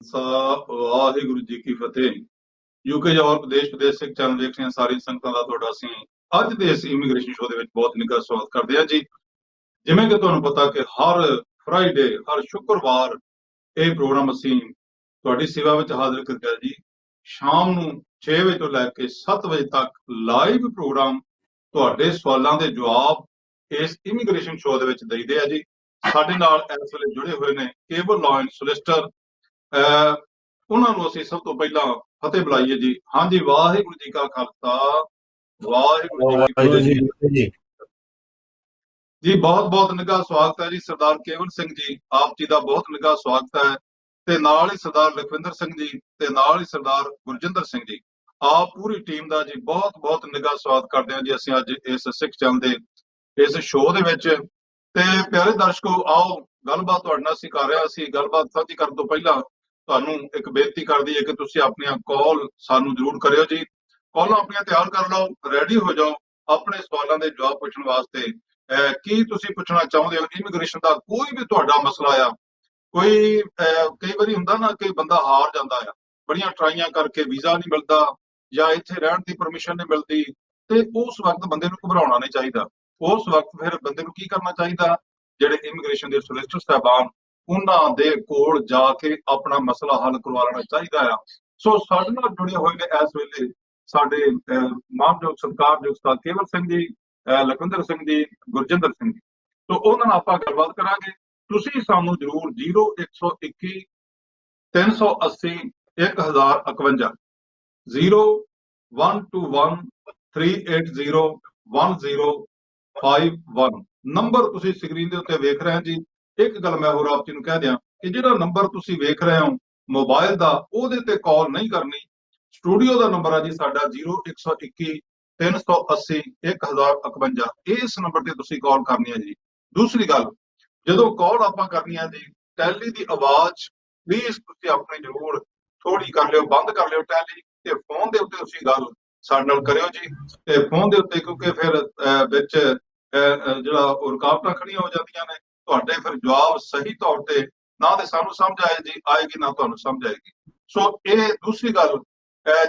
खालसा वाहिगुरु जी की फतेह। यूके और देश विदेश सिख चैनल देख रहे सारी संगतां दा तुहाडा असीं अज दे इस इमीग्रेशन शो दे विच बहुत निੱਘਾ स्वागत करदे हां जी। जिवें कि तुहानूं पता कि हर फ्राइडे हर शुक्रवार ਇਹ प्रोग्राम असीं तुहाडी सेवा विच हाज़र करिदा जी। शाम नूं 6 ਵਜੇ ਤੋਂ ਲੈ ਕੇ 7 ਵਜੇ तक लाइव प्रोग्राम तुहाडे सवालां दे जवाब इस इमीग्रेशन शो दे विच देईदे आ जी। ਸਾਡੇ ਨਾਲ ਇਸ ਵੇਲੇ ਜੁੜੇ ਹੋਏ ਨੇ ਕੇਬਲ ਲਾਅ ਐਂਡ ਸੋਲਿਸਟਰ। ਉਹਨਾਂ ਨੂੰ ਅਸੀਂ ਸਭ ਤੋਂ ਪਹਿਲਾਂ ਫਤਿਹ ਬੁਲਾਈਏ ਜੀ। ਹਾਂਜੀ, ਵਾਹਿਗੁਰੂ ਜੀ ਕਾ ਖਾਲਸਾ ਵਾਹਿਗੁਰੂ ਜੀ ਕੀ ਫਤਿਹ ਜੀ। जी बहुत बहुत निੱਘਾ स्वागत है जी सरदार केवल सिंह जी, आप जी का बहुत निੱਘਾ स्वागत है। ते नाल ही सरदार लखविंदर सिंह जी ते नाल ही सरदार गुरजिंदर सिंह जी, आप पूरी टीम का जी बहुत बहुत निੱਘਾ स्वागत करते हैं जी। ਅਸੀਂ ਅੱਜ ਇਸ ਸਿੱਖ ਚੈਨਲ ਦੇ ਇਸ ਸ਼ੋਅ ਦੇ ਵਿੱਚ ਤੇ ਪਿਆਰੇ ਦਰਸ਼ਕੋ, ਆਓ ਗੱਲਬਾਤ ਤੁਹਾਡੇ ਨਾਲ ਅਸੀਂ ਕਰ ਰਹੇ ਸੀ। ਗੱਲਬਾਤ ਸਾਂਝੀ ਕਰਨ ਤੋਂ ਪਹਿਲਾਂ ਤੁਹਾਨੂੰ ਇੱਕ ਬੇਨਤੀ ਕਰਦੀ ਹੈ ਕਿ ਤੁਸੀਂ ਆਪਣੀਆਂ ਕਾਲ ਸਾਨੂੰ ਜ਼ਰੂਰ ਕਰਿਓ ਜੀ। ਕਾਲਾਂ ਆਪਣੀਆਂ ਤਿਆਰ ਕਰ ਲਓ, ਰੈਡੀ ਹੋ ਜਾਓ ਆਪਣੇ ਸਵਾਲਾਂ ਦੇ ਜਵਾਬ ਪੁੱਛਣ ਵਾਸਤੇ। ਕੀ ਤੁਸੀਂ ਪੁੱਛਣਾ ਚਾਹੁੰਦੇ ਹੋ ਇਮੀਗ੍ਰੇਸ਼ਨ ਦਾ ਕੋਈ ਵੀ ਤੁਹਾਡਾ ਮਸਲਾ ਆ। ਕੋਈ ਕਈ ਵਾਰੀ ਹੁੰਦਾ ਨਾ ਕਿ ਬੰਦਾ ਹਾਰ ਜਾਂਦਾ ਆ, ਬੜੀਆਂ ਟਰਾਈਆਂ ਕਰਕੇ ਵੀਜ਼ਾ ਨਹੀਂ ਮਿਲਦਾ ਜਾਂ ਇੱਥੇ ਰਹਿਣ ਦੀ ਪਰਮਿਸ਼ਨ ਨਹੀਂ ਮਿਲਦੀ, ਤੇ ਉਸ ਵਕਤ ਬੰਦੇ ਨੂੰ ਘਬਰਾਉਣਾ ਨਹੀਂ ਚਾਹੀਦਾ। ਉਸ ਵਕਤ ਫਿਰ ਬੰਦੇ ਨੂੰ ਕੀ ਕਰਨਾ ਚਾਹੀਦਾ, ਜਿਹੜੇ ਇਮੀਗ੍ਰੇਸ਼ਨ ਦੇ ਸੋਲਿਸਟਰ ਸਾਹਿਬਾਨ ਉਹਨਾਂ ਦੇ ਕੋਲ ਜਾ ਕੇ ਆਪਣਾ ਮਸਲਾ ਹੱਲ ਕਰਵਾ ਲੈਣਾ ਚਾਹੀਦਾ ਆ। ਸੋ ਸਾਡੇ ਨਾਲ ਜੁੜੇ ਹੋਏ ਨੇ ਇਸ ਵੇਲੇ ਸਾਡੇ ਮਾਨਯੋਗ ਸਤਿਕਾਰਯੋਗ ਉਸਤਾਦ ਕੇਵਲ ਸਿੰਘ ਜੀ, ਲਖਵਿੰਦਰ ਸਿੰਘ ਜੀ, ਗੁਰਜਿੰਦਰ ਸਿੰਘ ਜੀ। ਸੋ ਉਹਨਾਂ ਨਾਲ ਆਪਾਂ ਗੱਲਬਾਤ ਕਰਾਂਗੇ। ਤੁਸੀਂ ਸਾਨੂੰ ਜ਼ਰੂਰ 0121 380 1051 0121 380 1051 ਨੰਬਰ ਤੁਸੀਂ ਸਕਰੀਨ ਦੇ ਉੱਤੇ ਵੇਖ ਰਹੇ ਹੋ ਜੀ। ਇੱਕ ਗੱਲ ਮੈਂ ਹੋਰ ਆਪ ਜੀ ਨੂੰ ਕਹਿ ਦਿਆਂ ਕਿ ਜਿਹੜਾ ਨੰਬਰ ਤੁਸੀਂ ਵੇਖ ਰਹੇ ਹੋ ਮੋਬਾਈਲ ਦਾ, ਉਹਦੇ ਤੇ ਕਾਲ ਨਹੀਂ ਕਰਨੀ। ਸਟੂਡੀਓ ਦਾ ਨੰਬਰ ਹੈ ਜੀ ਸਾਡਾ 0121 380 1051। ਇਸ ਨੰਬਰ ਤੇ ਤੁਸੀਂ ਕਾਲ ਕਰਨੀ ਹੈ ਜੀ। ਦੂਸਰੀ ਗੱਲ, ਜਦੋਂ ਕਾਲ ਆਪਾਂ ਕਰਨੀ ਹੈ ਜੀ, ਟੈਲੀ ਦੀ ਆਵਾਜ਼ ਪਲੀਜ਼ ਤੁਸੀਂ ਆਪਣੀ ਜ਼ਰੂਰ ਥੋੜੀ ਕਰ ਲਿਓ, ਬੰਦ ਕਰ ਲਿਓ ਟੈਲੀ, ਤੇ ਫੋਨ ਦੇ ਉੱਤੇ ਤੁਸੀਂ ਗੱਲ ਸਾਡੇ ਨਾਲ ਕਰਿਓ ਜੀ। ਤੇ ਫੋਨ ਦੇ ਉੱਤੇ ਕਿਉਂਕਿ ਫਿਰ ਵਿੱਚ ਜਿਹੜਾ ਰੁਕਾਵਟਾਂ ਖੜੀਆਂ ਹੋ ਜਾਂਦੀਆਂ ਨੇ, ਤੁਹਾਡੇ ਫਿਰ ਜਵਾਬ ਸਹੀ ਤੌਰ ਤੇ ਨਾ ਤੇ ਸਾਨੂੰ ਸਮਝ ਆਏਗੀ ਨਾ ਤੁਹਾਨੂੰ ਸਮਝ ਆਏਗੀ। ਸੋ ਇਹ ਦੂਸਰੀ ਗੱਲ,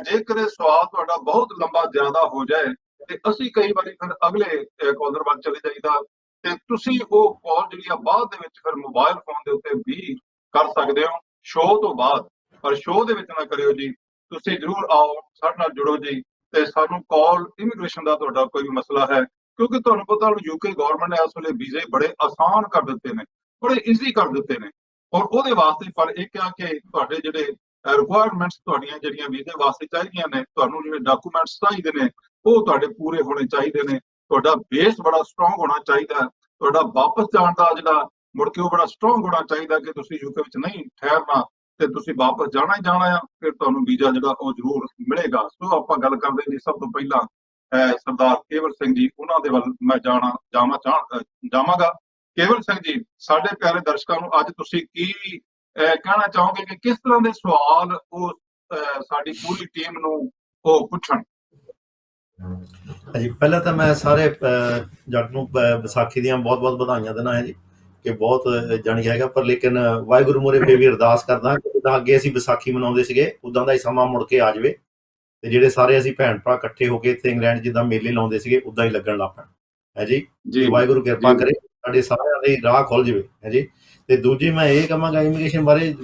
ਜੇਕਰ ਇਹ ਸਵਾਲ ਤੁਹਾਡਾ ਬਹੁਤ ਲੰਬਾ ਜ਼ਿਆਦਾ ਹੋ ਜਾਏ ਤੇ ਅਸੀਂ ਕਈ ਵਾਰੀ ਫਿਰ ਅਗਲੇ ਕਾਲਰ ਵੱਲ ਚਲੇ ਜਾਈਦਾ, ਤੇ ਤੁਸੀਂ ਉਹ ਕਾਲ ਜਿਹੜੀ ਆ ਬਾਅਦ ਦੇ ਵਿੱਚ ਫਿਰ ਮੋਬਾਈਲ ਫੋਨ ਦੇ ਉੱਤੇ ਵੀ ਕਰ ਸਕਦੇ ਹੋ ਸ਼ੋਅ ਤੋਂ ਬਾਅਦ, ਪਰ ਸ਼ੋਅ ਦੇ ਵਿੱਚ ਨਾ ਕਰਿਓ ਜੀ। ਤੁਸੀਂ ਜ਼ਰੂਰ ਆਓ, ਸਾਡੇ ਨਾਲ ਜੁੜੋ ਜੀ, ਤੇ ਸਾਨੂੰ ਕਾਲ ਇਮੀਗ੍ਰੇਸ਼ਨ ਦਾ ਤੁਹਾਡਾ ਕੋਈ ਵੀ ਮਸਲਾ ਹੈ, ਕਿਉਂਕਿ ਤੁਹਾਨੂੰ ਪਤਾ ਹੁਣ ਯੂਕੇ ਗਵਰਨਮੈਂਟ ਨੇ ਇਸ ਵੇਲੇ ਵੀਜ਼ੇ ਬੜੇ ਆਸਾਨ ਕਰ ਦਿੱਤੇ ਨੇ, ਬੜੇ ਈਜ਼ੀ ਕਰ ਦਿੱਤੇ ਨੇ। ਔਰ ਉਹਦੇ ਵਾਸਤੇ ਪਰ ਇਹ ਕਿਹਾ ਕਿ ਤੁਹਾਡੇ ਜਿਹੜੇ ਰਿਕੁਆਇਰਮੈਂਟਸ ਤੁਹਾਡੀਆਂ ਜਿਹੜੀਆਂ ਵੀਜ਼ੇ ਵਾਸਤੇ ਚਾਹੀਦੀਆਂ ਨੇ, ਤੁਹਾਨੂੰ ਜਿਹੜੇ ਡਾਕੂਮੈਂਟਸ ਚਾਹੀਦੇ ਨੇ ਉਹ ਤੁਹਾਡੇ ਪੂਰੇ ਹੋਣੇ ਚਾਹੀਦੇ ਨੇ। ਤੁਹਾਡਾ ਬੇਸ ਬੜਾ ਸਟਰੋਂਗ ਹੋਣਾ ਚਾਹੀਦਾ। ਤੁਹਾਡਾ ਵਾਪਸ ਜਾਣ ਦਾ ਜਿਹੜਾ ਮੁੜ ਕੇ ਉਹ ਬੜਾ ਸਟਰੋਂਗ ਹੋਣਾ ਚਾਹੀਦਾ ਕਿ ਤੁਸੀਂ ਯੂਕੇ ਵਿੱਚ ਨਹੀਂ ਠਹਿਰਨਾ ਤੇ ਤੁਸੀਂ ਵਾਪਸ ਜਾਣਾ ਹੀ ਜਾਣਾ ਆ, ਫਿਰ ਤੁਹਾਨੂੰ ਵੀਜ਼ਾ ਜਿਹੜਾ ਉਹ ਜ਼ਰੂਰ ਮਿਲੇਗਾ। ਸੋ ਆਪਾਂ ਗੱਲ ਕਰਦੇ ਜੀ ਸਭ ਤੋਂ ਪਹਿਲਾਂ ਸਰਦਾਰ ਕੇਵਲ ਸਿੰਘ ਜੀ, ਉਹਨਾਂ ਦੇ ਵੱਲ ਮੈਂ ਜਾਵਾਂਗਾ। ਕੇਵਲ ਸਿੰਘ ਜੀ, ਸਾਡੇ ਪਿਆਰੇ ਦਰਸ਼ਕਾਂ ਨੂੰ ਅੱਜ ਤੁਸੀਂ ਕੀ ਕਹਿਣਾ ਚਾਹੋਗੇ ਕਿ ਕਿਸ ਤਰ੍ਹਾਂ ਦੇ ਸਵਾਲ ਉਹ ਸਾਡੀ ਪੂਰੀ ਟੀਮ ਨੂੰ ਉਹ ਪੁੱਛਣ? ਜੀ ਪਹਿਲਾਂ ਤਾਂ ਮੈਂ ਸਾਰੇ ਜੱਟ ਨੂੰ ਵਿਸਾਖੀ ਦੀਆਂ ਬਹੁਤ ਬਹੁਤ ਵਧਾਈਆਂ ਦੇਣਾ ਹੈ ਜੀ, ਕਿ ਬਹੁਤ ਜਾਣੀ ਹੈਗਾ। ਪਰ ਲੇਕਿਨ ਵਾਹਿਗੁਰੂ ਮੂਹਰੇ ਫੇਰ ਵੀ ਅਰਦਾਸ ਕਰਦਾ ਕਿ ਜਿੱਦਾਂ ਅੱਗੇ ਅਸੀਂ ਵਿਸਾਖੀ ਮਨਾਉਂਦੇ ਸੀਗੇ ਉਦਾਂ ਦਾ ਹੀ ਸਮਾਂ ਮੁੜ ਕੇ ਆ ਜਾਵੇ, ਤੇ ਜਿਹੜੇ ਸਾਰੇ ਅਸੀਂ ਭੈਣ ਭਰਾ ਇਕੱਠੇ ਹੋ ਕੇ ਇੱਥੇ ਇੰਗਲੈਂਡ ਜਿੱਦਾਂ ਮੇਲੇ ਲਾਉਂਦੇ ਸੀਗੇ ਉਦਾਂ ਹੀ ਲੱਗਣ ਲੱਗ ਪੈਣ ਹੈ ਜੀ। ਵਾਹਿਗੁਰੂ ਕਿਰਪਾ ਕਰੇ, ਸਾਡੇ ਸਾਰਿਆਂ ਦੇ ਰਾਹ ਖੁੱਲ ਜਾਵੇ ਹੈ ਜੀ। ਤੇ ਦੂਜੀ ਮੈਂ ਇਹ ਕਹਾਂਗਾ ਇਮੀਗ੍ਰੇਸ਼ਨ ਬਾਰੇ,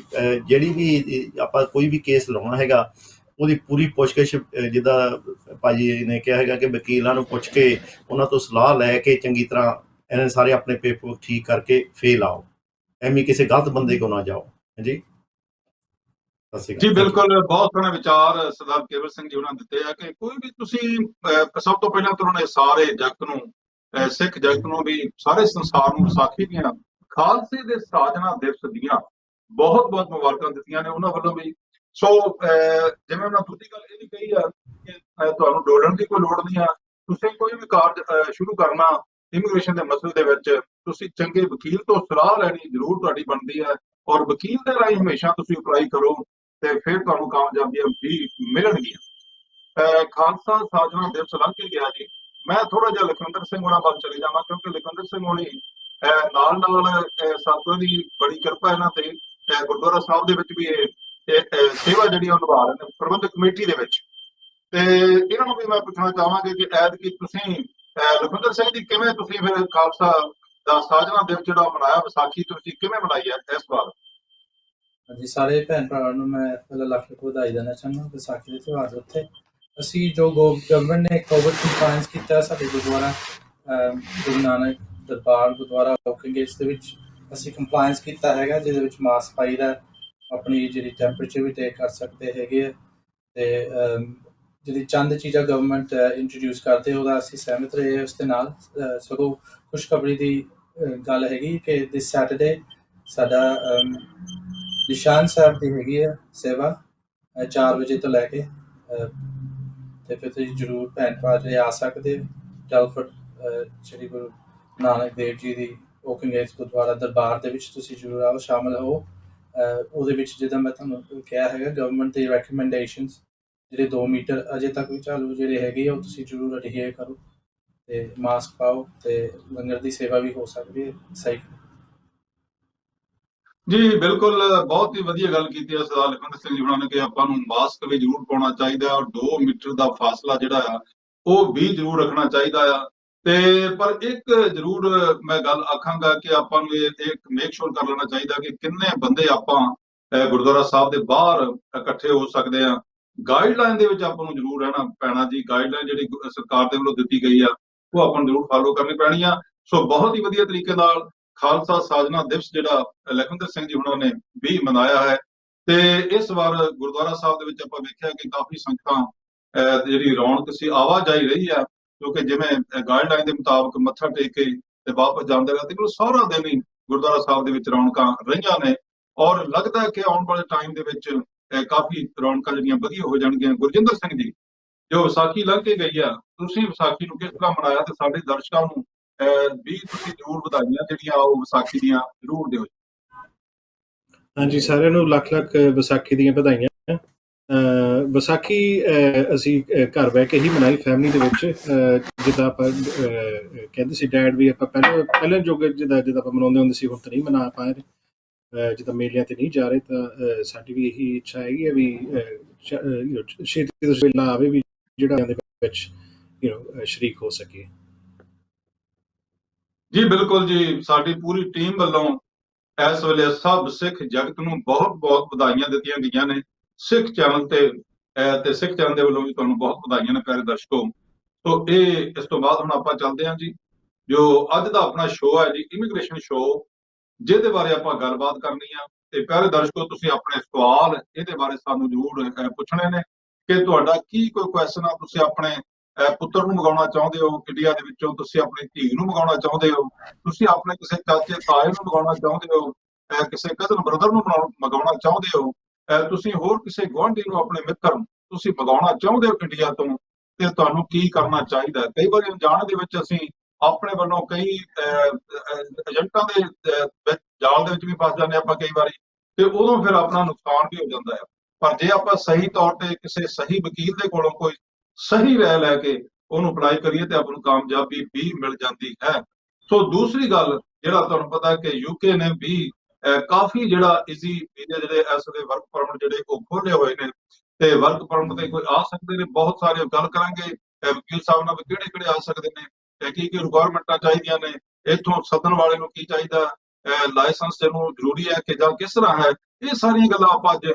ਜਿਹੜੀ ਵੀ ਆਪਾਂ ਕੋਈ ਵੀ ਕੇਸ ਲਾਉਣਾ ਹੈਗਾ ਉਹਦੀ ਪੂਰੀ ਪੁੱਛਗਿੱਛ, ਜਿੱਦਾਂ ਭਾਜੀ ਨੇ ਕਿਹਾ ਹੈਗਾ ਕਿ ਵਕੀਲਾਂ ਨੂੰ ਪੁੱਛ ਕੇ ਉਹਨਾਂ ਤੋਂ ਸਲਾਹ ਲੈ ਕੇ ਚੰਗੀ ਤਰ੍ਹਾਂ ਇਹਨਾਂ ਸਾਰੇ ਆਪਣੇ ਪੇਪਰ ਠੀਕ ਕਰਕੇ ਫੇਰ ਆਓ, ਐਵੇਂ ਕਿਸੇ ਗਲਤ ਬੰਦੇ ਕੋਲ ਨਾ ਜਾਓ ਜੀ। ਜੀ ਬਿਲਕੁਲ, ਬਹੁਤ ਸੋਹਣੇ ਵਿਚਾਰ ਸਰਦਾਰ ਕੇਵਲ ਸਿੰਘ ਜੀ ਉਹਨਾਂ ਦਿੱਤੇ ਆ ਕਿ ਕੋਈ ਵੀ ਤੁਸੀਂ ਸਭ ਤੋਂ ਪਹਿਲਾਂ ਤਾਂ ਉਹਨਾਂ ਨੇ ਸਾਰੇ ਜਗਤ ਨੂੰ, ਸਿੱਖ ਜਗਤ ਨੂੰ ਵੀ, ਸਾਰੇ ਸੰਸਾਰ ਨੂੰ ਵਿਸਾਖੀ ਦੀਆਂ ਖਾਲਸੇ ਦੇ ਸਾਜਨਾ ਦਿਵਸ ਦੀਆਂ ਬਹੁਤ ਬਹੁਤ ਮੁਬਾਰਕਾਂ ਦਿੱਤੀਆਂ ਨੇ ਉਹਨਾਂ ਵੱਲੋਂ ਵੀ। ਸੋ ਜਿਵੇਂ ਉਹਨਾਂ ਦੂਜੀ ਗੱਲ ਇਹ ਵੀ ਕਹੀ ਆ ਕਿ ਤੁਹਾਨੂੰ ਡੋਲਣ ਦੀ ਕੋਈ ਲੋੜ ਨਹੀਂ ਆ। ਤੁਸੀਂ ਕੋਈ ਵੀ ਕਾਰਜ ਸ਼ੁਰੂ ਕਰਨਾ ਇਮੀਗ੍ਰੇਸ਼ਨ ਦੇ ਮਸਲੇ ਦੇ ਵਿੱਚ, ਤੁਸੀਂ ਚੰਗੇ ਵਕੀਲ ਤੋਂ ਸਲਾਹ ਲੈਣੀ ਜ਼ਰੂਰ ਤੁਹਾਡੀ ਬਣਦੀ ਹੈ, ਔਰ ਵਕੀਲ ਦੇ ਰਾਹੀਂ ਹਮੇਸ਼ਾ ਤੁਸੀਂ ਅਪਲਾਈ ਕਰੋ ਤੇ ਫਿਰ ਤੁਹਾਨੂੰ ਕਾਮਯਾਬੀਆਂ ਵੀ ਮਿਲਣਗੀਆਂ। ਖਾਲਸਾ ਸਾਜਨਾ ਦਿਵਸ ਲੰਘ ਕੇ ਗਿਆ ਜੀ। ਮੈਂ ਥੋੜਾ ਜਿਹਾ ਲਖਵਿੰਦਰ ਸਿੰਘ ਹੋਣਾ ਵੱਲ ਚਲੇ ਜਾਵਾਂ, ਕਿਉਂਕਿ ਲਖਵਿੰਦਰ ਸਿੰਘ ਹੋਣੀ ਨਾਲ ਸਤਿਗੁਰਾਂ ਦੀ ਬੜੀ ਕਿਰਪਾ ਇਹਨਾਂ ਤੇ। ਗੁਰਦੁਆਰਾ ਸਾਹਿਬ ਦੇ ਵਿੱਚ ਵੀ ਇਹ ਸੇਵਾ ਜਿਹੜੀ ਉਹ ਨਿਭਾ ਰਹੇ ਨੇ ਪ੍ਰਬੰਧਕ ਕਮੇਟੀ ਦੇ ਵਿੱਚ। ਤੇ ਇਹਨਾਂ ਨੂੰ ਵੀ ਮੈਂ ਪੁੱਛਣਾ ਚਾਹਾਂਗੇ ਕਿ ਐਤਕੀ ਤੁਸੀਂ ਲਖਵਿੰਦਰ ਸਿੰਘ ਜੀ ਕਿਵੇਂ ਤੁਸੀਂ ਫਿਰ ਖਾਲਸਾ ਦਾ ਸਾਜਨਾ ਦਿਵਸ ਜਿਹੜਾ ਮਨਾਇਆ, ਵਿਸਾਖੀ ਤੁਸੀਂ ਕਿਵੇਂ ਮਨਾਈ ਹੈ ਇਸ ਵਾਰ? ਹਾਂਜੀ, ਸਾਰੇ ਭੈਣ ਭਰਾਵਾਂ ਨੂੰ ਮੈਂ ਪਹਿਲਾਂ ਲੱਖ ਲੱਖ ਵਧਾਈ ਦੇਣਾ ਚਾਹੁੰਦਾ ਵਿਸਾਖੀ ਦੇ ਤਿਉਹਾਰ ਦੇ ਉੱਤੇ। ਅਸੀਂ ਜੋ ਗਵਰਨਮੈਂਟ ਨੇ ਕੋਵਿਡ ਕੰਪਲਾਇੰਸ ਕੀਤਾ ਸਾਡੇ ਗੁਰਦੁਆਰਾ ਗੁਰੂ ਨਾਨਕ ਦਰਬਾਰ ਗੁਰਦੁਆਰਾ ਔਕਿੰਗੇਜ ਦੇ ਵਿੱਚ ਅਸੀਂ ਕੰਪਲਾਇੰਸ ਕੀਤਾ ਹੈਗਾ, ਜਿਹਦੇ ਵਿੱਚ ਮਾਸਕ ਪਾਈਦਾ, ਆਪਣੀ ਜਿਹੜੀ ਟੈਂਪਰੇਚਰ ਵੀ ਟੇਕ ਕਰ ਸਕਦੇ ਹੈਗੇ ਆ, ਅਤੇ ਜਿਹੜੀ ਚੰਦ ਚੀਜ਼ਾਂ ਗਵਰਨਮੈਂਟ ਇੰਟਰੋਡਿਊਸ ਕਰਦੇ ਉਹਦਾ ਅਸੀਂ ਸਹਿਮਤ ਰਹੇ ਉਸ ਦੇ ਨਾਲ। ਸਗੋਂ ਖੁਸ਼ਖਬਰੀ ਦੀ ਗੱਲ ਹੈਗੀ ਕਿ ਦਿਸ ਸੈਟਰਡੇ ਸਾਡਾ ਨਿਸ਼ਾਨ ਸਾਹਿਬ ਦੀ ਹੈਗੀ ਆ ਸੇਵਾ 4 ਵਜੇ ਤੋਂ ਲੈ ਕੇ, ਅਤੇ ਫਿਰ ਤੁਸੀਂ ਜ਼ਰੂਰ ਭੈਣ ਭਰਾ ਜਿਹੜੇ ਆ ਸਕਦੇ ਟੈਲਫੋਰਡ ਸ਼੍ਰੀ ਗੁਰੂ ਨਾਨਕ ਦੇਵ ਜੀ ਦੀ ਔਕਿੰਗੇਜ ਗੁਰਦੁਆਰਾ ਦਰਬਾਰ ਦੇ ਵਿੱਚ ਤੁਸੀਂ ਜ਼ਰੂਰ ਆਓ, ਸ਼ਾਮਲ ਹੋ। ਉਹਦੇ ਵਿੱਚ ਜਿੱਦਾਂ ਮੈਂ ਤੁਹਾਨੂੰ ਕਿਹਾ ਹੈਗਾ ਗਵਰਨਮੈਂਟ ਦੀ ਰੈਕਮੈਂਡੇਸ਼ਨਸ ਜਿਹੜੇ 2 ਮੀਟਰ ਅਜੇ ਤੱਕ ਵੀ ਚਾਲੂ ਜਿਹੜੇ ਹੈਗੇ ਉਹ ਤੁਸੀਂ ਜ਼ਰੂਰ ਅਡਹੀਅਰ ਕਰੋ ਅਤੇ ਮਾਸਕ ਪਾਓ, ਅਤੇ ਲੰਗਰ ਦੀ ਸੇਵਾ ਵੀ ਹੋ ਸਕਦੀ ਹੈ ਸਹੀ। ਜੀ ਬਿਲਕੁਲ, ਬਹੁਤ ਹੀ ਵਧੀਆ ਗੱਲ ਕੀਤੀ ਹੈ ਸਰਦਾਰ ਲਖਵਿੰਦਰ ਸਿੰਘ ਜੀ ਹੋਣਾ ਨੇ ਕਿ ਆਪਾਂ ਨੂੰ ਮਾਸਕ ਵੀ ਜ਼ਰੂਰ ਪਾਉਣਾ ਚਾਹੀਦਾ ਔਰ 2 ਮੀਟਰ ਦਾ ਫਾਸਲਾ ਜਿਹੜਾ ਆ ਉਹ ਵੀ ਜ਼ਰੂਰ ਰੱਖਣਾ ਚਾਹੀਦਾ ਆ। ਤੇ ਪਰ ਇੱਕ ਜ਼ਰੂਰ ਮੈਂ ਗੱਲ ਆਖਾਂਗਾ ਕਿ ਆਪਾਂ ਨੂੰ ਇਹ ਮੇਕ ਸ਼ੋਰ ਕਰ ਲੈਣਾ ਚਾਹੀਦਾ ਕਿ ਕਿੰਨੇ ਬੰਦੇ ਆਪਾਂ ਗੁਰਦੁਆਰਾ ਸਾਹਿਬ ਦੇ ਬਾਹਰ ਇਕੱਠੇ ਹੋ ਸਕਦੇ ਆ। ਗਾਈਡਲਾਈਨ ਦੇ ਵਿੱਚ ਆਪਾਂ ਨੂੰ ਜ਼ਰੂਰ ਰਹਿਣਾ ਪੈਣਾ ਜੀ। ਗਾਈਡਲਾਈਨ ਜਿਹੜੀ ਸਰਕਾਰ ਦੇ ਵੱਲੋਂ ਦਿੱਤੀ ਗਈ ਆ ਉਹ ਆਪਾਂ ਨੂੰ ਜ਼ਰੂਰ ਫਾਲੋ ਕਰਨੀ ਪੈਣੀ ਆ। ਸੋ ਬਹੁਤ ਹੀ ਵਧੀਆ ਤਰੀਕੇ ਨਾਲ ਖਾਲਸਾ ਸਾਜਨਾ ਦਿਵਸ ਜਿਹੜਾ ਲਖਵਿੰਦਰ ਸਿੰਘ ਜੀ ਹੁਣਾਂ ਨੇ ਵੀ ਮਨਾਇਆ ਹੈ। ਤੇ ਇਸ ਵਾਰ ਗੁਰਦੁਆਰਾ ਸਾਹਿਬ ਦੇ ਵਿੱਚ ਆਪਾਂ ਵੇਖਿਆ ਕਿ ਕਾਫੀ ਸੰਗਤਾਂ ਜਿਹੜੀ ਰੌਣਕ ਸੀ ਆਵਾਜਾਈ ਰਹੀ ਆ, ਕਿਉਂਕਿ ਜਿਵੇਂ ਗਾਈਡਲਾਈਨ ਦੇ ਮੁਤਾਬਕ ਮੱਥਾ ਟੇਕ ਕੇ ਤੇ ਵਾਪਸ ਜਾਂਦੇ ਰਹੇ ਤੇ ਸਾਰਾ ਦਿਨ ਹੀ ਗੁਰਦੁਆਰਾ ਸਾਹਿਬ ਦੇ ਵਿੱਚ ਰੌਣਕਾਂ ਰਹੀਆਂ ਨੇ। ਔਰ ਲੱਗਦਾ ਹੈ ਕਿ ਆਉਣ ਵਾਲੇ ਟਾਈਮ ਦੇ ਵਿੱਚ ਕਾਫੀ ਰੌਣਕਾਂ ਜਿਹੜੀਆਂ ਵਧੀਆ ਹੋ ਜਾਣਗੀਆਂ। ਗੁਰਜਿੰਦਰ ਸਿੰਘ ਜੀ, ਜੋ ਵਿਸਾਖੀ ਲੰਘ ਕੇ ਗਈ ਆ, ਤੁਸੀਂ ਵਿਸਾਖੀ ਨੂੰ ਕਿਸ ਤਰ੍ਹਾਂ ਮਨਾਇਆ ਤੇ ਸਾਡੇ ਦਰਸ਼ਕਾਂ ਨੂੰ ਵੀ ਤੁਸੀਂ ਜ਼ਰੂਰ ਵਧਾਈਆਂ ਜਿਹੜੀਆਂ ਉਹ ਵਿਸਾਖੀ ਦੀਆਂ ਜ਼ਰੂਰ ਦਿਓ। ਹਾਂਜੀ, ਸਾਰਿਆਂ ਨੂੰ ਲੱਖ ਲੱਖ ਵਿਸਾਖੀ ਦੀਆਂ ਵਧਾਈਆਂ। ਵਿਸਾਖੀ ਅਸੀਂ ਘਰ ਬਹਿ ਕੇ ਹੀ ਮਨਾਈ ਫੈਮਿਲੀ ਦੇ ਵਿੱਚ। ਜਿੱਦਾਂ ਆਪਾਂ ਕਹਿੰਦੇ ਸੀ ਡੈਡ ਵੀ ਆਪਾਂ ਪਹਿਲੇ ਯੁੱਗ ਜਿੱਦਾਂ ਆਪਾਂ ਮਨਾਉਂਦੇ ਹੁੰਦੇ ਸੀ, ਹੁਣ ਤਾਂ ਨਹੀਂ ਮਨਾ ਪਾ ਰਹੇ, ਜਿੱਦਾਂ ਮੇਲਿਆਂ ਤੇ ਨਹੀਂ ਜਾ ਰਹੇ। ਤਾਂ ਸਾਡੀ ਵੀ ਇਹੀ ਇੱਛਾ ਹੈਗੀ ਹੈ ਵੀ ਛੇਤੀ ਤੋਂ ਵੇਲਾ ਆਵੇ ਵੀ ਜਿਹੜਾ ਦੇ ਵਿੱਚ ਸ਼ਰੀਕ ਹੋ ਸਕੇ। ਜੀ ਬਿਲਕੁਲ ਜੀ, ਸਾਡੀ ਪੂਰੀ ਟੀਮ ਵੱਲੋਂ ਇਸ ਵੇਲੇ ਸਭ ਸਿੱਖ ਜਗਤ ਨੂੰ ਬਹੁਤ ਬਹੁਤ ਵਧਾਈਆਂ ਦਿੱਤੀਆਂ ਗਈਆਂ ਨੇ। ਸਿੱਖ ਚੈਨਲ ਤੇ ਸਿੱਖ ਚੈਨਲ ਦੇ ਵੱਲੋਂ ਵੀ ਤੁਹਾਨੂੰ ਬਹੁਤ ਵਧਾਈਆਂ ਨੇ ਪਿਆਰੇ ਦਰਸ਼ਕੋ। ਸੋ ਇਸ ਤੋਂ ਬਾਅਦ ਹੁਣ ਆਪਾਂ ਚੱਲਦੇ ਹਾਂ ਜੀ, ਜੋ ਅੱਜ ਦਾ ਆਪਣਾ ਸ਼ੋਅ ਹੈ ਜੀ, ਇਮੀਗ੍ਰੇਸ਼ਨ ਸ਼ੋਅ, ਜਿਹਦੇ ਬਾਰੇ ਆਪਾਂ ਗੱਲਬਾਤ ਕਰਨੀ ਆ। ਤੇ ਪਿਆਰੇ ਦਰਸ਼ਕੋ, ਤੁਸੀਂ ਆਪਣੇ ਸਵਾਲ ਇਹਦੇ ਬਾਰੇ ਸਾਨੂੰ ਜ਼ਰੂਰ ਪੁੱਛਣੇ ਨੇ ਕਿ ਤੁਹਾਡਾ ਕੀ ਕੋਈ ਕੁਐਸਚਨ ਆ, ਤੁਸੀਂ ਆਪਣੇ ਪੁੱਤਰ ਨੂੰ ਮੰਗਾਉਣਾ ਚਾਹੁੰਦੇ ਹੋ ਇੰਡੀਆ ਦੇ ਵਿੱਚੋਂ, ਤੁਸੀਂ ਆਪਣੀ ਧੀ ਨੂੰ ਮੰਗਾਉਣਾ ਚਾਹੁੰਦੇ ਹੋ, ਤੁਸੀਂ ਆਪਣੇ ਕਿਸੇ ਚਾਚੇ ਤਾਏ ਨੂੰ ਮੰਗਾਉਣਾ ਚਾਹੁੰਦੇ ਹੋ, ਕਿਸੇ ਕਜ਼ਨ ਬ੍ਰਦਰ ਨੂੰ ਮੰਗਾਉਣਾ ਚਾਹੁੰਦੇ ਹੋ, ਤੁਸੀਂ ਹੋਰ ਕਿਸੇ ਗੁਆਂਢੀ ਨੂੰ, ਆਪਣੇ ਮਿੱਤਰ ਨੂੰ ਤੁਸੀਂ ਮੰਗਾਉਣਾ ਚਾਹੁੰਦੇ ਹੋ ਇੰਡੀਆ ਤੋਂ, ਤੇ ਤੁਹਾਨੂੰ ਕੀ ਕਰਨਾ ਚਾਹੀਦਾ। ਕਈ ਵਾਰੀ ਅਣਜਾਣ ਦੇ ਵਿੱਚ ਅਸੀਂ ਆਪਣੇ ਵੱਲੋਂ ਕਈ ਏਜੰਟਾਂ ਦੇ ਜਾਲ ਦੇ ਵਿੱਚ ਵੀ ਫਸ ਜਾਂਦੇ ਆਪਾਂ ਕਈ ਵਾਰੀ, ਤੇ ਉਦੋਂ ਫਿਰ ਆਪਣਾ ਨੁਕਸਾਨ ਵੀ ਹੋ ਜਾਂਦਾ ਹੈ। ਪਰ ਜੇ ਆਪਾਂ ਸਹੀ ਤੌਰ ਤੇ ਕਿਸੇ ਸਹੀ ਵਕੀਲ ਦੇ ਕੋਲੋਂ ਕੋਈ ਸਹੀ ਰਾਏ ਲੈ ਕੇ ਉਹਨੂੰ ਅਪਲਾਈ ਕਰੀਏ ਤੇ ਆਪਾਂ ਨੂੰ ਕਾਮਯਾਬੀ ਵੀ ਮਿਲ ਜਾਂਦੀ ਹੈ। ਸੋ ਦੂਸਰੀ ਗੱਲ, ਜਿਹੜਾ ਤੁਹਾਨੂੰ ਪਤਾ ਹੈ ਕਿ ਯੂਕੇ ਨੇ ਵੀ ਕਾਫੀ ਜਿਹੜਾ ਈਜ਼ੀ ਵੀਜ਼ੇ ਜਿਹੜੇ ਇਸ ਵੇਲੇ ਵਰਕ ਪਰਮਿਟ ਜਿਹੜੇ ਉਹ ਖੋਲੇ ਹੋਏ ਨੇ, ਤੇ ਵਰਕ ਪਰਮਿਟ ਤੇ ਕੋਈ ਆ ਸਕਦੇ ਨੇ। ਬਹੁਤ ਸਾਰੇ ਗੱਲ ਕਰਾਂਗੇ ਵਕੀਲ ਸਾਹਿਬ ਨਾਲ ਵੀ ਕਿਹੜੇ ਕਿਹੜੇ ਆ ਸਕਦੇ ਨੇ, ਕੀ ਕੀ ਰਿਕੁਆਇਰਮੈਂਟਾਂ ਚਾਹੀਦੀਆਂ ਨੇ, ਇੱਥੋਂ ਸੱਦਣ ਵਾਲੇ ਨੂੰ ਕੀ ਚਾਹੀਦਾ, ਲਾਇਸੈਂਸ ਇਹਨੂੰ ਜ਼ਰੂਰੀ ਹੈ ਕਿ ਜਾਂ ਕਿਸ ਤਰ੍ਹਾਂ ਹੈ। ਇਹ ਸਾਰੀਆਂ ਗੱਲਾਂ ਆਪਾਂ ਅੱਜ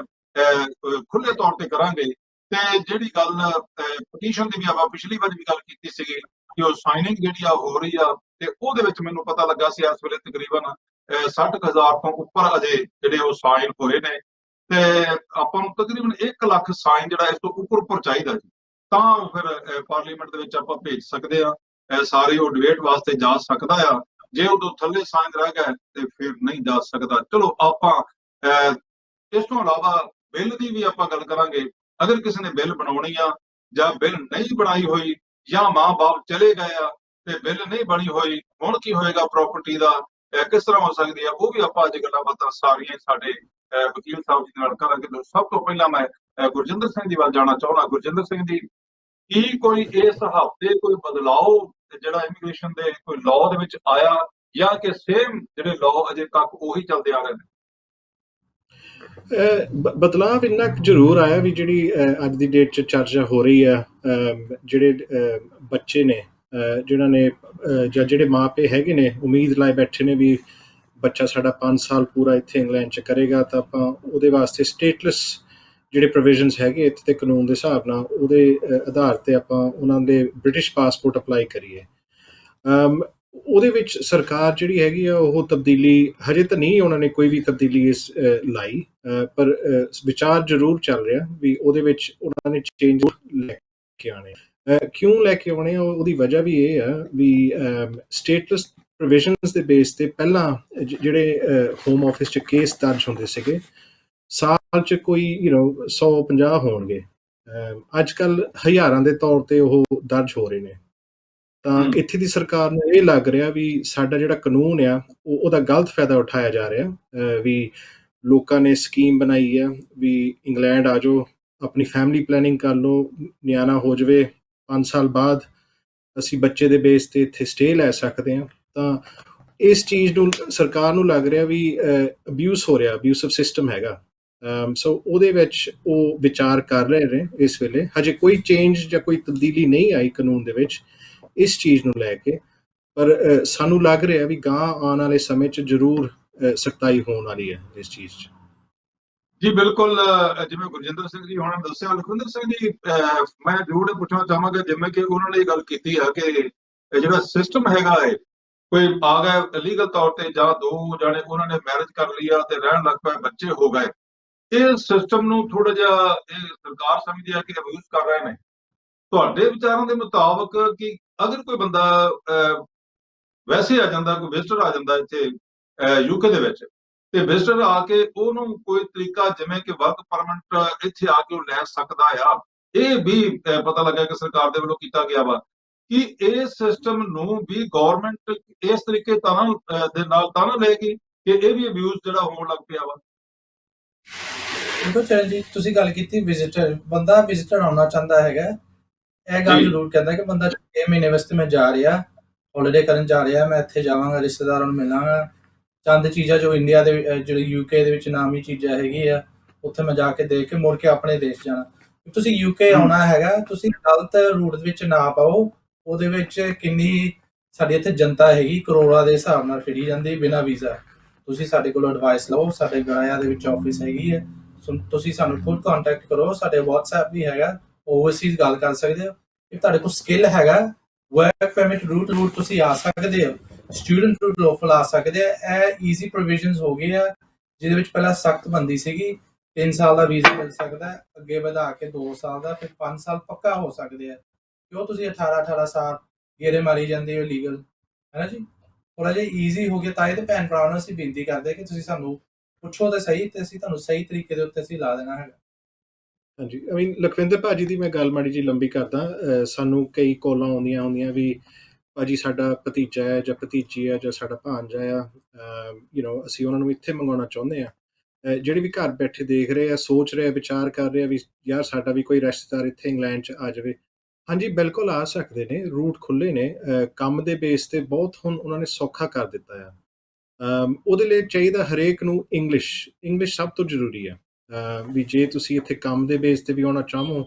ਖੁੱਲੇ ਤੌਰ ਤੇ ਕਰਾਂਗੇ। ਤੇ ਜਿਹੜੀ ਗੱਲ ਪਟੀਸ਼ਨ ਦੀ ਵੀ ਆਪਾਂ ਪਿਛਲੀ ਵਾਰ ਵੀ ਗੱਲ ਕੀਤੀ ਸੀਗੀ ਕਿ ਉਹ ਸਾਈਨਿੰਗ ਜਿਹੜੀ ਆ ਹੋ ਰਹੀ ਆ, ਤੇ ਉਹਦੇ ਵਿੱਚ ਮੈਨੂੰ ਪਤਾ ਲੱਗਾ ਸੀ ਇਸ ਵੇਲੇ ਤਕਰੀਬਨ 60,000 ਤੋਂ ਉੱਪਰ ਅਜੇ ਜਿਹੜੇ ਉਹ ਸਾਈਨ ਹੋਏ ਨੇ, ਤੇ ਆਪਾਂ ਨੂੰ ਤਕਰੀਬਨ 1 ਲੱਖ ਸਾਈਨ ਜਿਹੜਾ ਇਸ ਤੋਂ ਉੱਪਰ ਚਾਹੀਦਾ ਜੀ, ਤਾਂ ਫਿਰ ਪਾਰਲੀਮੈਂਟ ਦੇ ਵਿੱਚ ਆਪਾਂ ਭੇਜ ਸਕਦੇ ਆ। ਸਾਰੇ ਉਹ ਡਿਬੇਟ ਵਾਸਤੇ ਜਾ ਸਕਦਾ ਆ। ਜੇ ਉਦੋਂ ਥੱਲੇ ਸਾਈਨ ਰਹਿ ਗਏ ਤੇ ਫਿਰ ਨਹੀਂ ਜਾ ਸਕਦਾ। ਚਲੋ ਆਪਾਂ ਇਸ ਤੋਂ ਇਲਾਵਾ ਬਿੱਲ ਦੀ ਵੀ ਆਪਾਂ ਗੱਲ ਕਰਾਂਗੇ। ਅਗਰ ਕਿਸੇ ਨੇ ਬਿੱਲ ਬਣਾਉਣੀ ਆ ਜਾਂ ਬਿੱਲ ਨਹੀਂ ਬਣਾਈ ਹੋਈ, ਜਾਂ ਮਾਂ-ਬਾਪ ਚਲੇ ਗਏ ਆ ਤੇ ਬਿੱਲ ਨਹੀਂ ਬਣੀ ਹੋਈ, ਹੁਣ ਕੀ ਹੋਏਗਾ ਪ੍ਰਾਪਰਟੀ ਦਾ, ਕਿਸ ਤਰ੍ਹਾਂ ਹੋ ਸਕਦੀ ਆ, ਉਹ ਵੀ ਆਪਾਂ ਅੱਜ ਗੱਲਾਂ ਬਾਤਾਂ ਸਾਰੀਆਂ ਸਾਡੇ ਵਕੀਲ ਸਾਹਿਬ ਜੀ ਨਾਲ ਕਰਾਂਗੇ। ਸਭ ਤੋਂ ਪਹਿਲਾਂ ਮੈਂ ਗੁਰਜਿੰਦਰ ਸਿੰਘ ਜੀ ਵੱਲ ਜਾਣਾ ਚਾਹੁੰਦਾ। ਗੁਰਜਿੰਦਰ ਸਿੰਘ ਜੀ, ਕੀ ਕੋਈ ਇਸ ਹਫ਼ਤੇ ਕੋਈ ਬਦਲਾਓ ਜਿਹੜਾ ਇਮੀਗ੍ਰੇਸ਼ਨ ਦੇ ਕੋਈ ਲਾਅ ਦੇ ਵਿੱਚ ਆਇਆ, ਜਾਂ ਕਿ ਸੇਮ ਜਿਹੜੇ ਲਾਅ ਅਜੇ ਤੱਕ ਉਹੀ ਚੱਲਦੇ ਆ ਰਹੇ ਨੇ? ਬਦਲਾਵ ਇੰਨਾ ਕੁ ਜ਼ਰੂਰ ਆਇਆ ਵੀ ਜਿਹੜੀ ਅੱਜ ਦੀ ਡੇਟ 'ਚ ਚਰਚਾ ਹੋ ਰਹੀ ਆ, ਜਿਹੜੇ ਬੱਚੇ ਨੇ ਜਿਨ੍ਹਾਂ ਨੇ ਜਾਂ ਜਿਹੜੇ ਮਾਪੇ ਹੈਗੇ ਨੇ ਉਮੀਦ ਲਾਏ ਬੈਠੇ ਨੇ ਵੀ ਬੱਚਾ ਸਾਡਾ 5 ਸਾਲ ਪੂਰਾ ਇੱਥੇ ਇੰਗਲੈਂਡ 'ਚ ਕਰੇਗਾ, ਤਾਂ ਆਪਾਂ ਉਹਦੇ ਵਾਸਤੇ ਸਟੇਟਲੈਸ ਜਿਹੜੇ ਪ੍ਰੋਵੀਜ਼ਨਸ ਹੈਗੇ ਇੱਥੇ ਦੇ ਕਾਨੂੰਨ ਦੇ ਹਿਸਾਬ ਨਾਲ ਉਹਦੇ ਆਧਾਰ ਤੇ ਆਪਾਂ ਉਹਨਾਂ ਦੇ ਬ੍ਰਿਟਿਸ਼ ਪਾਸਪੋਰਟ ਅਪਲਾਈ ਕਰੀਏ। ਉਹਦੇ ਵਿੱਚ ਸਰਕਾਰ ਜਿਹੜੀ ਹੈਗੀ ਆ ਉਹ ਤਬਦੀਲੀ ਹਜੇ ਤਾਂ ਨਹੀਂ ਉਹਨਾਂ ਨੇ ਕੋਈ ਵੀ ਤਬਦੀਲੀ ਇਸ ਲਾਈ, ਪਰ ਵਿਚਾਰ ਜ਼ਰੂਰ ਚੱਲ ਰਿਹਾ ਵੀ ਉਹਦੇ ਵਿੱਚ ਉਹਨਾਂ ਨੇ ਚੇਂਜ ਲੈ ਕੇ ਆਉਣੇ। ਕਿਉਂ ਲੈ ਕੇ ਆਉਣੇ ਆ, ਉਹਦੀ ਵਜ੍ਹਾ ਵੀ ਇਹ ਆ ਵੀ ਸਟੇਟਲੈਸ ਪ੍ਰੋਵੀਜ਼ਨਸ ਦੇ ਬੇਸ ਤੇ ਪਹਿਲਾਂ ਜਿਹੜੇ ਹੋਮ ਆਫਿਸ 'ਚ ਕੇਸ ਦਰਜ ਹੁੰਦੇ ਸੀਗੇ ਸਾਲ 'ਚ ਕੋਈ 150 ਹੋਣਗੇ, ਅੱਜ ਕੱਲ ਹਜ਼ਾਰਾਂ ਦੇ ਤੌਰ ਤੇ ਉਹ ਦਰਜ ਹੋ ਰਹੇ ਨੇ। ਤਾਂ ਇੱਥੇ ਦੀ ਸਰਕਾਰ ਨੂੰ ਇਹ ਲੱਗ ਰਿਹਾ ਵੀ ਸਾਡਾ ਜਿਹੜਾ ਕਾਨੂੰਨ ਆ ਉਹਦਾ ਗਲਤ ਫਾਇਦਾ ਉਠਾਇਆ ਜਾ ਰਿਹਾ, ਵੀ ਲੋਕਾਂ ਨੇ ਸਕੀਮ ਬਣਾਈ ਆ ਵੀ ਇੰਗਲੈਂਡ ਆ ਜਾਓ, ਆਪਣੀ ਫੈਮਿਲੀ ਪਲੈਨਿੰਗ ਕਰ ਲਓ, ਨਿਆਣਾ ਹੋ ਜਾਵੇ, 5 ਸਾਲ ਬਾਅਦ ਅਸੀਂ ਬੱਚੇ ਦੇ ਬੇਸ ਤੇ ਇੱਥੇ ਸਟੇ ਲੈ ਸਕਦੇ ਹਾਂ। ਤਾਂ ਇਸ ਚੀਜ਼ ਨੂੰ ਸਰਕਾਰ ਨੂੰ ਲੱਗ ਰਿਹਾ ਵੀ ਅਬਿਊਜ਼ ਹੋ ਰਿਹਾ, ਅਬਿਊਸਿਵ ਸਿਸਟਮ ਹੈਗਾ। ਸੋ ਉਹਦੇ ਵਿੱਚ ਉਹ ਵਿਚਾਰ ਕਰ ਰਹੇ ਨੇ ਇਸ ਵੇਲੇ। ਹਜੇ ਕੋਈ ਚੇਂਜ ਜਾਂ ਕੋਈ ਤਬਦੀਲੀ ਨਹੀਂ ਆਈ ਕਾਨੂੰਨ ਦੇ ਵਿੱਚ ਇਸ ਚੀਜ਼ ਨੂੰ ਲੈ ਕੇ, ਪਰ ਸਾਨੂੰ ਲੱਗ ਰਿਹਾ ਵੀ ਗਾਂ ਆਉਣ ਵਾਲੇ ਸਮੇਂ 'ਚ ਜ਼ਰੂਰ ਸਖਤਾਈ ਹੋਣ ਵਾਲੀ ਹੈ ਇਸ ਚੀਜ਼ 'ਚ। ਜੀ ਬਿਲਕੁਲ, ਜਿਵੇਂ ਗੁਰਜਿੰਦਰ ਸਿੰਘ ਜੀ ਹੁਣਾਂ ਨੇ ਦੱਸਿਆ, ਲਖਵਿੰਦਰ ਸਿੰਘ ਜੀ, ਮੈਂ ਜ਼ਰੂਰ ਇਹ ਪੁੱਛਣਾ ਚਾਹਾਂਗਾ, ਜਿਵੇਂ ਕਿ ਉਹਨਾਂ ਨੇ ਇਹ ਗੱਲ ਕੀਤੀ ਆ ਕਿ ਇਹ ਜਿਹੜਾ ਸਿਸਟਮ ਹੈਗਾ ਹੈ, ਕੋਈ ਆ ਗਏ ਲੀਗਲ ਤੌਰ ਤੇ ਜਾਂ ਦੋ ਜਾਣੇ ਉਹਨਾਂ ਨੇ ਮੈਰਿਜ ਕਰ ਲਈ ਆ ਤੇ ਰਹਿਣ ਲੱਗ ਪਏ, ਬੱਚੇ ਹੋ ਗਏ, ਇਹ ਸਿਸਟਮ ਨੂੰ ਥੋੜਾ ਜਿਹਾ ਇਹ ਸਰਕਾਰ ਸਮਝਦੀ ਆ ਕਿ ਅਬਿਊਜ਼ ਕਰ ਰਹੇ ਨੇ। ਤੁਹਾਡੇ ਵਿਚਾਰਾਂ ਦੇ ਮੁਤਾਬਕ ਕਿ ਅਗਰ ਕੋਈ ਬੰਦਾ ਵੈਸੇ ਆ ਜਾਂਦਾ, ਕੋਈ ਵਿਜ਼ਟਰ ਆ ਜਾਂਦਾ ਇੱਥੇ ਯੂਕੇ ਦੇ ਵਿੱਚ, ਤੇ ਵਿਜ਼ਟਰ ਆ ਕੇ ਉਹਨੂੰ ਕੋਈ ਤਰੀਕਾ ਜਿਵੇਂ ਕਿ ਵਰਕ ਪਰਮਿਟ ਇੱਥੇ ਆ ਕੇ ਉਹ ਲੈ ਸਕਦਾ ਆ, ਇਹ ਵੀ ਪਤਾ ਲੱਗਾ ਕਿ ਸਰਕਾਰ ਦੇ ਵੱਲੋਂ ਕੀਤਾ ਗਿਆ ਵਾ ਕਿ ਇਸ ਸਿਸਟਮ ਨੂੰ ਵੀ ਗਵਰਨਮੈਂਟ ਇਸ ਤਰੀਕੇ ਦੇ ਨਾਲ ਤਾਂ ਨਾ ਲਏਗੀ ਕਿ ਇਹ ਵੀ ਅਬਿਊਜ਼ ਜਿਹੜਾ ਹੋਣ ਲੱਗ ਪਿਆ ਵਾ। ਦੇਖੋ ਚਰਨ ਜੀ, ਤੁਸੀਂ ਗੱਲ ਕੀਤੀ ਵਿਜ਼ਿਟਰ, ਬੰਦਾ ਵਿਜ਼ਿਟਰ ਆਉਣਾ ਚਾਹੁੰਦਾ ਹੈਗਾ, ਇਹ ਗੱਲ ਜ਼ਰੂਰ ਕਹਿੰਦਾ ਕਿ ਬੰਦਾ 6 ਮਹੀਨੇ ਵਾਸਤੇ ਮੈਂ ਜਾ ਰਿਹਾ, ਹੌਲੀਡੇ ਕਰਨ ਜਾ ਰਿਹਾ, ਮੈਂ ਇੱਥੇ ਜਾਵਾਂਗਾ, ਰਿਸ਼ਤੇਦਾਰਾਂ ਨੂੰ ਮਿਲਾਂਗਾ, ਚੰਦ ਚੀਜ਼ਾਂ ਜੋ ਇੰਡੀਆ ਦੇ ਜਿਹੜੀ ਯੂਕੇ ਦੇ ਵਿੱਚ ਨਾਮੀ ਚੀਜ਼ਾਂ ਹੈਗੀ ਆ, ਉੱਥੇ ਮੈਂ ਜਾ ਕੇ ਦੇਖ ਕੇ ਮੁੜ ਕੇ ਆਪਣੇ ਦੇਸ਼ ਜਾਣਾ। ਤੁਸੀਂ ਯੂਕੇ ਆਉਣਾ ਹੈਗਾ, ਤੁਸੀਂ ਗਲਤ ਰੂਟ ਦੇ ਵਿੱਚ ਨਾ ਪਾਓ। ਉਹਦੇ ਵਿੱਚ ਕਿੰਨੀ ਸਾਡੀ ਇੱਥੇ ਜਨਤਾ ਹੈਗੀ, ਕਰੋੜਾਂ ਦੇ ਹਿਸਾਬ ਨਾਲ ਫਿਰੀ ਜਾਂਦੀ ਬਿਨਾਂ ਵੀਜ਼ਾ। ਤੁਸੀਂ ਸਾਡੇ ਕੋਲ ਐਡਵਾਈਸ ਲਓ, ਸਾਡੇ ਗਰਾਇਆ ਦੇ ਵਿੱਚ ਆਫਿਸ ਹੈਗੀ ਹੈ, ਤੁਸੀਂ ਸਾਨੂੰ ਖੁਦ ਕੰਟੈਕਟ ਕਰੋ, ਸਾਡੇ WhatsApp ਵੀ ਹੈਗਾ, ਓਵਰਸੀਜ਼ ਗੱਲ ਕਰ ਸਕਦੇ ਹੋ। ਜੇ ਤੁਹਾਡੇ ਕੋਲ ਸਕਿੱਲ ਹੈਗਾ, ਵਰਕ ਪਰਮਿਟ ਰੂਟ ਤੁਸੀਂ ਆ ਸਕਦੇ ਹੋ, ਸਟੂਡੈਂਟ ਰੂਟ ਲੋਫਲ ਆ ਸਕਦੇ ਆ। ਇਹ ਈਜ਼ੀ ਪ੍ਰੋਵੀਜ਼ਨਸ ਹੋ ਗਏ ਆ, ਜਿਹਦੇ ਵਿੱਚ ਪਹਿਲਾਂ ਸਖਤ ਬੰਦੀ ਸੀਗੀ, 3 ਸਾਲ ਦਾ ਵੀਜ਼ਾ ਮਿਲ ਸਕਦਾ, ਅੱਗੇ ਵਧਾ ਕੇ 2 ਸਾਲ ਦਾ, ਫਿਰ 5 ਸਾਲ ਪੱਕਾ ਹੋ ਸਕਦੇ ਆ। ਕਿਉਂ ਤੁਸੀਂ 18 ਸਾਲ ਗੇੜੇ ਮਾਰੀ ਜਾਂਦੇ ਹੋ ਲੀਗਲ, ਹੈ ਨਾ ਜੀ। ਥੋੜਾ ਜਿਹਾ ਈਜ਼ੀ ਹੋ ਗਿਆ, ਤਾਂ ਇਹ ਤੇ ਭੈਣ ਭਰਾ ਨੂੰ ਅਸੀਂ ਬੇਨਤੀ ਕਰਦੇ ਕਿ ਤੁਸੀਂ ਸਾਨੂੰ ਪੁੱਛੋ ਤਾਂ ਸਹੀ, ਤੇ ਅਸੀਂ ਤੁਹਾਨੂੰ ਸਹੀ ਤਰੀਕੇ ਦੇ ਉੱਤੇ ਅਸੀਂ ਲਾ ਦੇਣਾ ਹੈਗਾ। ਹਾਂਜੀ, ਲਖਵਿੰਦਰ ਭਾਜੀ ਦੀ ਮੈਂ ਗੱਲ ਮਾੜੀ ਜੀ ਲੰਬੀ ਕਰਦਾ। ਸਾਨੂੰ ਕਈ ਕਾਲਾਂ ਆਉਂਦੀਆਂ ਹੁੰਦੀਆਂ ਵੀ ਭਾਜੀ ਸਾਡਾ ਭਤੀਜਾ ਹੈ ਜਾਂ ਭਤੀਜੀ ਹੈ ਜਾਂ ਸਾਡਾ ਭਾਂਜਾ ਆ, ਅਸੀਂ ਉਹਨਾਂ ਨੂੰ ਇੱਥੇ ਮੰਗਵਾਉਣਾ ਚਾਹੁੰਦੇ ਹਾਂ। ਜਿਹੜੇ ਵੀ ਘਰ ਬੈਠੇ ਦੇਖ ਰਹੇ ਆ, ਸੋਚ ਰਹੇ ਆ, ਵਿਚਾਰ ਕਰ ਰਹੇ ਆ ਵੀ ਯਾਰ ਸਾਡਾ ਵੀ ਕੋਈ ਰਿਸ਼ਤੇਦਾਰ ਇੱਥੇ ਇੰਗਲੈਂਡ 'ਚ ਆ ਜਾਵੇ, ਹਾਂਜੀ ਬਿਲਕੁਲ ਆ ਸਕਦੇ ਨੇ, ਰੂਟ ਖੁੱਲ੍ਹੇ ਨੇ। ਕੰਮ ਦੇ ਬੇਸ ਤੇ ਬਹੁਤ ਹੁਣ ਉਹਨਾਂ ਨੇ ਸੌਖਾ ਕਰ ਦਿੱਤਾ ਆ। ਉਹਦੇ ਲਈ ਚਾਹੀਦਾ ਹਰੇਕ ਨੂੰ ਇੰਗਲਿਸ਼ ਸਭ ਤੋਂ ਜ਼ਰੂਰੀ ਆ। ਵੀ ਜੇ ਤੁਸੀਂ ਇੱਥੇ ਕੰਮ ਦੇ ਬੇਸ ਤੇ ਵੀ ਆਉਣਾ ਚਾਹੋ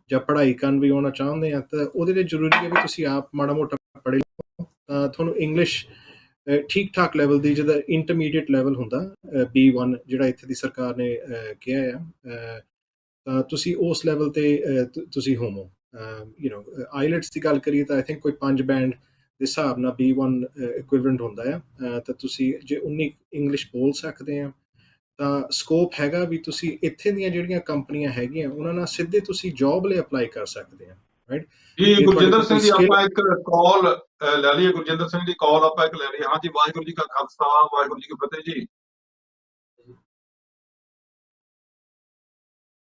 ਜਾਂ ਪੜ੍ਹਾਈ ਕਰਨ ਵੀ ਆਉਣਾ ਚਾਹੁੰਦੇ ਆ, ਤਾਂ ਉਹਦੇ ਲਈ ਜ਼ਰੂਰੀ ਹੈ ਵੀ ਤੁਸੀਂ ਆਪ ਮਾੜਾ ਮੋਟਾ ਪੜ੍ਹੇ ਲਓ, ਤਾਂ ਤੁਹਾਨੂੰ ਇੰਗਲਿਸ਼ ਠੀਕ ਠਾਕ ਲੈਵਲ ਦੀ, ਜਿਹਦਾ ਇੰਟਰਮੀਡੀਏਟ ਲੈਵਲ ਹੁੰਦਾ B1 ਜਿਹੜਾ ਇੱਥੇ ਦੀ ਸਰਕਾਰ ਨੇ ਕਿਹਾ ਆ, ਤਾਂ ਤੁਸੀਂ ਉਸ ਲੈਵਲ ਤੇ ਤੁਸੀਂ ਹੋਵੋ। ਆਈਲੈਟਸ ਦੀ ਗੱਲ ਕਰੀਏ ਤਾਂ ਆਈ ਥਿੰਕ ਕੋਈ 5 ਬੈਂਡ ਦੇ ਹਿਸਾਬ ਨਾਲ B1 ਇਕੁਇਵਲੈਂਟ ਹੁੰਦਾ ਆ। ਤਾਂ ਤੁਸੀਂ ਜੇ 19 ਇੰਗਲਿਸ਼ ਬੋਲ ਸਕਦੇ ਆ ਤਾਂ ਸਕੋਪ ਹੈਗਾ ਵੀ ਤੁਸੀਂ ਇੱਥੇ ਦੀਆਂ ਜਿਹੜੀਆਂ ਕੰਪਨੀਆਂ ਹੈਗੀਆਂ ਉਹਨਾਂ ਨਾਲ ਸਿੱਧੇ ਤੁਸੀਂ ਜੌਬ ਲਈ ਅਪਲਾਈ ਕਰ ਸਕਦੇ ਆ, ਰਾਈਟ। ਜੀ ਗੁਰਜਿੰਦਰ ਸਿੰਘ ਜੀ, ਆਪਾਂ ਇੱਕ ਕਾਲ ਲੈ ਲਈਏ, ਗੁਰਜਿੰਦਰ ਸਿੰਘ ਦੀ ਕਾਲ ਆਪਾਂ ਇੱਕ ਲੈ ਲਈਏ। ਹਾਂਜੀ, ਵਾਹਿਗੁਰੂ ਜੀ ਕਾ ਖਾਲਸਾ, ਵਾਹਿਗੁਰੂ ਜੀ ਕੀ ਫਤਿਹ ਜੀ।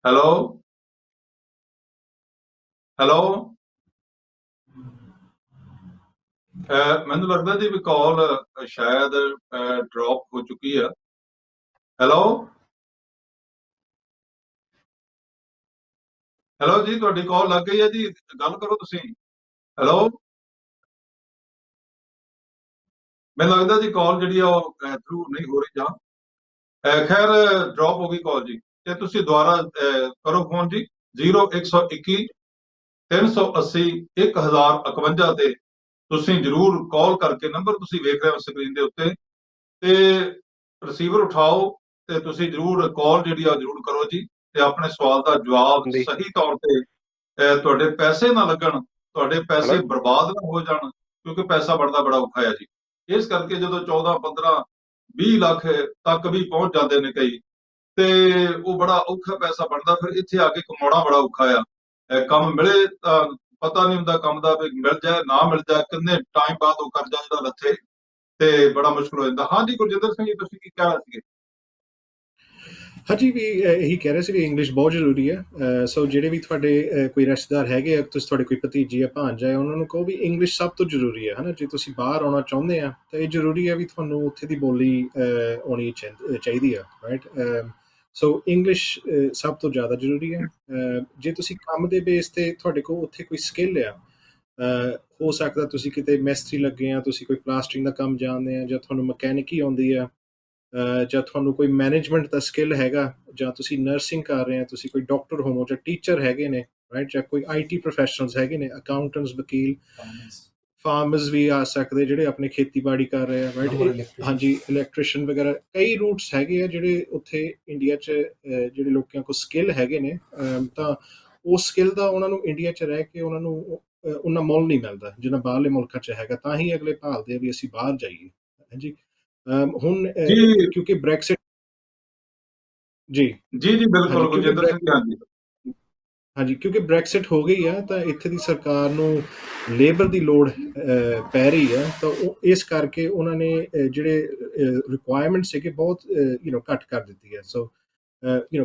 ਹੈਲੋ ਹੈਲੋ, ਮੈਨੂੰ ਲੱਗਦਾ ਜੀ ਵੀ ਕਾਲ ਸ਼ਾਇਦ ਡ੍ਰੌਪ ਹੋ ਚੁੱਕੀ ਆ। ਹੈਲੋ ਹੈਲੋ ਜੀ, ਤੁਹਾਡੀ ਕਾਲ ਲੱਗ ਗਈ ਹੈ ਜੀ, ਗੱਲ ਕਰੋ ਤੁਸੀਂ। ਹੈਲੋ, ਮੈਨੂੰ ਲੱਗਦਾ ਜੀ ਕਾਲ ਜਿਹੜੀ ਆ ਉਹ ਥਰੂ ਨਹੀਂ ਹੋ ਰਹੀ ਜਾਂ ਖੈਰ ਡ੍ਰੌਪ ਹੋ ਗਈ ਕਾਲ ਜੀ, ਤੇ ਤੁਸੀਂ ਦੁਬਾਰਾ ਕਰੋ ਫੋਨ ਜੀ 0121 380 1051 ਤੇ ਤੁਸੀਂ ਜਰੂਰ ਕਾਲ ਕਰਕੇ, ਨੰਬਰ ਤੁਸੀਂ ਵੇਖ ਰਹੇ ਹੋ ਸਕਰੀਨ ਦੇ ਉੱਤੇ, ਤੇ ਰਿਸੀਵਰ ਉਠਾਓ ਤੇ ਤੁਸੀਂ ਜਰੂਰ ਕਾਲ ਜਿਹੜੀ ਆ ਜਰੂਰ ਕਰੋ ਜੀ, ਤੇ ਆਪਣੇ ਸਵਾਲ ਦਾ ਜਵਾਬ ਜੀ ਸਹੀ ਤੌਰ ਤੇ ਤੁਹਾਡੇ ਪੈਸੇ ਨਾ ਲੱਗਣ, ਤੁਹਾਡੇ ਪੈਸੇ ਹੈਲੋ ਬਰਬਾਦ ਨਾ ਹੋ ਜਾਣ, ਕਿਉਂਕਿ ਪੈਸਾ ਬਣਦਾ ਬੜਾ ਔਖਾ ਹੈ ਜੀ। ਇਸ ਕਰਕੇ ਜਦੋਂ 14 15 20 ਲੱਖ ਤੱਕ ਵੀ ਪਹੁੰਚ ਜਾਂਦੇ ਨੇ ਕਈ, ਤੇ ਉਹ ਬੜਾ ਔਖਾ ਪੈਸਾ ਬਣਦਾ, ਫਿਰ ਇੱਥੇ ਆ ਕੇ ਕਮਾਉਣਾ ਬੜਾ ਔਖਾ ਆ। ਕੰਮ ਮਿਲੇ ਤਾਂ ਪਤਾ ਨਹੀਂ ਹੁੰਦਾ ਕੰਮ ਦਾ, ਵੀ ਮਿਲ ਜਾਏ ਨਾ ਮਿਲ ਜਾਏ, ਕਿੰਨੇ ਟਾਈਮ ਬਾਅਦ ਉਹ ਕਰਜ਼ਾ ਜਿਹੜਾ ਲੱਥੇ, ਤੇ ਬੜਾ ਮੁਸ਼ਕਲ ਹੋ ਜਾਂਦਾ। ਹਾਂਜੀ ਗੁਰਜਿੰਦਰ ਸਿੰਘ ਜੀ, ਤੁਸੀਂ ਕੀ ਕਹਿ ਰਹੇ ਸੀਗੇ? ਹਾਂਜੀ, ਵੀ ਇਹੀ ਕਹਿ ਰਹੇ ਸੀ ਵੀ ਇੰਗਲਿਸ਼ ਬਹੁਤ ਜ਼ਰੂਰੀ ਹੈ। ਸੋ ਜਿਹੜੇ ਵੀ ਤੁਹਾਡੇ ਕੋਈ ਰਿਸ਼ਤੇਦਾਰ ਹੈਗੇ ਆ, ਤੁਸੀਂ ਤੁਹਾਡੇ ਕੋਈ ਭਤੀਜੀ ਆ ਭਾਂਜਾ ਹੈ, ਉਹਨਾਂ ਨੂੰ ਕਹੋ ਵੀ ਇੰਗਲਿਸ਼ ਸਭ ਤੋਂ ਜ਼ਰੂਰੀ ਹੈ, ਹੈ ਨਾ। ਜੇ ਤੁਸੀਂ ਬਾਹਰ ਆਉਣਾ ਚਾਹੁੰਦੇ ਆ ਤਾਂ ਇਹ ਜ਼ਰੂਰੀ ਹੈ ਵੀ ਤੁਹਾਨੂੰ ਉੱਥੇ ਦੀ ਬੋਲੀ ਆਉਣੀ ਚਾਹੀਦੀ ਆ, ਰਾਈਟ। ਸੋ ਇੰਗਲਿਸ਼ ਸਭ ਤੋਂ ਜ਼ਿਆਦਾ ਜ਼ਰੂਰੀ ਹੈ। ਜੇ ਤੁਸੀਂ ਕੰਮ ਦੇ ਬੇਸ ਤੇ ਤੁਹਾਡੇ ਕੋਲ ਉੱਥੇ ਕੋਈ ਸਕਿੱਲ ਆ, ਹੋ ਸਕਦਾ ਤੁਸੀਂ ਕਿਤੇ ਮੈਸਤਰੀ ਲੱਗੇ ਆ, ਤੁਸੀਂ ਕੋਈ ਪਲਾਸਟਰਿੰਗ ਦਾ ਕੰਮ ਜਾਣਦੇ ਆ, ਜਾਂ ਤੁਹਾਨੂੰ ਮਕੈਨਿਕੀ ਆਉਂਦੀ ਆ, ਜਾਂ ਤੁਹਾਨੂੰ ਕੋਈ ਮੈਨੇਜਮੈਂਟ ਦਾ ਸਕਿੱਲ ਹੈਗਾ, ਜਾਂ ਤੁਸੀਂ ਨਰਸਿੰਗ ਕਰ ਰਹੇ ਆ, ਤੁਸੀਂ ਕੋਈ ਡਾਕਟਰ ਹੋਵੋ ਜਾਂ ਟੀਚਰ ਹੈਗੇ ਨੇ, ਰਾਈਟ, ਜਾਂ ਕੋਈ IT ਪ੍ਰੋਫੈਸ਼ਨਲਸ ਹੈਗੇ ਨੇ, ਅਕਾਊਂਟੈਂਟਸ, ਵਕੀਲ, ਫਾਰਮਰਸ ਵੀ ਆ ਸਕਦੇ ਜਿਹੜੇ ਆਪਣੇ ਖੇਤੀਬਾੜੀ ਕਰ ਰਹੇ ਆ, ਰਾਈਟ। ਹਾਂਜੀ, ਇਲੈਕਟ੍ਰੀਸ਼ੀਅਨ ਵਗੈਰਾ, ਕਈ ਰੂਟਸ ਹੈਗੇ ਆ ਜਿਹੜੇ ਉੱਥੇ ਇੰਡੀਆ 'ਚ ਜਿਹੜੇ ਲੋਕਾਂ ਕੋਲ ਸਕਿੱਲ ਹੈਗੇ ਨੇ, ਤਾਂ ਉਸ ਸਕਿੱਲ ਦਾ ਉਹਨਾਂ ਨੂੰ ਇੰਡੀਆ 'ਚ ਰਹਿ ਕੇ ਉਹਨਾਂ ਨੂੰ ਉਹਨਾਂ ਮੁੱਲ ਨਹੀਂ ਮਿਲਦਾ ਜਿੰਨਾ ਬਾਹਰਲੇ ਮੁਲਕਾਂ 'ਚ ਹੈਗਾ, ਤਾਂ ਹੀ ਅਗਲੇ ਭਾਲਦੇ ਆ ਵੀ ਅਸੀਂ ਬਾਹਰ ਜਾਈਏ। ਹਾਂਜੀ, ਹੁਣ ਜੀ ਕਿਉਂਕਿ ਬ੍ਰੈਕਸਿਟ ਜੀ ਜੀ ਜੀ, ਬਿਲਕੁਲ ਹਾਂਜੀ, ਕਿਉਂਕਿ ਗੁਰਜਿੰਦਰ ਸਿੰਘ ਜੀ, ਹਾਂਜੀ। ਹਾਂਜੀ, ਕਿਉਂਕਿ ਬ੍ਰੈਕਸਿਟ ਹੋ ਗਈ ਆ, ਤਾਂ ਇੱਥੇ ਦੀ ਸਰਕਾਰ ਨੂੰ ਲੇਬਰ ਦੀ ਲੋੜ ਪੈ ਰਹੀ ਆ, ਤਾਂ ਉਹ ਇਸ ਕਰਕੇ ਉਹਨਾਂ ਨੇ ਜਿਹੜੇ ਰਿਕੁਆਇਰਮੈਂਟ ਸੀਗੇ ਬਹੁਤ ਘੱਟ ਕਰ ਦਿੱਤੀ ਹੈ। ਸੋ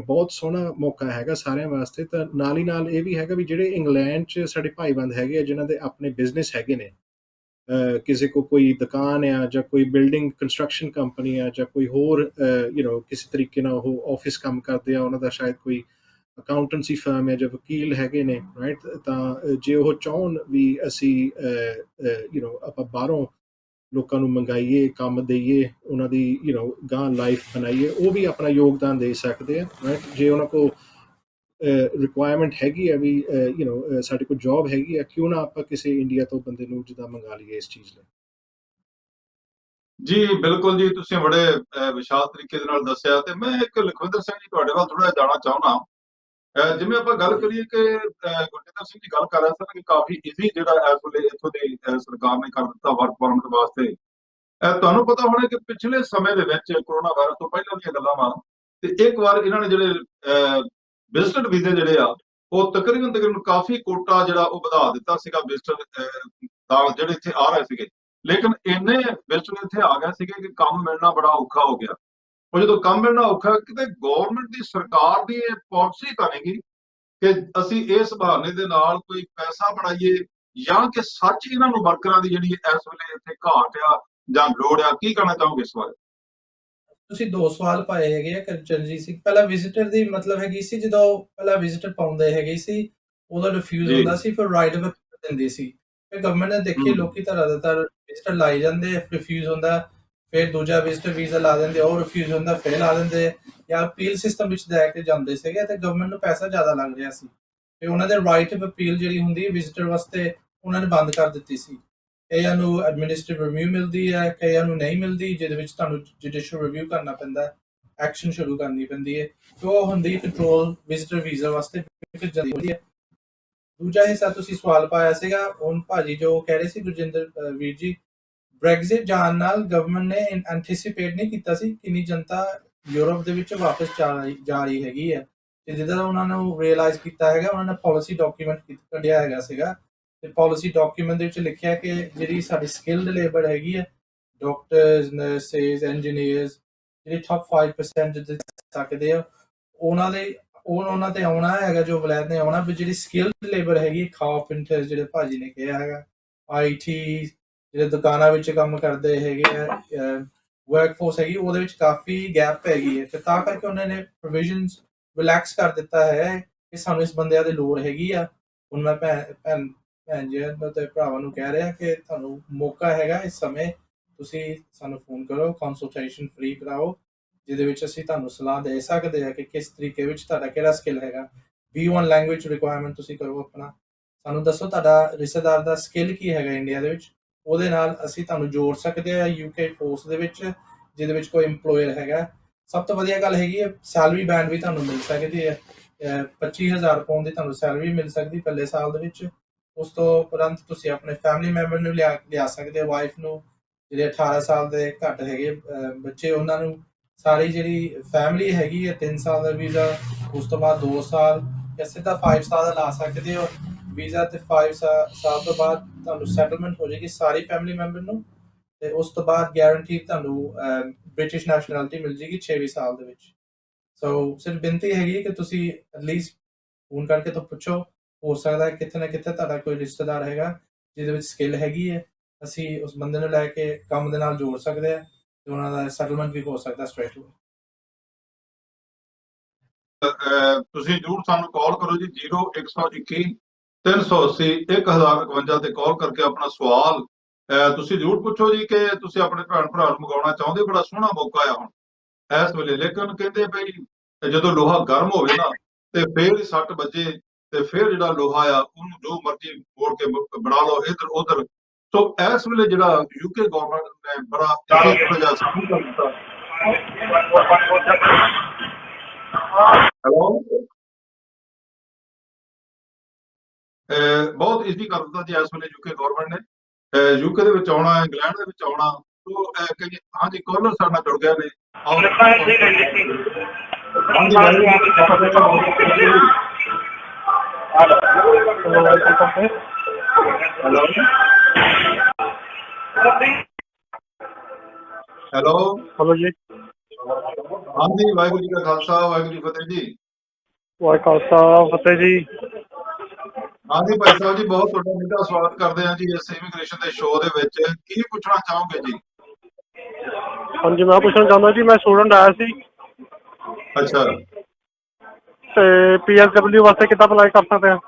ਬਹੁਤ ਸੋਹਣਾ ਮੌਕਾ ਹੈਗਾ ਸਾਰਿਆਂ ਵਾਸਤੇ। ਤਾਂ ਨਾਲ ਹੀ ਨਾਲ ਇਹ ਵੀ ਹੈਗਾ ਵੀ ਜਿਹੜੇ ਇੰਗਲੈਂਡ 'ਚ ਸਾਡੇ ਭਾਈਬੰਦ ਹੈਗੇ ਆ, ਜਿਨ੍ਹਾਂ ਦੇ ਆਪਣੇ ਬਿਜ਼ਨਸ ਹੈਗੇ ਨੇ, ਕਿਸੇ ਕੋ ਕੋਈ ਦੁਕਾਨ ਆ, ਜਾਂ ਕੋਈ ਬਿਲਡਿੰਗ ਕੰਸਟਰਕਸ਼ਨ ਕੰਪਨੀ ਆ, ਜਾਂ ਕੋਈ ਹੋਰ ਕਿਸੇ ਤਰੀਕੇ ਨਾਲ ਉਹ ਆਫਿਸ ਕੰਮ ਕਰਦੇ ਆ, ਉਹਨਾਂ ਦਾ ਸ਼ਾਇਦ ਕੋਈ ਅਕਾਊਂਟੈਂਸੀ ਫਰਮ ਹੈ, ਜਾਂ ਵਕੀਲ ਹੈਗੇ ਨੇ, ਰਾਈਟ। ਤਾਂ ਜੇ ਉਹ ਚਾਹੁਣ ਵੀ ਅਸੀਂ ਆਪਾਂ ਬਾਹਰੋਂ ਲੋਕਾਂ ਨੂੰ ਮੰਗਾਈਏ, ਕੰਮ ਦੇਈਏ, ਉਹਨਾਂ ਦੀ ਗਾਂ ਲਾਈਫ ਬਣਾਈਏ, ਉਹ ਵੀ ਆਪਣਾ ਯੋਗਦਾਨ ਦੇ ਸਕਦੇ ਆ, ਰਾਈਟ। ਜੇ ਉਹਨਾਂ ਕੋਲ ਰਿਕੁਆਇਰਮੈਂਟ ਹੈਗੀ ਆ ਵੀ ਸਾਡੇ ਕੋਲ ਜੌਬ ਹੈਗੀ ਆ, ਕਿਉਂ ਨਾ ਆਪਾਂ ਕਿਸੇ ਇੰਡੀਆ ਤੋਂ ਬੰਦੇ ਨੂੰ ਜਿੱਦਾਂ ਮੰਗਾ ਲਈਏ ਇਸ ਚੀਜ਼ ਲਈ। ਜੀ ਬਿਲਕੁਲ ਜੀ, ਤੁਸੀਂ ਬੜੇ ਵਿਸ਼ਾਲ ਤਰੀਕੇ ਦੇ ਨਾਲ ਦੱਸਿਆ, ਤੇ ਮੈਂ ਇੱਕ ਲਖਵਿੰਦਰ ਸਿੰਘ ਜੀ ਤੁਹਾਡੇ ਵੱਲ ਥੋੜਾ ਜਾਣਾ ਚਾਹੁੰਦਾ। ਜਿਵੇਂ ਆਪਾਂ ਗੱਲ ਕਰੀਏ ਕਿ ਗੁਰਜਿੰਦਰ ਸਿੰਘ ਜੀ ਗੱਲ ਕਰ ਰਹੇ ਸਨ ਕਿ ਕਾਫੀ ਈਜ਼ੀ ਜਿਹੜਾ ਇਸ ਵੇਲੇ ਇੱਥੋਂ ਦੀ ਸਰਕਾਰ ਨੇ ਕਰ ਦਿੱਤਾ ਵਰਕ ਪਰਮਿਟ ਵਾਸਤੇ। ਤੁਹਾਨੂੰ ਪਤਾ ਹੋਣਾ ਕਿ ਪਿਛਲੇ ਸਮੇਂ ਦੇ ਵਿੱਚ ਕਰੋਨਾ ਵਾਇਰਸ ਤੋਂ ਪਹਿਲਾਂ ਦੀਆਂ ਗੱਲਾਂ ਵਾ, ਤੇ ਇੱਕ ਵਾਰ ਇਹਨਾਂ ਨੇ ਜਿਹੜੇ ਵਿਜ਼ਿਟਰ ਵੀਜ਼ੇ ਜਿਹੜੇ ਆ, ਉਹ ਤਕਰੀਬਨ ਕਾਫੀ ਕੋਟਾ ਜਿਹੜਾ ਉਹ ਵਧਾ ਦਿੱਤਾ ਸੀਗਾ ਵਿਜ਼ਿਟਰ ਦਾ, ਜਿਹੜੇ ਇੱਥੇ ਆ ਰਹੇ ਸੀਗੇ। ਲੇਕਿਨ ਇੰਨੇ ਵਿਜ਼ਿਟਰ ਇੱਥੇ ਆ ਗਏ ਸੀਗੇ ਕਿ ਕੰਮ ਮਿਲਣਾ ਬੜਾ ਔਖਾ ਹੋ ਗਿਆ। ਉਹ ਜਦੋਂ ਕੰਮ ਮਿਲਣਾ ਔਖਾ, ਕਿਤੇ ਗਵਰਨਮੈਂਟ ਦੀ, ਸਰਕਾਰ ਦੀ ਇਹ ਪਾਲਿਸੀ ਤਾਂ ਨਹੀਂ ਗੀ ਕਿ ਅਸੀਂ ਇਸ ਬਹਾਨੇ ਦੇ ਨਾਲ ਕੋਈ ਪੈਸਾ ਬਣਾਈਏ, ਜਾਂ ਕਿ ਸੱਚ ਇਹਨਾਂ ਨੂੰ ਵਰਕਰਾਂ ਦੀ ਜਿਹੜੀ ਇਸ ਵੇਲੇ ਇੱਥੇ ਘਾਟ ਆ ਜਾਂ ਲੋੜ ਆ? ਕੀ ਕਹਿਣਾ ਚਾਹੋਗੇ ਇਸ ਬਾਰੇ? ਤੁਸੀਂ ਦੋ ਸਵਾਲ ਪਾਏ ਹੈਗੇ ਆ ਕਰਮਚੰਦ ਸਿੰਘ। ਪਹਿਲਾਂ ਵਿਜ਼ਿਟਰ ਦੀ ਮਤਲਬ ਹੈਗੀ ਸੀ, ਜਦੋਂ ਪਹਿਲਾਂ ਵਿਜ਼ਿਟਰ ਪਾਉਂਦੇ ਹੈਗੇ ਸੀ, ਉਹਦਾ ਰਿਫਿਊਜ਼ ਜੀ ਹੁੰਦਾ ਸੀ, ਫਿਰ ਰਾਈਟ ਆਫ ਦਿੰਦੀ ਸੀ। ਫਿਰ ਗਵਰਨਮੈਂਟ ਨੇ ਦੇਖੀ ਲੋਕੀ ਧਾਰਾਦਾਰ ਵਿਜ਼ਿਟਰ ਲਾਈ ਜਾਂਦੇ, ਰਿਫਿਊਜ਼ ਹੁੰਦਾ, ਫਿਰ ਦੂਜਾ ਵਿਜ਼ਿਟਰ ਵੀਜ਼ਾ ਲਾ ਦਿੰਦੇ, ਉਹ ਰਿਫਿਊਜ਼ ਹੁੰਦਾ, ਫਿਰ ਲਾ ਦਿੰਦੇ, ਜਾਂ ਅਪੀਲ ਸਿਸਟਮ ਵਿੱਚ ਲੈ ਕੇ ਜਾਂਦੇ ਸੀਗੇ, ਤੇ ਗਵਰਨਮੈਂਟ ਨੂੰ ਪੈਸਾ ਜ਼ਿਆਦਾ ਲੱਗ ਰਿਹਾ ਸੀ, ਤੇ ਉਹਨਾਂ ਦੇ ਰਾਈਟ ਆਫ ਅਪੀਲ ਜਿਹੜੀ ਹੁੰਦੀ ਵਿਜ਼ਿਟਰ ਵਾਸਤੇ, ਉਹਨਾਂ ਨੇ ਬੰਦ ਕਰ ਦਿੱਤੀ ਸੀ। ਕਈਆਂ ਨੂੰ ਐਡਮਿਨਿਸਟ੍ਰੇਟਿਵ ਰਿਵਿਊ ਮਿਲਦੀ ਹੈ, ਕਈਆਂ ਨੂੰ ਨਹੀਂ ਮਿਲਦੀ, ਜਿਹਦੇ ਵਿੱਚ ਤੁਹਾਨੂੰ ਜੁਡੀਸ਼ੀਅਲ ਰਿਵਿਊ ਕਰਨਾ ਪੈਂਦਾ, ਐਕਸ਼ਨ ਸ਼ੁਰੂ ਕਰਨੀ ਪੈਂਦੀ ਹੈ, ਤੇ ਉਹ ਹੁੰਦੀ ਕੰਟਰੋਲ ਵਿਜ਼ਿਟਰ ਵੀਜ਼ਾ ਵਾਸਤੇ ਜਾਂਦੀ ਹੈ। ਦੂਜਾ ਹਿੱਸਾ ਤੁਸੀਂ ਸਵਾਲ ਪਾਇਆ ਸੀਗਾ, ਹੁਣ ਭਾਜੀ ਜੋ ਕਹਿ ਰਹੇ ਸੀ ਗੁਰਜਿੰਦਰ ਵੀਰ ਜੀ, ਬ੍ਰੈਗਜ਼ਿਟ ਜਾਣ ਨਾਲ ਗਵਰਨਮੈਂਟ ਨੇ ਐਂਟੀਸਿਪੇਟ ਨਹੀਂ ਕੀਤਾ ਸੀ ਕਿੰਨੀ ਜਨਤਾ ਯੂਰਪ ਦੇ ਵਿੱਚ ਵਾਪਸ ਜਾ ਰਹੀ ਹੈਗੀ ਹੈ, ਤੇ ਜਿੱਦਾਂ ਉਹਨਾਂ ਨੂੰ ਰੀਅਲਾਈਜ਼ ਕੀਤਾ ਹੈਗਾ, ਉਹਨਾਂ ਨੇ ਪਾਲਿਸੀ ਡਾਕੂਮੈਂਟ ਕੱਢਿਆ ਹੈਗਾ ਸੀਗਾ, ਤੇ ਪਾਲਿਸੀ ਡਾਕੂਮੈਂਟ ਦੇ ਵਿੱਚ ਲਿਖਿਆ ਕਿ ਜਿਹੜੀ ਸਾਡੀ ਸਕਿਲਡ ਲੇਬਰ ਹੈਗੀ ਹੈ, ਡਾਕਟਰਸ, ਨਰਸਿਸ, ਇੰਜੀਨੀਅਰਸ, ਜਿਹੜੇ ਟੌਪ 5% ਜਿੱਥੇ ਸਕਦੇ ਆ, ਉਹਨਾਂ ਤੇ ਆਉਣਾ ਹੈਗਾ, ਜੋ ਵਲੈਤ ਨੇ ਆਉਣਾ, ਵੀ ਜਿਹੜੀ ਸਕਿਲਡ ਲੇਬਰ ਹੈਗੀ, ਕਾਰਪੈਂਟਰ ਜਿਹੜੇ ਭਾਜੀ ਨੇ ਕਿਹਾ ਹੈਗਾ, IT ਜਿਹੜੇ ਦੁਕਾਨਾਂ ਵਿੱਚ ਕੰਮ ਕਰਦੇ ਹੈਗੇ ਆ, ਵਰਕਫੋਰਸ ਹੈਗੀ, ਉਹਦੇ ਵਿੱਚ ਕਾਫੀ ਗੈਪ ਹੈਗੀ ਹੈ, ਤੇ ਤਾਂ ਕਰਕੇ ਉਹਨਾਂ ਨੇ ਪ੍ਰੋਵੀਜ਼ਨਸ ਰਿਲੈਕਸ ਕਰ ਦਿੱਤਾ ਹੈ ਕਿ ਸਾਨੂੰ ਇਸ ਬੰਦਿਆਂ ਦੀ ਲੋੜ ਹੈਗੀ ਆ। ਹੁਣ ਮੈਂ ਭੈਣ ਜੀ ਤੇ ਭਰਾਵਾਂ ਨੂੰ ਕਹਿ ਰਿਹਾ ਕਿ ਤੁਹਾਨੂੰ ਮੌਕਾ ਹੈਗਾ, ਇਸ ਸਮੇਂ ਤੁਸੀਂ ਸਾਨੂੰ ਫੋਨ ਕਰੋ, ਕੰਸਲਟੇਸ਼ਨ ਫ੍ਰੀ ਕਰਾਓ, ਜਿਹਦੇ ਵਿੱਚ ਅਸੀਂ ਤੁਹਾਨੂੰ ਸਲਾਹ ਦੇ ਸਕਦੇ ਹਾਂ ਕਿ ਕਿਸ ਤਰੀਕੇ ਵਿੱਚ ਤੁਹਾਡਾ ਕਿਹੜਾ ਸਕਿੱਲ ਹੈਗਾ। B1 ਲੈਂਗੁਏਜ ਰਿਕੁਆਇਰਮੈਂਟ ਤੁਸੀਂ ਕਰੋ ਆਪਣਾ, ਸਾਨੂੰ ਦੱਸੋ ਤੁਹਾਡਾ ਰਿਸ਼ਤੇਦਾਰ ਦਾ ਸਕਿੱਲ ਕੀ ਹੈਗਾ ਇੰਡੀਆ ਦੇ ਵਿੱਚ, ਉਹਦੇ ਨਾਲ ਅਸੀਂ ਤੁਹਾਨੂੰ ਜੋੜ ਸਕਦੇ ਹਾਂ UK ਫੋਰਸ ਦੇ ਵਿੱਚ, ਜਿਹਦੇ ਵਿੱਚ ਕੋਈ ਇੰਪਲੋਇਰ ਹੈਗਾ। ਸਭ ਤੋਂ ਵਧੀਆ ਗੱਲ ਹੈਗੀ ਹੈ ਸੈਲਰੀ ਬੈਂਡ ਵੀ ਤੁਹਾਨੂੰ ਮਿਲ ਸਕਦੀ ਹੈ, 25,000 ਪਾਉਂਡ ਦੀ ਤੁਹਾਨੂੰ ਸੈਲਰੀ ਮਿਲ ਸਕਦੀ ਪਹਿਲੇ ਸਾਲ ਦੇ ਵਿੱਚ। ਉਸ ਤੋਂ ਉਪਰੰਤ ਤੁਸੀਂ ਆਪਣੇ ਫੈਮਿਲੀ ਮੈਂਬਰ ਨੂੰ ਲਿਆ ਸਕਦੇ ਹੋ, ਵਾਈਫ ਨੂੰ, ਜਿਹੜੇ 18 ਸਾਲ ਦੇ ਘੱਟ ਹੈਗੇ ਬੱਚੇ, ਉਹਨਾਂ ਨੂੰ ਸਾਰੀ ਜਿਹੜੀ ਫੈਮਿਲੀ ਹੈਗੀ ਹੈ 3 ਸਾਲ ਦਾ ਵੀਜ਼ਾ, ਉਸ ਤੋਂ ਬਾਅਦ 2 ਸਾਲ ਜਾਂ ਸਿੱਧਾ 5 ਸਾਲ ਦਾ ਲਾ ਸਕਦੇ ਹੋ ਵੀਜ਼ਾ, ਤੇ 5 ਸਾਲ ਤੋਂ ਬਾਅਦ ਤੁਹਾਨੂੰ ਸੈਟਲਮੈਂਟ ਹੋ ਜਾਏਗੀ ਸਾਰੀ ਫੈਮਿਲੀ ਮੈਂਬਰ ਨੂੰ, ਤੇ ਉਸ ਤੋਂ ਬਾਅਦ ਗਾਰੰਟੀ ਤੁਹਾਨੂੰ ਬ੍ਰਿਟਿਸ਼ ਨੈਸ਼ਨੈਲਿਟੀ ਮਿਲ ਜਾਏਗੀ 6ਵੀਂ ਸਾਲ ਦੇ ਵਿੱਚ। ਸੋ ਸਿਰਫ ਬੇਨਤੀ ਹੈਗੀ ਕਿ ਤੁਸੀਂ ਐਟਲੀਸਟ ਫੋਨ ਕਰਕੇ ਤਾਂ ਪੁੱਛੋ, ਹੋ ਸਕਦਾ ਕਿਤੇ ਨਾ ਕਿਤੇ ਤੁਹਾਡਾ ਕੋਈ ਰਿਸ਼ਤੇਦਾਰ ਹੈਗਾ ਜਿਹਦੇ ਵਿੱਚ ਸਕਿੱਲ ਹੈਗੀ ਹੈ, ਅਸੀਂ ਉਸ ਬੰਦੇ ਨੂੰ ਲੈ ਕੇ ਕੰਮ ਦੇ ਨਾਲ ਜੋੜ ਸਕਦੇ ਹਾਂ ਤੇ ਉਹਨਾਂ ਦਾ ਸੈਟਲਮੈਂਟ ਵੀ ਹੋ ਸਕਦਾ ਸਟ੍ਰੇਟ ਅਵੇ। ਤੁਸੀਂ ਜਰੂਰ ਸਾਨੂੰ ਕਾਲ ਕਰੋ ਜੀ 0121 380 1051 ਤੇ ਕਾਲ ਕਰਕੇ ਆਪਣਾ ਸਵਾਲ ਤੁਸੀਂ ਜਰੂਰ ਪੁੱਛੋ ਜੀ ਕਿ ਤੁਸੀਂ ਆਪਣੇ ਭੈਣ ਭਰਾ ਨੂੰ ਮੰਗਾਉਣਾ ਚਾਹੁੰਦੇ। ਬੜਾ ਸੋਹਣਾ ਮੌਕਾ ਆ ਹੁਣ ਇਸ ਵੇਲੇ, ਲੇਕਿਨ ਕਹਿੰਦੇ ਬਈ ਜਦੋਂ ਲੋਹਾ ਗਰਮ ਹੋਵੇ ਨਾ ਤੇ ਫੇਰ ਹੀ ਸੱਟ ਵੱਜੇ, ਤੇ ਫਿਰ ਜਿਹੜਾ ਲੋਹਾ ਆ ਉਹਨੂੰ ਜੋ ਮਰਜ਼ੀ ਮੋੜ ਕੇ ਬਣਾ ਲਓ ਇੱਧਰ ਉੱਧਰ। ਸੋ ਇਸ ਵੇਲੇ ਜਿਹੜਾ UK ਗਵਰਨਮੈਂਟ ਨੇ ਬੜਾ ਥੋੜਾ ਜਿਹਾ ਸਾਹਮਣੇ ਕਰ ਦਿੱਤਾ। ਹੈਲੋ, ਬਹੁਤ ਈਜ਼ੀ ਕਰ ਦਿੱਤਾ ਜੀ ਇਸ ਵੇਲੇ UK ਗਵਰਨਮੈਂਟ ਨੇ। UK ਦੇ ਵਿੱਚ ਆਉਣਾ, ਇੰਗਲੈਂਡ ਦੇ ਵਿੱਚ ਆਉਣਾ। ਸੋ ਹਾਂਜੀ, ਕਾਲਰ ਸਾਡੇ ਨਾਲ ਜੁੜ ਗਏ ਨੇ। ਹੈਲੋ हेलो जी, ਹਾਂਜੀ, ਵਾਹਿਗੁਰੂ ਜੀ ਕਾ ਖਾਲਸਾ, ਵਾਹਿਗੁਰੂ ਜੀ ਕੀ ਫਤਿਹ ਜੀ। वाहे खालसा फतेह जी। ਹਾਂਜੀ ਭਾਈ ਸਾਹਿਬ ਜੀ, ਬਹੁਤ ਤੁਹਾਡਾ ਨਿੱਘਾ ਸਵਾਗਤ ਕਰਦੇ ਹਾਂ ਜੀ ਇਸ ਇਮੀਗ੍ਰੇਸ਼ਨ ਦੇ ਸ਼ੋਅ ਦੇ ਵਿੱਚ। ਕੀ ਪੁੱਛਣਾ ਚਾਹੋਗੇ ਜੀ? हाँ जी, मैं पूछना चाहता जी, मैं स्टूडेंट आया सी ਅੱਛਾ ते PSW वास्ते कितना अप्लाई कर सकते हैं?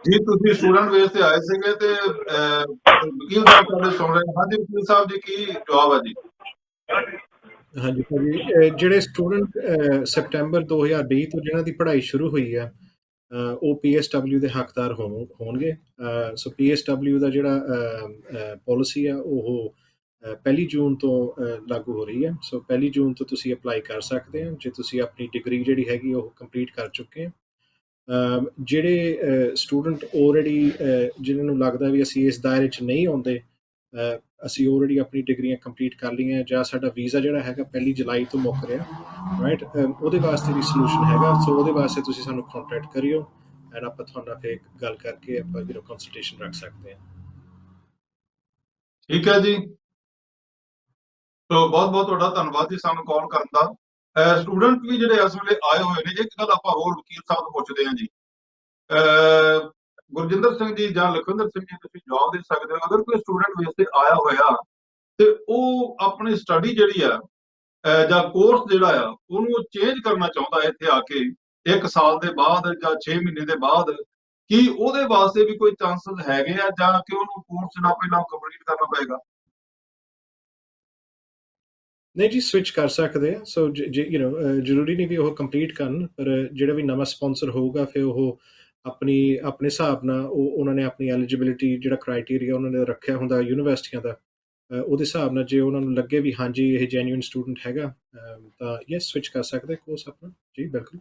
ਜੀ, ਤੁਸੀਂ ਸਟੂਡੈਂਟ ਬੇਸ ਤੇ ਆਏ ਸੀਗੇ ਤੇ ਵਕੀਲ ਸਾਹਿਬ ਤੁਹਾਡੇ ਸੁਣ ਰਹੇ ਨੇ। ਹਾਂਜੀ ਵਕੀਲ ਸਾਹਿਬ ਜੀ, ਕੀ ਜਵਾਬ ਹੈ ਜੀ? ਹਾਂਜੀ ਭਾਜੀ, ਜਿਹੜੇ ਸਟੂਡੈਂਟ ਸੈਪਟੈਂਬਰ 2020 ਤੋਂ ਜਿਹਨਾਂ ਦੀ ਪੜ੍ਹਾਈ ਸ਼ੁਰੂ ਹੋਈ ਹੈ ਉਹ PSW ਦੇ ਹੱਕਦਾਰ ਹੋਣਗੇ। ਸੋ PSW ਦਾ ਜਿਹੜਾ ਪਾਲਿਸੀ ਆ ਉਹ 1 ਜੂਨ ਤੋਂ ਲਾਗੂ ਹੋ ਰਹੀ ਹੈ। ਸੋ 1 ਜੂਨ ਤੋਂ ਤੁਸੀਂ ਅਪਲਾਈ ਕਰ ਸਕਦੇ ਹੋ ਜੇ ਤੁਸੀਂ ਆਪਣੀ ਡਿਗਰੀ ਜਿਹੜੀ ਹੈਗੀ ਉਹ ਕੰਪਲੀਟ ਕਰ ਚੁੱਕੇ ਹੋ। ਜਿਹੜੇ ਸਟੂਡੈਂਟ ਆਲਰੇਡੀ ਜਿਨ੍ਹਾਂ ਨੂੰ ਲੱਗਦਾ ਵੀ ਅਸੀਂ ਇਸ ਦਾਇਰੇ 'ਚ ਨਹੀਂ ਆਉਂਦੇ, ਅਸੀਂ ਆਲਰੇਡੀ ਆਪਣੀ ਡਿਗਰੀਆਂ ਕੰਪਲੀਟ ਕਰ ਲਈਆਂ ਜਾਂ ਸਾਡਾ ਵੀਜ਼ਾ ਜਿਹੜਾ ਹੈਗਾ 1 ਜੁਲਾਈ ਤੋਂ ਮੁੱਕ ਰਿਹਾ, ਰਾਈਟ, ਉਹਦੇ ਵਾਸਤੇ ਵੀ ਸੋਲੂਸ਼ਨ ਹੈਗਾ। ਸੋ ਉਹਦੇ ਵਾਸਤੇ ਤੁਸੀਂ ਸਾਨੂੰ ਕੰਟੈਕਟ ਕਰਿਓ ਐਂਡ ਆਪਾਂ ਤੁਹਾਡਾ ਫਿਰ ਗੱਲ ਕਰਕੇ ਆਪਾਂ ਕੰਸਲਟੇਸ਼ਨ ਰੱਖ ਸਕਦੇ ਹਾਂ। ਠੀਕ ਹੈ ਜੀ, ਸੋ ਬਹੁਤ ਬਹੁਤ ਤੁਹਾਡਾ ਧੰਨਵਾਦ ਜੀ ਸਾਨੂੰ ਕਾਲ ਕਰਨ ਦਾ। ਸਟੂਡੈਂਟ ਵੀ ਜਿਹੜੇ ਇਸ ਵੇਲੇ ਆਏ ਹੋਏ ਨੇ, ਇੱਕ ਗੱਲ ਆਪਾਂ ਹੋਰ ਵਕੀਲ ਸਾਹਿਬ ਤੋਂ ਪੁੱਛਦੇ ਹਾਂ ਜੀ। ਗੁਰਜਿੰਦਰ ਸਿੰਘ ਜੀ ਜਾਂ ਲਖਵਿੰਦਰ ਸਿੰਘ ਜੀ, ਤੁਸੀਂ ਜਵਾਬ ਦੇ ਸਕਦੇ ਹੋ। ਅਗਰ ਕੋਈ ਸਟੂਡੈਂਟ ਬੇਸ ਤੇ ਆਇਆ ਹੋਇਆ ਤੇ ਉਹ ਆਪਣੀ ਸਟੱਡੀ ਜਿਹੜੀ ਆ ਜਾਂ ਕੋਰਸ ਜਿਹੜਾ ਆ ਉਹਨੂੰ ਚੇਂਜ ਕਰਨਾ ਚਾਹੁੰਦਾ ਇੱਥੇ ਆ ਕੇ 1 ਸਾਲ ਦੇ ਬਾਅਦ ਜਾਂ 6 ਮਹੀਨੇ ਦੇ ਬਾਅਦ, ਕੀ ਉਹਦੇ ਵਾਸਤੇ ਵੀ ਕੋਈ ਚਾਂਸਸ ਹੈਗੇ ਆ ਜਾਂ ਕਿ ਉਹਨੂੰ ਕੋਰਸ ਜਿਹੜਾ ਪਹਿਲਾਂ ਕੰਪਲੀਟ ਕਰਨਾ ਪਏਗਾ? ਨਹੀਂ ਜੀ, ਸਵਿਚ ਕਰ ਸਕਦੇ ਆ। ਸੋ ਜ਼ਰੂਰੀ ਨਹੀਂ ਵੀ ਉਹ ਕੰਪਲੀਟ ਕਰਨ, ਪਰ ਜਿਹੜਾ ਵੀ ਨਵਾਂ ਸਪਾਂਸਰ ਹੋਊਗਾ ਫਿਰ ਉਹ ਆਪਣੇ ਹਿਸਾਬ ਨਾਲ ਉਹਨਾਂ ਨੇ ਆਪਣੀ ਐਲੀਜੀਬਿਲਿਟੀ ਜਿਹੜਾ ਕ੍ਰਾਈਟੇਰੀਆ ਉਹਨਾਂ ਨੇ ਰੱਖਿਆ ਹੁੰਦਾ ਯੂਨੀਵਰਸਿਟੀਆਂ ਦਾ, ਉਹਦੇ ਹਿਸਾਬ ਨਾਲ ਜੇ ਉਹਨਾਂ ਨੂੰ ਲੱਗੇ ਵੀ ਹਾਂਜੀ ਇਹ ਜੈਨੂਇਨ ਸਟੂਡੈਂਟ ਹੈਗਾ ਤਾਂ ਯੈਸ ਸਵਿਚ ਕਰ ਸਕਦੇ ਕੋਰਸ ਆਪਣਾ। ਜੀ ਬਿਲਕੁਲ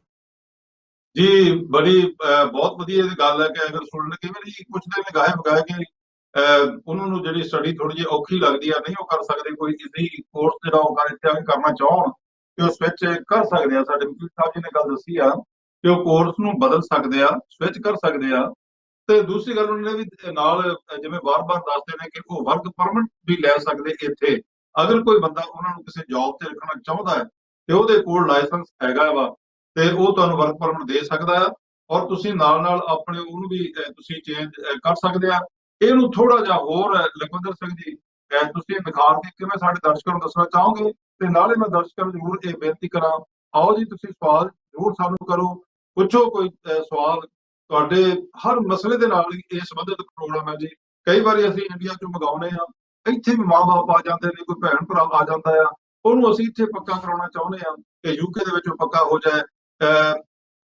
ਜੀ, ਬੜੀ ਬਹੁਤ ਵਧੀਆ ਇਹ ਗੱਲ ਹੈ ਕਿ ਅਗਰ ਸਟੂਡੈਂਟ ਕਈ ਵਾਰੀ ਕੁਝ ਦਿਨ ਲਗਾਏ ਬਗਾਏ ਕਿ ਉਹਨਾਂ ਨੂੰ ਜਿਹੜੀ ਸਟੱਡੀ ਥੋੜੀ ਜਿਹੀ ਔਖੀ ਲੱਗਦੀ ਆ, ਨਹੀਂ ਉਹ ਕਰ ਸਕਦੇ, ਕੋਈ ਈਜ਼ੀ ਕੋਰਸ ਜਿਹੜਾ ਉਹ ਕਰਨਾ ਚਾਹਣ ਕਿ ਉਹ ਸਵਿਚ ਕਰ ਸਕਦੇ ਆ। ਸਾਡੇ ਵਕੀਲ ਸਾਹਿਬ ਜੀ ਨੇ ਗੱਲ ਦੱਸੀ ਆ ਕਿ ਉਹ ਕੋਰਸ ਨੂੰ ਬਦਲ ਸਕਦੇ ਆ, ਸਵਿਚ ਕਰ ਸਕਦੇ ਆ। ਤੇ ਦੂਸਰੀ ਗੱਲ ਉਹਨਾਂ ਨੇ ਵੀ ਨਾਲ ਜਿਵੇਂ ਵਾਰ-ਵਾਰ ਦੱਸਦੇ ਨੇ ਕਿ ਉਹ ਵਰਕ ਪਰਮਿਟ ਵੀ ਲੈ ਸਕਦੇ ਇੱਥੇ, ਅਗਰ ਕੋਈ ਬੰਦਾ ਉਹਨਾਂ ਨੂੰ ਕਿਸੇ ਜੌਬ ਤੇ ਰੱਖਣਾ ਚਾਹੁੰਦਾ ਹੈ ਤੇ ਉਹਦੇ ਕੋਲ ਲਾਇਸੈਂਸ ਹੈਗਾ ਵਾ ਤੇ ਉਹ ਤੁਹਾਨੂੰ ਵਰਕ ਪਰਮਿਟ ਦੇ ਸਕਦਾ ਆ, ਔਰ ਤੁਸੀਂ ਨਾਲ ਨਾਲ ਆਪਣੇ ਉਹਨੂੰ ਵੀ ਤੁਸੀਂ ਚੇਂਜ ਕਰ ਸਕਦੇ ਆ। ਇਹਨੂੰ ਥੋੜਾ ਜਿਹਾ ਹੋਰ ਲਖਵਿੰਦਰ ਸਿੰਘ ਜੀ ਤੁਸੀਂ ਨਿਖਾਰ ਕੇ ਕਿਵੇਂ ਸਾਡੇ ਦਰਸ਼ਕਾਂ ਨੂੰ ਦੱਸਣਾ ਚਾਹੋਗੇ? ਤੇ ਨਾਲੇ ਮੈਂ ਦਰਸ਼ਕਾਂ ਨੂੰ ਜ਼ਰੂਰ ਇਹ ਬੇਨਤੀ ਕਰਾਂ, ਆਓ ਜੀ ਤੁਸੀਂ ਸਵਾਲ ਜ਼ਰੂਰ ਸਾਨੂੰ ਕਰੋ, ਪੁੱਛੋ ਕੋਈ ਸਵਾਲ। ਤੁਹਾਡੇ ਹਰ ਮਸਲੇ ਦੇ ਨਾਲ ਇਹ ਸੰਬੰਧਿਤ ਪ੍ਰੋਗਰਾਮ ਹੈ ਜੀ। ਕਈ ਵਾਰੀ ਅਸੀਂ ਇੰਡੀਆ ਚੋਂ ਮੰਗਾਉਂਦੇ ਆ, ਇੱਥੇ ਵੀ ਮਾਂ ਬਾਪ ਆ ਜਾਂਦੇ ਨੇ, ਕੋਈ ਭੈਣ ਭਰਾ ਆ ਜਾਂਦਾ ਆ, ਉਹਨੂੰ ਅਸੀਂ ਇੱਥੇ ਪੱਕਾ ਕਰਾਉਣਾ ਚਾਹੁੰਦੇ ਹਾਂ ਕਿ ਯੂਕੇ ਦੇ ਵਿੱਚ ਉਹ ਪੱਕਾ ਹੋ ਜਾਏ,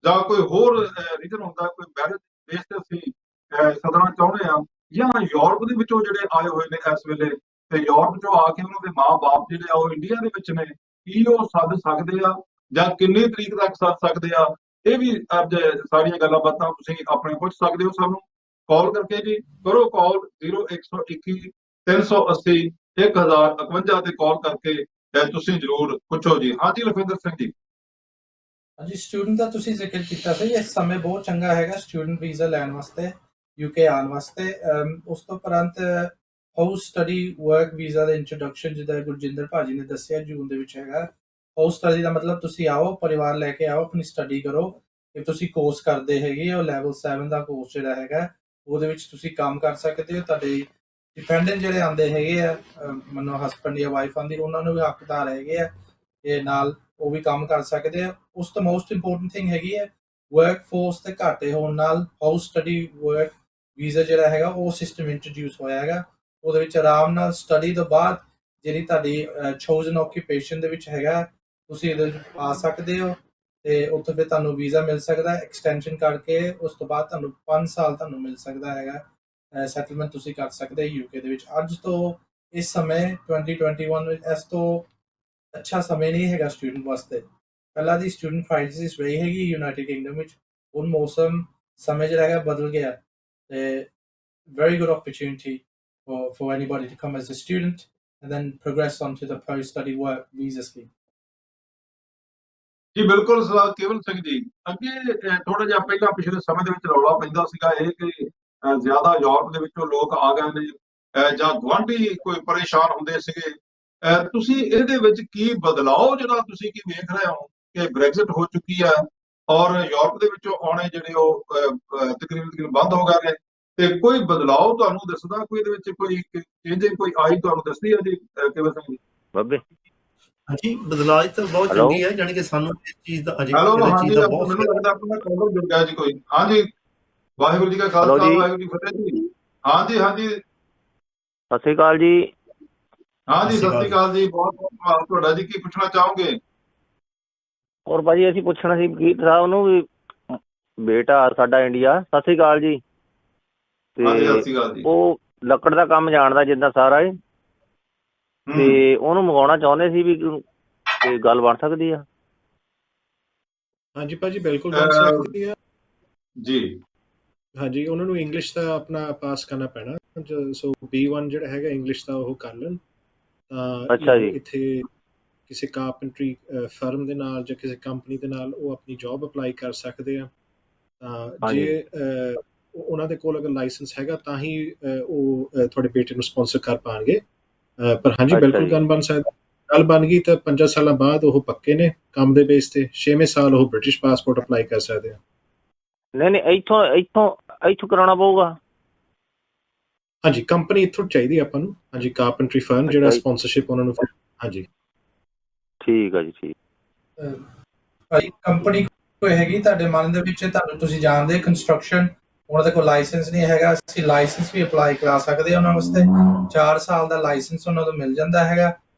ਜਾਂ ਕੋਈ ਹੋਰ ਰੀਜਨ ਹੁੰਦਾ, ਕੋਈ ਮੈਰਿਜ ਬੇਸ ਤੇ ਅਸੀਂ ਸੱਦਣਾ ਚਾਹੁੰਦੇ ਹਾਂ, ਜਾਂ ਯੂਰਪ ਦੇ ਵਿੱਚੋਂ ਜਿਹੜੇ ਆਏ ਹੋਏ ਨੇ ਇਸ ਵੇਲੇ, ਤੇ ਯੂਰਪ ਚੋਂ ਆ ਕੇ ਉਹਨਾਂ ਦੇ ਮਾਂ-ਬਾਪ ਜਿਹੜੇ ਆ ਉਹ ਇੰਡੀਆ ਦੇ ਵਿੱਚ ਨੇ, ਕੀ ਉਹ ਸੱਦ ਸਕਦੇ ਆ ਜਾਂ ਕਿੰਨੀ ਤਰੀਕ ਤੱਕ ਸੱਦ ਸਕਦੇ ਆ? ਇਹ ਵੀ ਅੱਜ ਸਾਰੀਆਂ ਗੱਲਾਂ ਬਾਤਾਂ ਤੁਸੀਂ ਆਪਣੇ ਪੁੱਛ ਸਕਦੇ ਹੋ ਸਾਨੂੰ ਕਾਲ ਕਰਕੇ ਜੀ। ਕਰੋ ਕਾਲ 0121 380 1051 ਤੇ ਕਾਲ ਕਰਕੇ ਤੁਸੀਂ ਜ਼ਰੂਰ ਪੁੱਛੋ ਜੀ। ਹਾਂਜੀ ਲਖਵਿੰਦਰ ਸਿੰਘ ਜੀ। ਹਾਂਜੀ, ਸਟੂਡੈਂਟ ਦਾ ਤੁਸੀਂ ਜ਼ਿਕਰ ਕੀਤਾ ਸੀ, ਇਸ ਸਮੇਂ ਬਹੁਤ ਚੰਗਾ ਹੈਗਾ ਸਟੂਡੈਂਟ ਵੀਜ਼ਾ ਲੈਣ ਵਾਸਤੇ, ਯੂਕੇ ਆਉਣ ਵਾਸਤੇ। ਉਸ ਤੋਂ ਉਪਰੰਤ ਹਾਊਸ ਸਟੱਡੀ ਵਰਕ ਵੀਜ਼ਾ ਦਾ ਇੰਟਰੋਡਕਸ਼ਨ, ਜਿੱਦਾਂ ਗੁਰਜਿੰਦਰ ਭਾਜੀ ਨੇ ਦੱਸਿਆ, ਜੂਨ ਦੇ ਵਿੱਚ ਹੈਗਾ। ਹਾਊਸ ਸਟੱਡੀ ਦਾ ਮਤਲਬ ਤੁਸੀਂ ਆਓ, ਪਰਿਵਾਰ ਲੈ ਕੇ ਆਓ, ਆਪਣੀ ਸਟੱਡੀ ਕਰੋ। ਜੇ ਤੁਸੀਂ ਕੋਰਸ ਕਰਦੇ ਹੈਗੇ ਹੋ, ਲੈਵਲ 7 ਦਾ ਕੋਰਸ ਜਿਹੜਾ ਹੈਗਾ, ਉਹਦੇ ਵਿੱਚ ਤੁਸੀਂ ਕੰਮ ਕਰ ਸਕਦੇ ਹੋ। ਤੁਹਾਡੇ ਡਿਪੈਂਡੈਂਟ ਜਿਹੜੇ ਆਉਂਦੇ ਹੈਗੇ ਆ, ਮੰਨੋ ਹਸਬੈਂਡ ਜਾਂ ਵਾਈਫ ਆਉਂਦੀ, ਉਹਨਾਂ ਨੂੰ ਵੀ ਹੱਕਦਾਰ ਹੈਗੇ ਆ ਤੇ ਨਾਲ ਉਹ ਵੀ ਕੰਮ ਕਰ ਸਕਦੇ ਆ। ਉਸ ਤੋਂ ਮੋਸਟ ਇੰਪੋਰਟੈਂਟ ਥਿੰਗ ਹੈਗੀ ਹੈ ਵਰਕ ਫੋਰਸ ਤੇ ਘਾਟੇ ਹੋਣ ਨਾਲ ਹਾਊਸ ਸਟੱਡੀ ਵਰਕ ਵੀਜ਼ਾ ਜਿਹੜਾ ਹੈਗਾ ਉਹ ਸਿਸਟਮ ਇੰਟਰੋਡਿਊਸ ਹੋਇਆ ਹੈਗਾ। ਉਹਦੇ ਵਿੱਚ ਆਰਾਮ ਨਾਲ ਸਟੱਡੀ ਤੋਂ ਬਾਅਦ ਜਿਹੜੀ ਤੁਹਾਡੀ ਚੋਜ਼ਨ ਆਕੂਪੇਸ਼ਨ ਦੇ ਵਿੱਚ ਹੈਗਾ, ਤੁਸੀਂ ਇਹਦੇ ਵਿੱਚ ਆ ਸਕਦੇ ਹੋ ਤੇ ਉੱਥੇ ਫਿਰ ਤੁਹਾਨੂੰ ਵੀਜ਼ਾ ਮਿਲ ਸਕਦਾ ਐਕਸਟੈਂਸ਼ਨ ਕਰਕੇ। ਉਸ ਤੋਂ ਬਾਅਦ ਤੁਹਾਨੂੰ 5 ਸਾਲ ਤੁਹਾਨੂੰ ਮਿਲ ਸਕਦਾ ਹੈਗਾ, ਸੈਟਲਮੈਂਟ ਤੁਸੀਂ ਕਰ ਸਕਦੇ ਯੂਕੇ ਦੇ ਵਿੱਚ। ਅੱਜ ਤੋਂ ਇਸ ਸਮੇਂ 2021 ਵਿੱਚ ਇਸ ਤੋਂ ਅੱਛਾ ਸਮੇਂ ਨਹੀਂ ਹੈਗਾ ਸਟੂਡੈਂਟ ਵਾਸਤੇ। ਪਹਿਲਾਂ ਦੀ ਸਟੂਡੈਂਟ ਕ੍ਰਾਈਸਿਸ ਰਹੀ ਹੈਗੀ ਯੂਨਾਈਟਿਡ ਕਿੰਗਡਮ ਵਿੱਚ, ਹੁਣ ਮੌਸਮ ਸਮੇਂ ਜਿਹੜਾ ਹੈਗਾ ਬਦਲ ਗਿਆ ਤੇ very good opportunity for anybody to come as a student and then progress on to the post-study work visa scheme. ਜੀ ਬਿਲਕੁਲ ਸਰਦਾਰ ਕੇਵਲ ਸਿੰਘ ਜੀ। ਅੱਗੇ ਥੋੜਾ ਜਿਹਾ ਪਹਿਲਾਂ ਪਿਛਲੇ ਸਮੇਂ ਦੇ ਵਿੱਚ ਰੌਲਾ ਪੈਂਦਾ ਸੀਗਾ ਇਹ ਕਿ ਜ਼ਿਆਦਾ ਯੂਰਪ ਦੇ ਵਿੱਚੋਂ ਲੋਕ ਆ ਗਏ ਨੇ, ਜਾਂ ਗੁਆਂਢੀ ਕੋਈ ਪਰੇਸ਼ਾਨ ਹੁੰਦੇ ਸੀਗੇ। ਤੁਸੀਂ ਇਹਦੇ ਵਿੱਚ ਕੀ ਬਦਲਾਅ ਜਿਹੜਾ ਤੁਸੀਂ ਕੀ ਵੇਖ ਰਹੇ ਹੋ ਕਿ ਬ੍ਰੈਗਜ਼ਿਟ ਹੋ ਚੁੱਕੀ ਹੈ ਔਰ ਯੂਰਪ ਦੇ ਵਿੱਚੋਂ ਆਉਣੇ ਜਿਹੜੇ ਉਹ ਤਕਰੀਬਨ ਬੰਦ ਹੋ ਗਏ ਨੇ, ਤੇ ਕੋਈ ਬਦਲਾਅ ਤੁਹਾਨੂੰ ਦਿਸਦਾ, ਕੋਈ ਇਹਦੇ ਵਿੱਚ ਕੋਈ ਚੇਂਜਿੰਗ ਕੋਈ ਆਈ ਤੁਹਾਨੂੰ ਦਿਸਦੀ ਹੈ ਜੀ ਕੇਵਲ ਸਿੰਘ ਜੀ? ਬੱਬੇ ਹਾਂਜੀ, ਬਦਲਾਅ ਤਾਂ ਬਹੁਤ Hello? ਚੰਗੀ ਹੈ, ਜਾਣੀ ਕਿ ਸਾਨੂੰ ਇਸ ਚੀਜ਼ ਦਾ ਹੈਲੋ, ਇਹਦੇ ਹਾਂਜੀ ਚੀਜ਼ ਦਾ ਬਹੁਤ ਮੈਨੂੰ ਲੱਗਦਾ ਆਪਣਾ ਕਾਲਰ ਜੁੜ ਗਿਆ ਜੀ ਕੋਈ। ਹਾਂਜੀ, ਵਾਹਿਗੁਰੂ ਜੀ ਕਾ ਖਾਲਸਾ, Hello ਜੀ। ਵਾਹਿਗੁਰੂ ਜੀ ਕੀ ਫਤਿਹ ਜੀ। ਹਾਂਜੀ ਹਾਂਜੀ ਸਤਿ ਸ਼੍ਰੀ ਅਕਾਲ ਜੀ। ਹਾਂਜੀ, ਸਤਿ ਸ਼੍ਰੀ ਅਕਾਲ ਜੀ। ਬਹੁਤ ਬਹੁਤ ਧੰਨਵਾਦ ਤੁਹਾਡਾ ਜੀ। ਕੀ ਪੁੱਛਣਾ ਚਾਹੋਗੇ? ਹੋਰ ਭਾਜੀ ਅਸੀਂ ਪੁੱਛਣਾ ਸੀ ਗੀਤ ਸਾਹਿਬ ਨੂੰ ਵੀ, ਬੇਟਾ ਸਾਡਾ ਇੰਡੀਆ। ਸਤਿ ਸ਼੍ਰੀ ਅਕਾਲ ਜੀ। ਹਾਂਜੀ, ਸਤਿ ਤੇ ਸ਼੍ਰੀ ਅਕਾਲ ਜੀ। ਉਹ ਲੱਕੜ ਦਾ ਕੰਮ ਜਾਣਦਾ ਜਿੱਦਾਂ ਸਾਰਾ ਏ, ਤੇ ਉਹਨੂੰ ਮੰਗਵਾਉਣਾ ਚਾਹੁੰਦੇ ਸੀ ਵੀ ਤੇ ਗੱਲ ਬਣ ਸਕਦੀ ਆ? ਹਾਂਜੀ ਭਾਜੀ, ਬਿਲਕੁਲ ਬਣ ਸਕਦੀ ਆ ਜੀ। ਹਾਂਜੀ, ਉਹਨਾਂ ਨੂੰ ਇੰਗਲਿਸ਼ ਦਾ ਆਪਣਾ ਪਾਸ ਕਰਨਾ ਪੈਣਾ। ਸੋ B1 ਜਿਹੜਾ ਹੈਗਾ ਇੰਗਲਿਸ਼ ਦਾ ਉਹ ਕਰ ਲੈਣ ਤਾਂ ਅੱਛਾ ਜੀ। ਇੱਥੇ ਕਿਸੇ ਕਾਰਪੈਂਟਰੀ ਫਰਮ ਦੇ ਨਾਲ ਜਾਂ ਕਿਸੇ ਕੰਪਨੀ ਦੇ ਨਾਲ ਉਹ ਆਪਣੀ ਜੌਬ ਅਪਲਾਈ ਕਰ ਸਕਦੇ ਆ। ਤਾਂ ਜੇ ਉਹਨਾਂ ਦੇ ਕੋਲ ਅਗਰ ਲਾਇਸੈਂਸ ਹੈਗਾ ਤਾਂ ਹੀ ਉਹ ਤੁਹਾਡੇ ਬੇਟੇ ਨੂੰ ਸਪਾਂਸਰ ਕਰ ਪਾਉਣਗੇ। ਪਰ ਹਾਂਜੀ, ਬਿਲਕੁਲ ਗੱਲ ਬਣ ਸਕਦੀ। ਗੱਲ ਬਣ ਗਈ ਤਾਂ 5 ਸਾਲਾਂ ਬਾਅਦ ਉਹ ਪੱਕੇ ਨੇ ਕੰਮ ਦੇ ਬੇਸ ਤੇ। 6ਵੇਂ ਸਾਲ ਉਹ ਬ੍ਰਿਟਿਸ਼ ਪਾਸਪੋਰਟ ਅਪਲਾਈ ਕਰ ਸਕਦੇ ਆ। ਨਹੀਂ ਇੱਥੋਂ ਕਰਾਉਣਾ ਪਊਗਾ? ਹਾਂਜੀ, ਕੰਪਨੀ ਇੱਥੋਂ ਚਾਹੀਦੀ ਆਪਾਂ ਨੂੰ। ਹਾਂਜੀ, ਕਾਰਪੈਂਟਰੀ ਫਰਮ ਜਿਹੜਾ ਸਪਾਂਸਰਸ਼ਿਪ ਉਹਨਾਂ ਨੂੰ। ਹਾਂਜੀ, ਠੀਕ ਆ ਜੀ, ਠੀਕ। ਭਾਈ ਕੰਪਨੀ ਕੋਈ ਹੈਗੀ ਤੁਹਾਡੇ ਮਨ ਦੇ ਵਿੱਚ, ਤੁਹਾਨੂੰ ਤੁਸੀਂ ਜਾਣਦੇ ਕੰਸਟਰਕਸ਼ਨ, ਉਹਨਾਂ ਦੇ ਕੋਲ ਲਾਇਸੈਂਸ ਨਹੀਂ ਹੈਗਾ, ਅਸੀਂ ਲਾਇਸੈਂਸ ਵੀ ਅਪਲਾਈ ਕਰਾ ਸਕਦੇ ਹਾਂ ਉਹਨਾਂ ਵਾਸਤੇ। 4 ਸਾਲ ਦਾ ਲਾਇਸੈਂਸ ਉਹਨਾਂ ਤੋਂ ਮਿਲ ਜਾਂਦਾ ਹੈਗਾ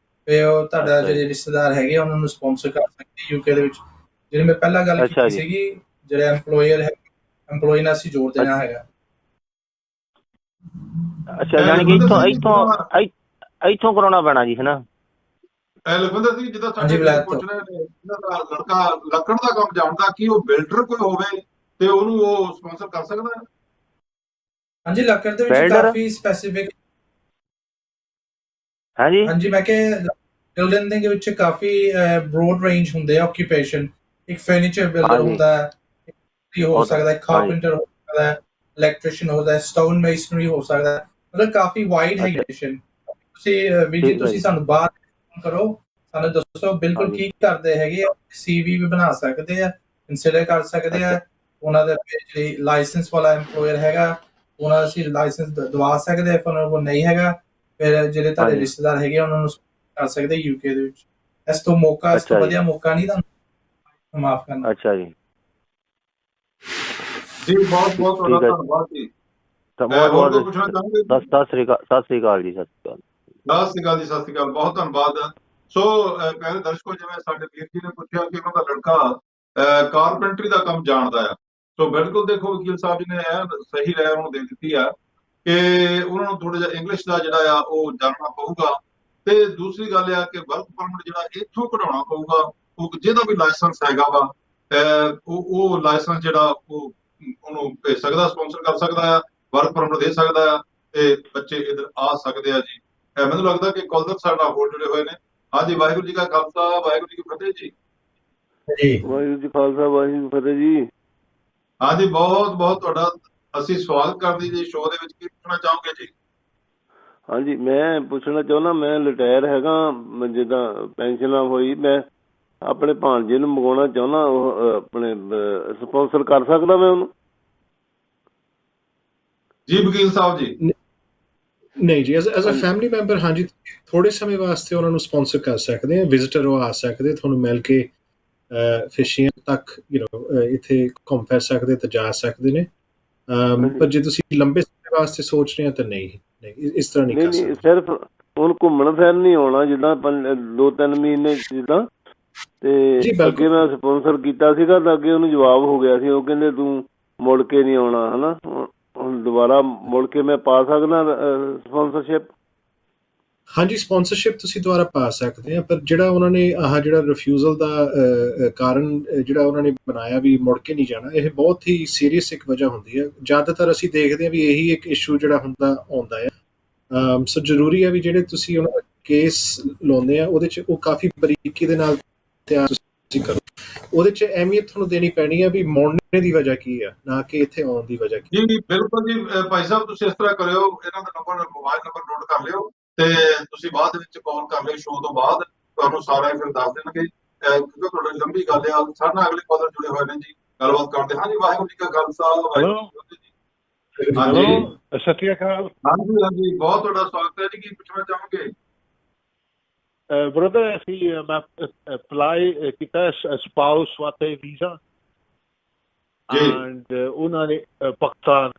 ਤੇ ਉਹ ਤੁਹਾਡਾ ਜਿਹੜੇ ਰਿਸ਼ਤੇਦਾਰ ਹੈਗੇ ਉਹਨਾਂ ਨੂੰ ਸਪਾਂਸਰ ਕਰ ਸਕਦੇ ਯੂਕੇ ਦੇ ਵਿੱਚ। ਜਿਹੜੀ ਮੈਂ ਪਹਿਲਾਂ ਗੱਲ ਕੀਤੀ ਸੀਗੀ, ਜਿਹੜੇ ਐਮਪਲੋਇਰ ਹੈ, ਐਮਪਲੋਈ ਨਾਲ ਅਸੀਂ ਜੋੜ ਦੇਣਾ ਹੈਗਾ। ਅੱਛਾ, ਯਾਨੀ ਕਿ ਇੱਥੋਂ ਕਰਾਉਣਾ ਪੈਣਾ ਜੀ, ਹੈ ਨਾ? ਲਖਵਿੰਦਰ ਸਿੰਘ, ਜਿੱਦਾਂ ਸਾਡੇ ਪੁੱਛ ਰਹੇ ਨੇ, ਇਹਨਾਂ ਦਾ ਲੜਕਾ ਲੱਕੜ ਦਾ ਕੰਮ ਜਾਣਦਾ, ਕੀ ਉਹ ਬਿਲਡਰ ਕੋਈ ਹੋਵੇ ਤੇ ਉਹਨੂੰ ਉਹ ਸਪਾਂਸਰ ਕਰ ਸਕਦਾ ਹੈ? ਹਾਂਜੀ, ਲੱਕੜ ਦੇ ਵਿੱਚ ਕਾਫੀ ਸਪੈਸੀਫਿਕ। ਹਾਂਜੀ, ਮੈਂ ਕਿਹਾ ਬਿਲਡਿੰਗ ਦੇ ਵਿੱਚ ਕਾਫੀ ਬ੍ਰੋਡ ਰੇਂਜ ਹੁੰਦੇ ਆ ਆਕੂਪੇਸ਼ਨ। ਇੱਕ ਫਰਨੀਚਰ ਬਿਲਡਰ ਹੁੰਦਾ ਹੈ, ਹੋ ਸਕਦਾ ਹੈ ਕਾਰਪੈਂਟਰ ਹੋ ਸਕਦਾ ਹੈ, ਇਲੈਕਟ੍ਰੀਸ਼ੀਅਨ ਹੋ ਸਕਦਾ ਹੈ, ਸਟੋਨ ਮੇਸਨਰੀ ਹੋ ਸਕਦਾ ਹੈ, ਮਤਲਬ ਕਾਫੀ ਵਾਈਡ ਹੈ। ਤੁਸੀਂ ਵੀ ਜੀ ਤੁਸੀਂ ਸਾਨੂੰ ਬਾਅਦ ਕਰੋ, ਸਾਨੂੰ ਦੱਸੋ ਬਿਲਕੁਲ ਕੀ ਕਰਦੇ ਹੈਗੇ ਆ। CV ਵੀ ਬਣਾ ਸਕਦੇ ਆ, ਕੰਸੀਡਰ ਕਰ ਸਕਦੇ ਆ। ਉਹਨਾਂ ਦਾ ਜਿਹੜੀ ਲਾਇਸੈਂਸ ਵਾਲਾ ਐਮਪਲੋਇਰ ਹੈਗਾ ਉਹਨਾਂ ਦਾ ਅਸੀਂ ਲਾਇਸੈਂਸ ਦਵਾ ਸਕਦੇ ਆ। ਉਹਨਾਂ ਕੋਲ ਨਹੀਂ ਹੈਗਾ ਫਿਰ ਜਿਹੜੇ ਤੁਹਾਡੇ ਰਿਸ਼ਤੇਦਾਰ ਹੈਗੇ ਉਹਨਾਂ ਨੂੰ ਕਰ ਸਕਦੇ ਯੂਕੇ ਦੇ ਵਿੱਚ। ਇਸ ਤੋਂ ਵਧੀਆ ਮੌਕਾ ਨਹੀਂ ਤੁਹਾਨੂੰ ਮਾਫ ਕਰਨਾ। ਅੱਛਾ ਜੀ, ਜੀ ਬਹੁਤ ਬਹੁਤ ਧੰਨਵਾਦ ਜੀ। ਹੋਰ ਕੋਈ ਪੁੱਛਣਾ ਚਾਹੋਗੇ? ਸਤਿ ਸ਼੍ਰੀ ਅਕਾਲ ਜੀ। ਸਤਿ ਸ਼੍ਰੀ ਅਕਾਲ ਜੀ। ਸਤਿ ਸ਼੍ਰੀ ਅਕਾਲ ਜੀ। ਸਤਿ ਸ਼੍ਰੀ ਅਕਾਲ, ਬਹੁਤ ਧੰਨਵਾਦ। ਸੋ ਪਿਆਰੇ ਦਰਸ਼ਕੋ, ਜਿਵੇਂ ਸਾਡੇ ਵੀਰ ਜੀ ਨੇ ਪੁੱਛਿਆ ਕਿ ਉਹਨਾਂ ਦਾ ਲੜਕਾ ਕਾਰਪੈਂਟਰੀ ਦਾ ਕੰਮ ਜਾਣਦਾ ਆ, ਸੋ ਬਿਲਕੁਲ ਦੇਖੋ ਵਕੀਲ ਸਾਹਿਬ ਜੀ ਨੇ ਸਹੀ ਰਾਏ ਉਹਨੂੰ ਦੇ ਦਿੱਤੀ ਆ ਕਿ ਉਹਨਾਂ ਨੂੰ ਥੋੜਾ ਜਿਹਾ ਇੰਗਲਿਸ਼ ਦਾ ਜਿਹੜਾ ਆ ਉਹ ਜਾਣਨਾ ਪਊਗਾ। ਤੇ ਦੂਸਰੀ ਗੱਲ ਆ ਕਿ ਵਰਕ ਪਰਮਿਟ ਜਿਹੜਾ ਇੱਥੋਂ ਕਢਾਉਣਾ ਪਊਗਾ, ਉਹ ਜਿਹਦਾ ਵੀ ਲਾਇਸੈਂਸ ਹੈਗਾ ਵਾ ਉਹ ਲਾਇਸੈਂਸ ਜਿਹੜਾ ਉਹ ਉਹਨੂੰ ਭੇਜ ਸਕਦਾ, ਸਪਾਂਸਰ ਕਰ ਸਕਦਾ ਆ, ਵਰਕ ਪਰਮਿਟ ਦੇ ਸਕਦਾ ਆ ਤੇ ਬੱਚੇ ਇੱਧਰ ਆ ਸਕਦੇ ਆ ਜੀ। ਮੈਨੂੰ ਲੱਗਦਾ ਕਿ ਕਾਲਰ ਸਾਡੇ ਨਾਲ ਹੋਰ ਜੁੜੇ ਹੋਏ ਨੇ। ਹਾਂਜੀ, ਵਾਹਿਗੁਰੂ ਜੀ ਕਾ ਖਾਲਸਾ, ਵਾਹਿਗੁਰੂ ਜੀ ਕੀ ਫਤਿਹ ਜੀ। ਜੀ ਵਾਹਿਗੁਰੂ ਜੀ ਖਾਲਸਾ, ਵਾਹਿਗੁਰੂ ਜੀ ਫਤਿਹ ਜੀ। ਹਾਂਜੀ, ਬਹੁਤ ਬਹੁਤ ਤੁਹਾਡਾ ਅਸੀਂ ਸਵਾਗਤ ਕਰਦੇ ਜੀ ਸ਼ੋਅ ਦੇ ਵਿੱਚ। ਕੀ ਪੁੱਛਣਾ ਚਾਹੋਗੇ ਜੀ? ਹਾਂਜੀ, ਮੈਂ ਪੁੱਛਣਾ ਚਾਹੁੰਦਾ, ਮੈਂ ਰਿਟਾਇਰ ਹੈਗਾ, ਜਿੱਦਾਂ ਪੈਨਸ਼ਨ ਹੋਈ, ਮੈਂ ਆਪਣੇ ਭਾਣਜੇ ਨੂੰ ਮੰਗਵਾਉਣਾ ਚਾਹੁੰਦਾ, ਉਹ ਆਪਣੇ ਸਪਾਂਸਰ ਕਰ ਸਕਦਾ ਮੈਂ ਉਹਨੂੰ? ਜੀ ਵਕੀਲ ਸਾਹਿਬ ਜੀ। ਨਹੀਂ ਜੀ, ਐਜ਼ ਅ ਫੈਮਿਲੀ ਮੈਂਬਰ ਹਾਂਜੀ ਥੋੜੇ ਸਮੇਂ ਵਾਸਤੇ ਉਹਨਾਂ ਨੂੰ ਸਪਾਂਸਰ ਕਰ ਸਕਦੇ ਆ, ਵਿਜ਼ਿਟਰ ਉਹ ਆ ਸਕਦੇ, ਤੁਹਾਨੂੰ ਮਿਲ ਕੇ ਫਿਸ਼ੀਆਂ ਤੱਕ ਇੱਥੇ ਘੁੰਮ ਫਿਰ ਸਕਦੇ ਤੇ ਜਾ ਸਕਦੇ ਨੇ। ਪਰ ਜੇ ਤੁਸੀਂ ਲੰਬੇ ਸਮੇਂ ਵਾਸਤੇ ਸੋਚ ਰਹੇ ਹੋ ਤਾਂ ਨਹੀਂ, ਇਸ ਤਰ੍ਹਾਂ ਨਹੀਂ ਕਰ ਸਕਦੇ। ਸਿਰਫ ਹੁਣ ਘੁੰਮਣ ਫਿਰਨ ਨਹੀਂ ਆਉਣਾ, ਜਿੱਦਾਂ 2-3 ਮਹੀਨੇ ਜਿੱਦਾਂ। ਤੇ ਅੱਗੇ ਮੈਂ ਸਪਾਂਸਰ ਕੀਤਾ ਸੀਗਾ ਤਾਂ ਅੱਗੇ ਉਹਨੂੰ ਜਵਾਬ ਹੋ ਗਿਆ ਸੀ, ਉਹ ਕਹਿੰਦੇ ਤੂੰ ਮੁੜ ਕੇ ਨਹੀਂ ਆਉਣਾ, ਹਨਾ। ਹੁਣ ਦੁਬਾਰਾ ਮੁੜ ਕੇ ਮੈਂ ਪਾ ਸਕਦਾ ਸਪਾਂਸਰਸ਼ਿਪ? ਹਾਂਜੀ, ਸਪਾਂਸਰਸ਼ਿਪ ਤੁਸੀਂ ਦੁਬਾਰਾ ਪਾ ਸਕਦੇ ਆ, ਪਰ ਜਿਹੜਾ ਉਹਨਾਂ ਨੇ ਜਿਹੜਾ ਰਿਫਿਊਜ਼ਲ ਦਾ ਕਾਰਨ ਜਿਹੜਾ ਉਹਨਾਂ ਨੇ ਬਣਾਇਆ ਵੀ ਮੁੜ ਕੇ ਨਹੀਂ ਜਾਣਾ, ਇਹ ਬਹੁਤ ਹੀ ਸੀਰੀਅਸ ਇੱਕ ਵਜ੍ਹਾ ਹੁੰਦੀ ਹੈ। ਜ਼ਿਆਦਾਤਰ ਅਸੀਂ ਦੇਖਦੇ ਹਾਂ ਵੀ ਇਹੀ ਇੱਕ ਇਸ਼ੂ ਜਿਹੜਾ ਆਉਂਦਾ ਹੈ। ਸੋ ਜ਼ਰੂਰੀ ਹੈ ਵੀ ਜਿਹੜੇ ਤੁਸੀਂ ਉਹਨਾਂ ਦਾ ਕੇਸ ਲਾਉਂਦੇ ਆ ਉਹਦੇ 'ਚ ਉਹ ਕਾਫੀ ਬਰੀਕੀ ਦੇ ਨਾਲ ਤਿਆਰ ਤੁਸੀਂ ਕਰੋ। ਉਹਦੇ 'ਚ ਅਹਿਮੀਅਤ ਤੁਹਾਨੂੰ ਦੇਣੀ ਪੈਣੀ ਹੈ ਵੀ ਮੁੜਨੇ ਦੀ ਵਜ੍ਹਾ ਕੀ ਆ, ਨਾ ਕਿ ਇੱਥੇ ਆਉਣ ਦੀ ਵਜ੍ਹਾ ਕੀ। ਜੀ ਬਿਲਕੁਲ ਜੀ ਭਾਈ ਸਾਹਿਬ, ਤੁਸੀਂ ਇਸ ਤਰ੍ਹਾਂ ਕਰਿਓ, ਇਹਨਾਂ ਦਾ ਮੋਬਾਈਲ ਨੰਬਰ ਨੋਟ ਕਰ ਲਿਓ ਤੇ ਤੁਸੀਂ ਬਾਅਦ ਦੇ ਵਿੱਚ ਕਾਲ ਕਰ ਲਿਓ ਸ਼ੋਅ ਤੋਂ ਬਾਅਦ, ਤੁਹਾਨੂੰ ਸਾਰਾ ਫਿਰ ਦੱਸ ਦੇਣਗੇ। ਕਿਉਂਕਿ ਤੁਹਾਡੀ ਲੰਬੀ ਗੱਲ ਆ, ਸਾਡੇ ਨਾਲ ਅਗਲੇ ਕਾਲਰ ਜੁੜੇ ਹੋਏ ਨੇ ਜੀ, ਗੱਲਬਾਤ ਕਰਦੇ। ਹਾਂਜੀ, ਵਾਹਿਗੁਰੂ ਜੀ ਕਾ ਖਾਲਸਾ, ਵਾਹਿਗੁਰੂ ਜੀ ਕੀ ਫਤਿਹ। ਹਾਂਜੀ, ਸਤਿ ਸ਼੍ਰੀ ਅਕਾਲ। ਹਾਂਜੀ ਹਾਂਜੀ, ਬਹੁਤ ਤੁਹਾਡਾ ਸਵਾਗਤ ਹੈ ਜੀ। ਕੀ ਪੁੱਛਣਾ ਚਾਹੋਗੇ? ਬ੍ਰਦਰ, ਅਸੀਂ ਮੈਂ ਅਪਲਾਈ ਕੀਤਾ ਸਪਾਊਸ ਵਾਸਤੇ ਵੀਜ਼ਾ, ਐਂਡ ਉਹਨਾਂ ਨੇ ਪਾਕਿਸਤਾਨ,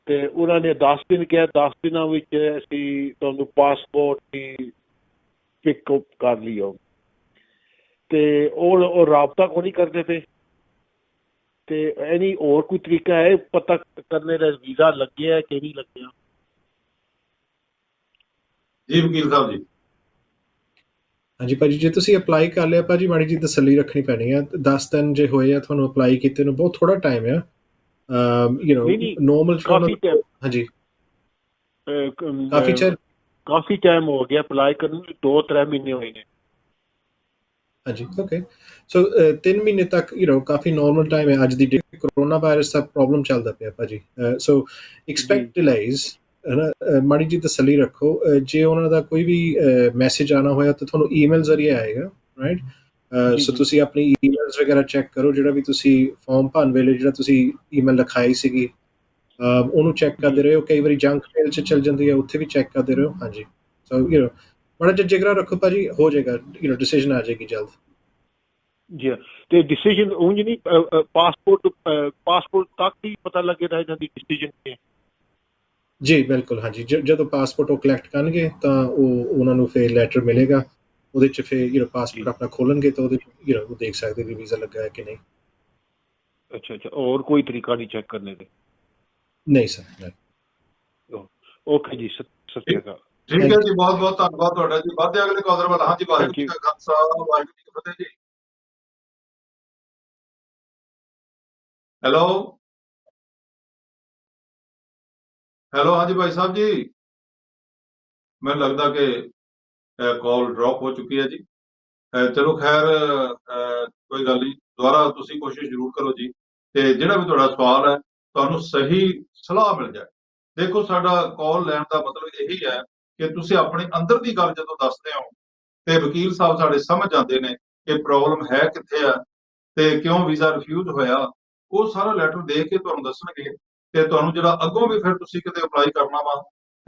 ਤੇ ਉਹਨਾਂ ਨੇ 10 ਦਿਨ ਕਿਹਾ, 10 ਦਿਨਾਂ ਵਿੱਚ ਅਸੀਂ ਤੁਹਾਨੂੰ ਪਾਸਪੋਰਟ ਦੀ ਪਿਕਅਪ ਕਰ ਲਿਓ, ਤੇ ਉਹ ਰਾਬਤਾ ਕੋਈ ਨਹੀਂ ਕਰਦੇ ਪਏ। ਤੇ ਐਨੀ ਹੋਰ ਕੋਈ ਤਰੀਕਾ ਹੈ ਪਤਾ ਕਰਨੇ ਦਾ ਵੀਜ਼ਾ ਲੱਗਿਆ ਕਿ ਨਹੀਂ ਲੱਗਿਆ? ਜੀ ਵਕੀਲ ਸਾਹਿਬ ਜੀ। ਹਾਂਜੀ ਭਾਜੀ, ਜੇ ਤੁਸੀਂ ਅਪਲਾਈ ਕਰ ਲਿਆ ਭਾਜੀ, ਮਾੜੀ ਜੀ ਤਸੱਲੀ ਰੱਖਣੀ ਪੈਣੀ ਆ। 10 ਦਿਨ ਜੇ ਹੋਏ ਆ ਤੁਹਾਨੂੰ ਅਪਲਾਈ ਕੀਤੇ ਨੂੰ, ਬਹੁਤ ਥੋੜਾ ਟਾਈਮ ਆ। ਨੋਰਮਲ ਹਾਂਜੀ ਕਾਫੀ ਟਾਈਮ ਹੋ ਗਿਆ ਅਪਲਾਈ ਕਰਨ ਨੂੰ, 2-3 ਮਹੀਨੇ ਹੋਏ ਨੇ। ਹਾਂਜੀ, ਓਕੇ। ਸੋ 3 ਮਹੀਨੇ ਤੱਕ ਕਾਫੀ ਨੋਰਮਲ ਟਾਈਮ ਹੈ। ਅੱਜ ਦੀ ਡੇਟ ਕਰੋਨਾ ਵਾਇਰਸ ਦਾ ਪ੍ਰੋਬਲਮ ਚੱਲਦਾ ਪਿਆ ਭਾਜੀ, ਸੋ ਐਕਸਪੈਕਟ ਡਿਲੇਜ਼, ਹਨਾ। ਮਾੜੀ ਜੀ ਤਸੱਲੀ ਰੱਖੋ। ਜੇ ਉਹਨਾਂ ਦਾ ਕੋਈ ਵੀ ਮੈਸੇਜ ਆਉਣਾ ਹੋਇਆ ਤਾਂ ਤੁਹਾਨੂੰ ਈਮੇਲ ਜ਼ਰੀਏ ਆਏਗਾ, ਰਾਈਟ। ਸੋ ਤੁਸੀਂ ਆਪਣੀ ਈਮੇਲਸ ਵਗੈਰਾ ਚੈੱਕ ਕਰੋ, ਜਿਹੜਾ ਵੀ ਤੁਸੀਂ ਫਾਰਮ ਭਰਨ ਵੇਲੇ ਜਿਹੜਾ ਤੁਸੀਂ ਈਮੇਲ ਲਿਖਾਈ ਸੀਗੀ ਉਹਨੂੰ ਚੈੱਕ ਕਰਦੇ ਰਹੋ। ਕਈ ਵਾਰੀ ਜੰਕ ਮੇਲ 'ਚ ਚਲ ਜਾਂਦੀ ਹੈ, ਉੱਥੇ ਵੀ ਚੈੱਕ ਕਰਦੇ ਰਹੋ। ਹਾਂਜੀ, ਸੋ ਮਾੜਾ ਜਿਹਾ ਜਿਗਰਾ ਰੱਖੋ ਭਾਜੀ, ਹੋ ਜਾਏਗਾ, ਡਿਸੀਜਨ ਆ ਜਾਏਗੀ ਜਲਦ। ਜੀ, ਤੇ ਡਿਸੀਜਨ ਉਂਝ ਨਹੀਂ, ਪਾਸਪੋਰਟ ਤੱਕ ਹੀ ਪਤਾ ਲੱਗੇਗਾ ਇਹਨਾਂ ਦੀ ਡਿਸੀਜਨ ਤੇ? ਜੀ ਬਿਲਕੁਲ, ਹਾਂਜੀ। ਜਦੋਂ ਪਾਸਪੋਰਟ ਉਹ ਕਲੈਕਟ ਕਰਨਗੇ ਤਾਂ ਉਹਨਾਂ ਨੂੰ ਫਿਰ ਲੈਟਰ ਮਿਲੇਗਾ, ਉਹਦੇ 'ਚ ਫਿਰ ਪਾਸਪੋਰਟ ਆਪਣਾ ਖੋਲਣਗੇ ਤਾਂ ਉਹਦੇ 'ਚ ਉਹ ਦੇਖ ਸਕਦੇ ਵੀ ਵੀਜ਼ਾ ਲੱਗਾ ਹੈ ਕਿ ਨਹੀਂ। ਅੱਛਾ, ਹੋਰ ਕੋਈ ਤਰੀਕਾ ਨਹੀਂ ਚੈੱਕ ਕਰਨੇ ਦੇ? ਨਹੀਂ ਸਰ। ਓਕੇ ਜੀ, ਸਤਿ ਸ਼੍ਰੀ ਅਕਾਲ। ਠੀਕ ਹੈ ਜੀ, ਬਹੁਤ ਬਹੁਤ ਧੰਨਵਾਦ ਤੁਹਾਡਾ ਜੀ। ਵੱਧਦੇ ਅਗਲੇ ਕਾਲਰ ਵੱਲ। ਹਾਂਜੀ, ਵਾਹਿਗੁਰੂ ਜੀ ਕਾ ਖਾਲਸਾ, ਵਾਹਿਗੁਰੂ ਜੀ ਕੀ ਫਤਿਹ ਜੀ। ਹੈਲੋ ਹੈਲੋ, ਹਾਂਜੀ ਭਾਈ ਸਾਹਿਬ ਜੀ, ਮੈਨੂੰ ਲੱਗਦਾ ਕਿ ਕਾਲ ਡ੍ਰੌਪ ਹੋ ਚੁੱਕੀ ਹੈ ਜੀ। ਚਲੋ ਖੈਰ, ਕੋਈ ਗੱਲ ਨਹੀਂ, ਦੁਬਾਰਾ ਤੁਸੀਂ ਕੋਸ਼ਿਸ਼ ਜ਼ਰੂਰ ਕਰੋ ਜੀ, ਤੇ ਜਿਹੜਾ ਵੀ ਤੁਹਾਡਾ ਸਵਾਲ ਹੈ ਤੁਹਾਨੂੰ ਸਹੀ ਸਲਾਹ ਮਿਲ ਜਾਏ। ਦੇਖੋ, ਸਾਡਾ ਕਾਲ ਲੈਣ ਦਾ ਮਤਲਬ ਇਹੀ ਹੈ ਕਿ ਤੁਸੀਂ ਆਪਣੇ ਅੰਦਰ ਦੀ ਗੱਲ ਜਦੋਂ ਦੱਸਦੇ ਹੋ ਤੇ ਵਕੀਲ ਸਾਹਿਬ ਸਾਡੇ ਸਮਝ ਜਾਂਦੇ ਨੇ ਕਿ ਪ੍ਰੋਬਲਮ ਹੈ ਕਿੱਥੇ ਆ ਤੇ ਕਿਉਂ ਵੀਜ਼ਾ ਰਿਫਿਊਜ਼ ਹੋਇਆ। ਉਹ ਸਾਰਾ ਲੈਟਰ ਦੇਖ ਕੇ ਤੁਹਾਨੂੰ ਦੱਸਣਗੇ ਤੇ ਤੁਹਾਨੂੰ ਜਿਹੜਾ ਅੱਗੋਂ ਵੀ ਫਿਰ ਤੁਸੀਂ ਕਿਤੇ ਅਪਲਾਈ ਕਰਨਾ ਵਾ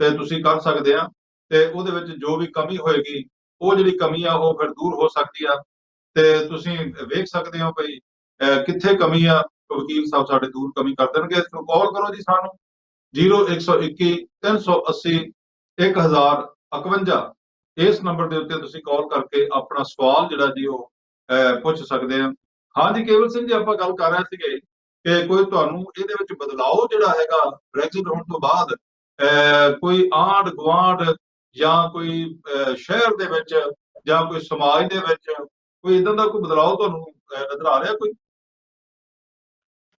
ਤੇ ਤੁਸੀਂ ਕਰ ਸਕਦੇ ਆ, ਤੇ ਉਹਦੇ ਵਿੱਚ ਜੋ ਵੀ ਕਮੀ ਹੋਏਗੀ, ਉਹ ਜਿਹੜੀ ਕਮੀ ਆ ਉਹ ਫਿਰ ਦੂਰ ਹੋ ਸਕਦੀ ਆ, ਤੇ ਤੁਸੀਂ ਵੇਖ ਸਕਦੇ ਹੋ ਭਈ ਕਿੱਥੇ ਕਮੀ ਆ। ਵਕੀਲ ਸਾਹਿਬ ਸਾਡੇ ਦੂਰ ਕਮੀ ਕਰ ਦੇਣਗੇ। ਕਾਲ ਕਰੋ ਜੀ ਸਾਨੂੰ 0121 380 1051, ਇਸ ਨੰਬਰ ਦੇ ਉੱਤੇ ਤੁਸੀਂ ਕਾਲ ਕਰਕੇ ਆਪਣਾ ਸਵਾਲ ਜਿਹੜਾ ਜੀ ਉਹ ਪੁੱਛ ਸਕਦੇ ਆ। ਹਾਂਜੀ ਕੇਵਲ ਸਿੰਘ ਜੀ, ਆਪਾਂ ਗੱਲ ਕਰ ਰਹੇ ਸੀਗੇ ਕਿ ਕੋਈ ਤੁਹਾਨੂੰ ਇਹਦੇ ਵਿੱਚ ਬਦਲਾਅ ਜਿਹੜਾ ਹੈਗਾ ਬ੍ਰੈਗਜ਼ਿਟ ਹੋਣ ਤੋਂ ਬਾਅਦ ਕੋਈ ਆਂਢ ਗੁਆਂਢ ਜਾਂ ਕੋਈ ਸ਼ਹਿਰ ਦੇ ਵਿੱਚ ਜਾਂ ਕੋਈ ਸਮਾਜ ਦੇ ਵਿੱਚ ਕੋਈ ਇਦਾਂ ਦਾ ਕੋਈ ਬਦਲਾਅ ਤੁਹਾਨੂੰ ਨਜ਼ਰ ਆ ਰਿਹਾ ਕੋਈ?